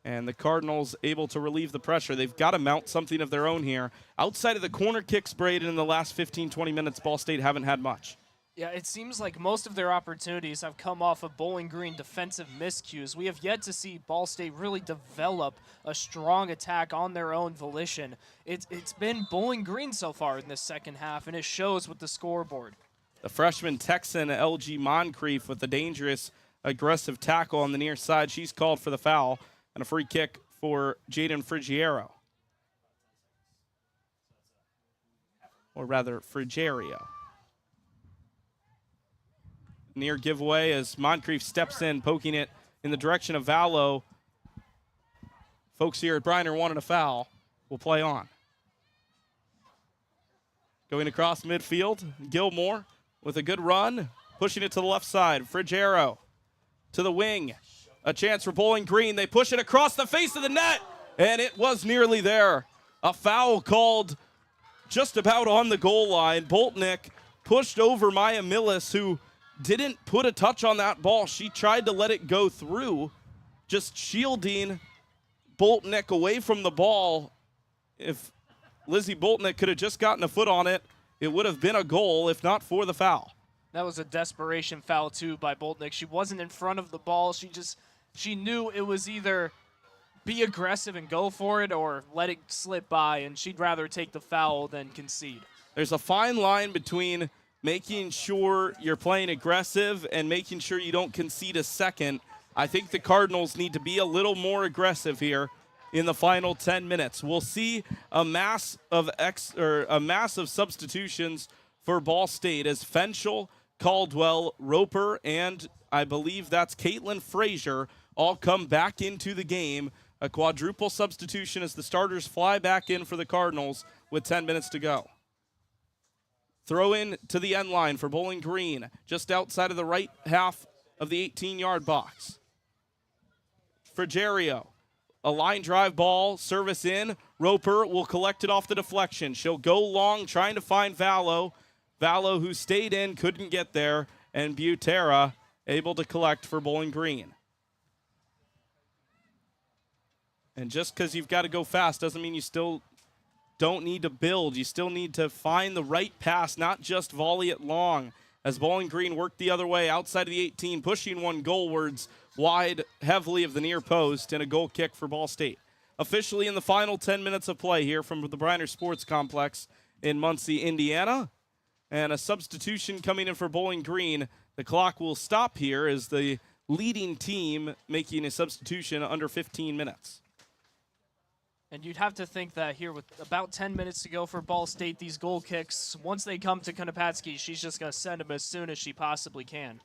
And the Cardinals able to relieve the pressure. They've got to mount something of their own here. Outside of the corner kicks, Brayden, in the last 15, 20 minutes, Ball State haven't had much. Yeah, it seems like most of their opportunities have come off of Bowling Green defensive miscues. We have yet to see Ball State really develop a strong attack on their own volition. It's been Bowling Green so far in this second half, and it shows with the scoreboard. The freshman Texan, LG Moncrief, with a dangerous, aggressive tackle on the near side. She's called for the foul, and a free kick for Jaden Frigiero. Or rather, Frigerio. Near giveaway as Moncrief steps in, poking it in the direction of Vallow. Folks here at Briner wanted a foul. We'll play on. Going across midfield, Gilmore with a good run, pushing it to the left side. Frigiero to the wing. A chance for Bowling Green. They push it across the face of the net, and it was nearly there. A foul called just about on the goal line. Boltnick pushed over Maya Millis, who didn't put a touch on that ball. She tried to let it go through, just shielding Boltnick away from the ball. If Lizzie Boltnick could have just gotten a foot on it, it would have been a goal if not for the foul. That was a desperation foul, too, by Boltnick. She wasn't in front of the ball. She knew it was either be aggressive and go for it or let it slip by, and she'd rather take the foul than concede. There's a fine line between making sure you're playing aggressive and making sure you don't concede a second. I think the Cardinals need to be a little more aggressive here in the final 10 minutes. We'll see a mass of substitutions for Ball State as Fenchel, Caldwell, Roper, and I believe that's Caitlin Frazier all come back into the game. A quadruple substitution as the starters fly back in for the Cardinals with 10 minutes to go. Throw in to the end line for Bowling Green, just outside of the right half of the 18-yard box. Frigerio, a line drive ball, service in. Roper will collect it off the deflection. She'll go long, trying to find Vallow. Vallow, who stayed in, couldn't get there, and Butera able to collect for Bowling Green. And just because you've got to go fast doesn't mean you still don't need to build. You still need to find the right pass, not just volley it long. As Bowling Green worked the other way outside of the 18, pushing one goalwards wide heavily of the near post, and a goal kick for Ball State. Officially in the final 10 minutes of play here from the Briner Sports Complex in Muncie, Indiana. And a substitution coming in for Bowling Green. The clock will stop here as the leading team making a substitution under 15 minutes. And you'd have to think that here with about 10 minutes to go for Ball State, these goal kicks, once they come to Konopatsky, she's just going to send them as soon as she possibly can.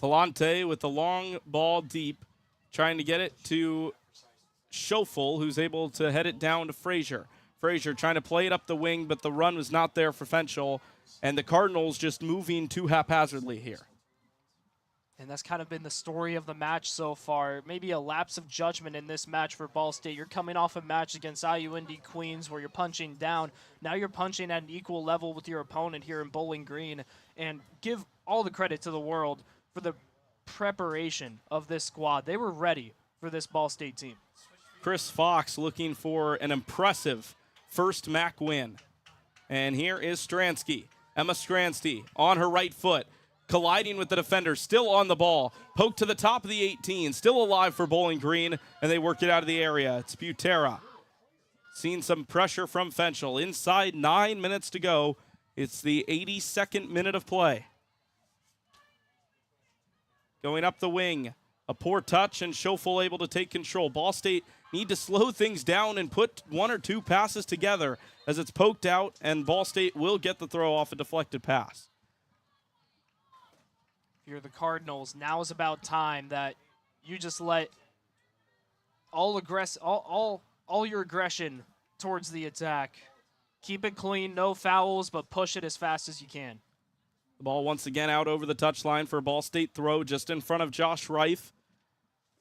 Palante with the long ball deep, trying to get it to Schofel, who's able to head it down to Frazier. Frazier trying to play it up the wing, but the run was not there for Fenchel, and the Cardinals just moving too haphazardly here. And that's kind of been the story of the match so far. Maybe a lapse of judgment in this match for Ball State. You're coming off a match against IUND Queens where you're punching down. Now you're punching at an equal level with your opponent here in Bowling Green. And give all the credit to the world for the preparation of this squad. They were ready for this Ball State team. Chris Fox looking for an impressive first MAC win. And here is Stransky. Emma Stransky on her right foot, colliding with the defender, still on the ball. Poked to the top of the 18, still alive for Bowling Green, and they work it out of the area. It's Butera. Seen some pressure from Fenchel. Inside 9 minutes to go. It's the 82nd minute of play. Going up the wing. A poor touch, and Schofel able to take control. Ball State need to slow things down and put one or two passes together as it's poked out, and Ball State will get the throw off a deflected pass. If you're the Cardinals, now is about time that you just let all your aggression towards the attack. Keep it clean, no fouls, but push it as fast as you can. The ball once again out over the touchline for a Ball State throw just in front of Josh Reif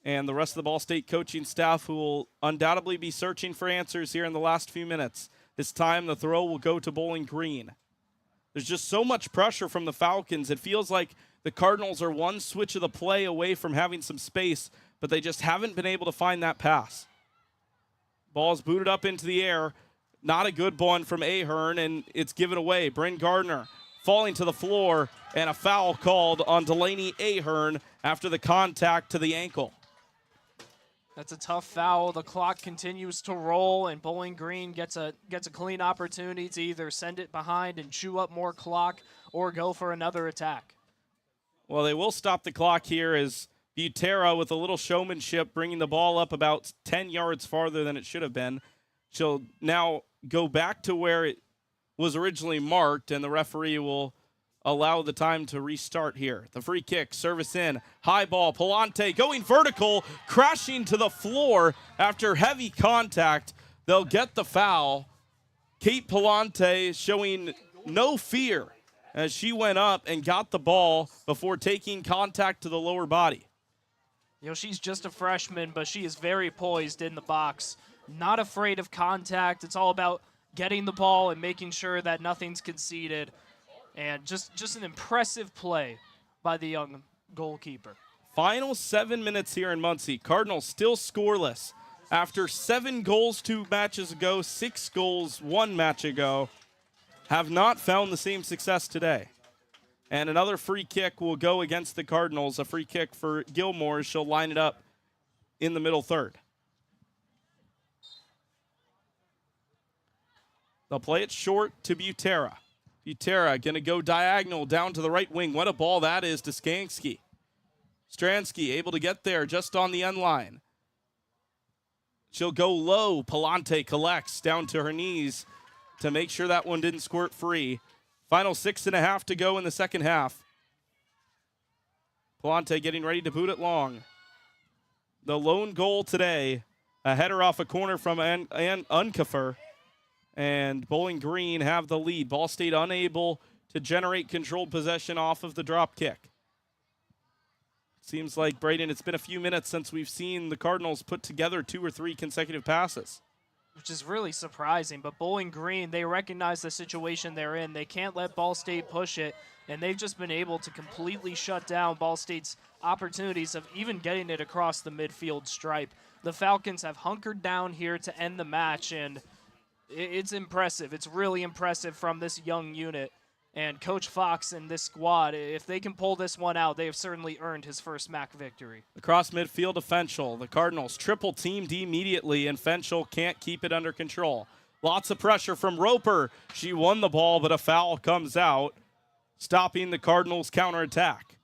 and the rest of the Ball State coaching staff, who will undoubtedly be searching for answers here in the last few minutes. This time the throw will go to Bowling Green. There's just so much pressure from the Falcons. It feels like the Cardinals are one switch of the play away from having some space, but they just haven't been able to find that pass. Ball's booted up into the air. Not a good one from Ahern, and it's given away. Bryn Gardner falling to the floor, and a foul called on Delaney Ahern after the contact to the ankle. That's a tough foul. The clock continues to roll, and Bowling Green gets a clean opportunity to either send it behind and chew up more clock or go for another attack. Well, they will stop the clock here as Butera, with a little showmanship, bringing the ball up about 10 yards farther than it should have been. She'll now go back to where it was originally marked, and the referee will allow the time to restart here. The free kick, service in, high ball, Palante going vertical, crashing to the floor after heavy contact. They'll get the foul. Kate Palante showing no fear as she went up and got the ball before taking contact to the lower body. You know, she's just a freshman, but she is very poised in the box. Not afraid of contact. It's all about getting the ball and making sure that nothing's conceded. And just an impressive play by the young goalkeeper. Final 7 minutes here in Muncie. Cardinals still scoreless. After 7 goals 2 matches ago, 6 goals 1 match ago, have not found the same success today. And another free kick will go against the Cardinals. A free kick for Gilmore. She'll line it up in the middle third. They'll play it short to Butera. Butera going to go diagonal down to the right wing. What a ball that is to Skansky. Stransky able to get there just on the end line. She'll go low. Palante collects down to her knees to make sure that one didn't squirt free. Final 6.5 to go in the second half. Palante getting ready to boot it long. The lone goal today, a header off a corner from Unkefer. And Bowling Green have the lead. Ball State unable to generate controlled possession off of the drop kick. Seems like, Brayden, it's been a few minutes since we've seen the Cardinals put together 2 or 3 consecutive passes. Which is really surprising, but Bowling Green, they recognize the situation they're in. They can't let Ball State push it, and they've just been able to completely shut down Ball State's opportunities of even getting it across the midfield stripe. The Falcons have hunkered down here to end the match, and it's impressive. It's really impressive from this young unit. And Coach Fox and this squad, if they can pull this one out, they have certainly earned his first MAC victory. Across midfield to Fenchel. The Cardinals triple teamed immediately, and Fenchel can't keep it under control. Lots of pressure from Roper. She won the ball, but a foul comes out, stopping the Cardinals' counterattack.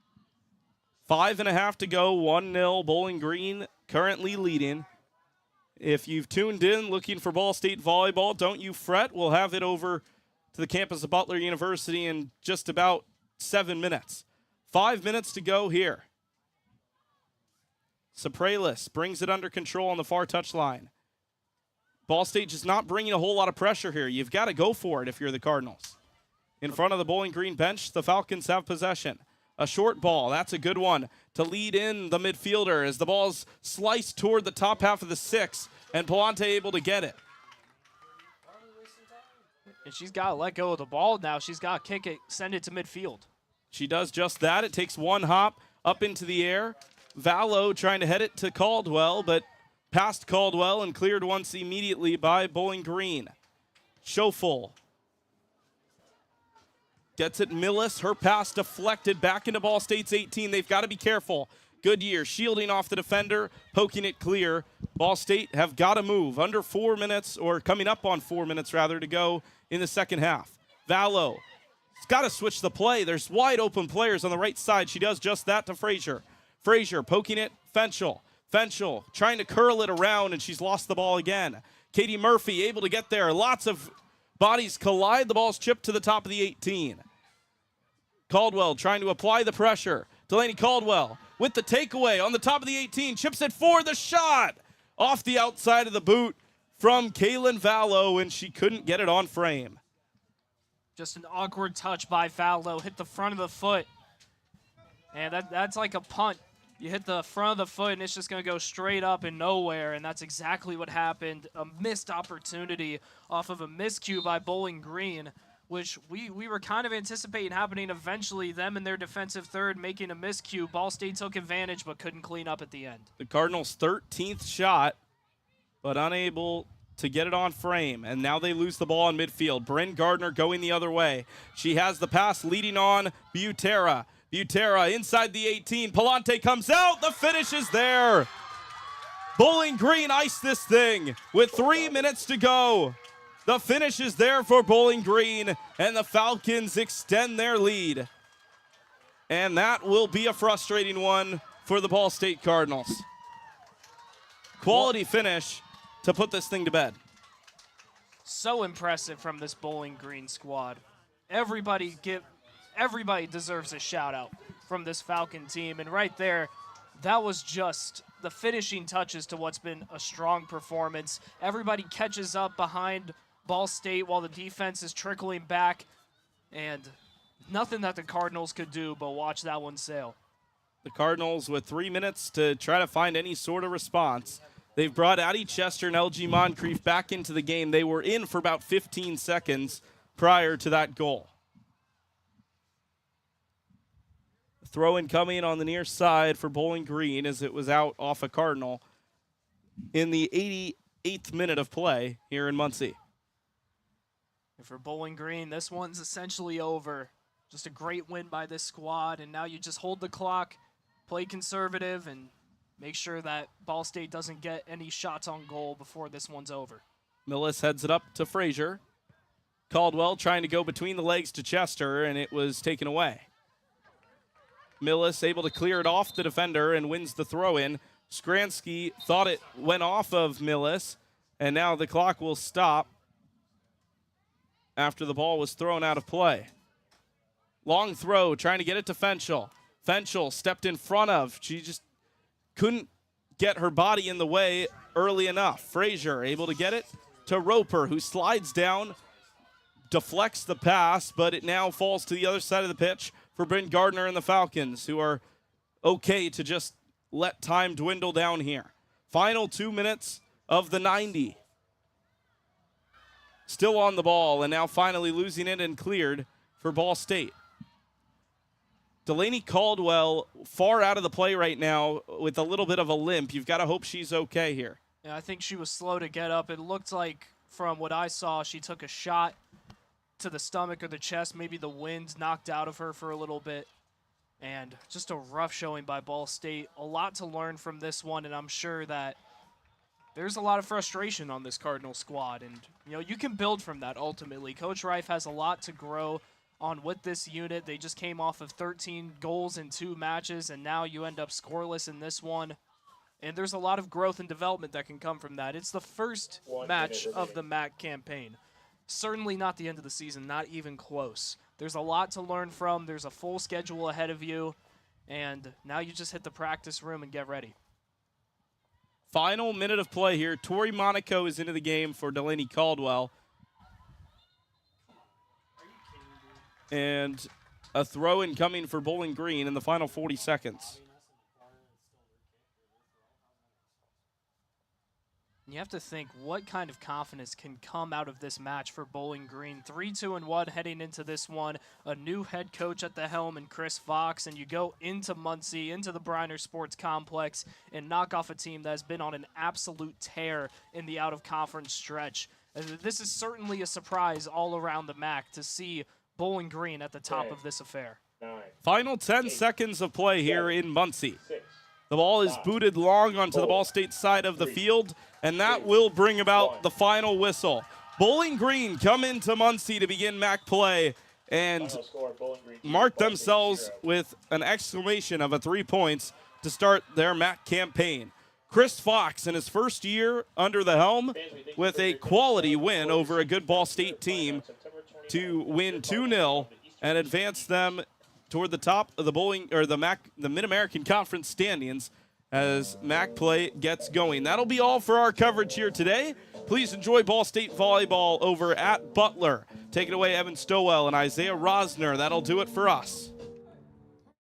5.5 to go, 1-0. Bowling Green currently leading. If you've tuned in looking for Ball State volleyball, don't you fret. We'll have it over to the campus of Butler University in just about 7 minutes. 5 minutes to go here. Sapralis brings it under control on the far touchline. Ball State just not bringing a whole lot of pressure here. You've got to go for it if you're the Cardinals. In front of the Bowling Green bench, the Falcons have possession. A short ball, that's a good one to lead in the midfielder as the ball's sliced toward the top half of the 6, and Palante able to get it. And she's got to let go of the ball now. She's got to kick it, send it to midfield. She does just that. It takes one hop up into the air. Vallow trying to head it to Caldwell, but past Caldwell and cleared once immediately by Bowling Green. Schofel gets it Millis. Her pass deflected back into Ball State's 18. They've got to be careful. Goodyear shielding off the defender, poking it clear. Ball State have got to move. Under 4 minutes, or coming up on 4 minutes rather, to go in the second half. Vallow has got to switch the play. There's wide open players on the right side. She does just that to Frazier. Frazier poking it, Fenchel. Fenchel trying to curl it around, and she's lost the ball again. Katie Murphy able to get there. Lots of bodies collide. The ball's chipped to the top of the 18. Caldwell trying to apply the pressure. Delaney Caldwell with the takeaway on the top of the 18. Chips it for the shot. Off the outside of the boot from Kaylin Vallow, and she couldn't get it on frame. Just an awkward touch by Faldo. Hit the front of the foot. And that's like a punt. You hit the front of the foot, and it's just going to go straight up and nowhere, and that's exactly what happened. A missed opportunity off of a miscue by Bowling Green, which we were kind of anticipating happening eventually, them in their defensive third making a miscue. Ball State took advantage but couldn't clean up at the end. The Cardinals' 13th shot, but unable to get it on frame, and now they lose the ball in midfield. Bryn Gardner going the other way. She has the pass leading on Butera. Butera inside the 18. Palante comes out. The finish is there. Bowling Green iced this thing with 3 minutes to go. The finish is there for Bowling Green, and the Falcons extend their lead. And that will be a frustrating one for the Ball State Cardinals. Quality finish to put this thing to bed. So impressive from this Bowling Green squad. Everybody deserves a shout out from this Falcon team. And right there, that was just the finishing touches to what's been a strong performance. Everybody catches up behind Ball State while the defense is trickling back. And nothing that the Cardinals could do but watch that one sail. The Cardinals with 3 minutes to try to find any sort of response. They've brought Addie Chester and LG Moncrief back into the game. They were in for about 15 seconds prior to that goal. Throw in coming on the near side for Bowling Green as it was out off a Cardinal in the 88th minute of play here in Muncie. And for Bowling Green, this one's essentially over. Just a great win by this squad, and now you just hold the clock, play conservative, and make sure that Ball State doesn't get any shots on goal before this one's over. Millis heads it up to Frazier. Caldwell trying to go between the legs to Chester, and it was taken away. Millis able to clear it off the defender and wins the throw-in. Skransky thought it went off of Millis, and now the clock will stop after the ball was thrown out of play. Long throw, trying to get it to Fenchel. Fenchel stepped in front of. She just couldn't get her body in the way early enough. Frazier able to get it to Roper, who slides down, deflects the pass, but it now falls to the other side of the pitch for Bryn Gardner and the Falcons, who are okay to just let time dwindle down here. Final 2 minutes of the 90. Still on the ball, and now finally losing it and cleared for Ball State. Delaney Caldwell far out of the play right now with a little bit of a limp. You've got to hope she's okay here. Yeah, I think she was slow to get up. It looked like, from what I saw, she took a shot to the stomach or the chest. Maybe the wind knocked out of her for a little bit. And just a rough showing by Ball State. A lot to learn from this one, and I'm sure that there's a lot of frustration on this Cardinal squad. And, you know, you can build from that ultimately. Coach Reif has a lot to grow on with this unit. They just came off of 13 goals in 2 matches, and now you end up scoreless in this one. And there's a lot of growth and development that can come from that. It's the first match of the MAC campaign. Certainly not the end of the season, not even close. There's a lot to learn from. There's a full schedule ahead of you, and now you just hit the practice room and get ready. Final minute of play here. Tori Monaco is into the game for Delaney Caldwell. And a throw-in coming for Bowling Green in the final 40 seconds. You have to think what kind of confidence can come out of this match for Bowling Green. 3-2-1 heading into this one. A new head coach at the helm in Chris Fox, and you go into Muncie, into the Briner Sports Complex, and knock off a team that has been on an absolute tear in the out-of-conference stretch. This is certainly a surprise all around the MAC to see Bowling Green at the top of this affair. Final 10 seconds of play here in Muncie. The ball is booted long onto the Ball State side of the field, and that will bring about the final whistle. Bowling Green come into Muncie to begin MAC play and mark themselves with an exclamation of 3 points to start their MAC campaign. Chris Fox in his first year under the helm with a quality win over a good Ball State team to win 2-0 and advance them toward the top of the Mid-American Conference standings as MAC play gets going. That'll be all for our coverage here today. Please enjoy Ball State volleyball over at Butler. Take it away, Evan Stowell and Isaiah Rosner. That'll do it for us.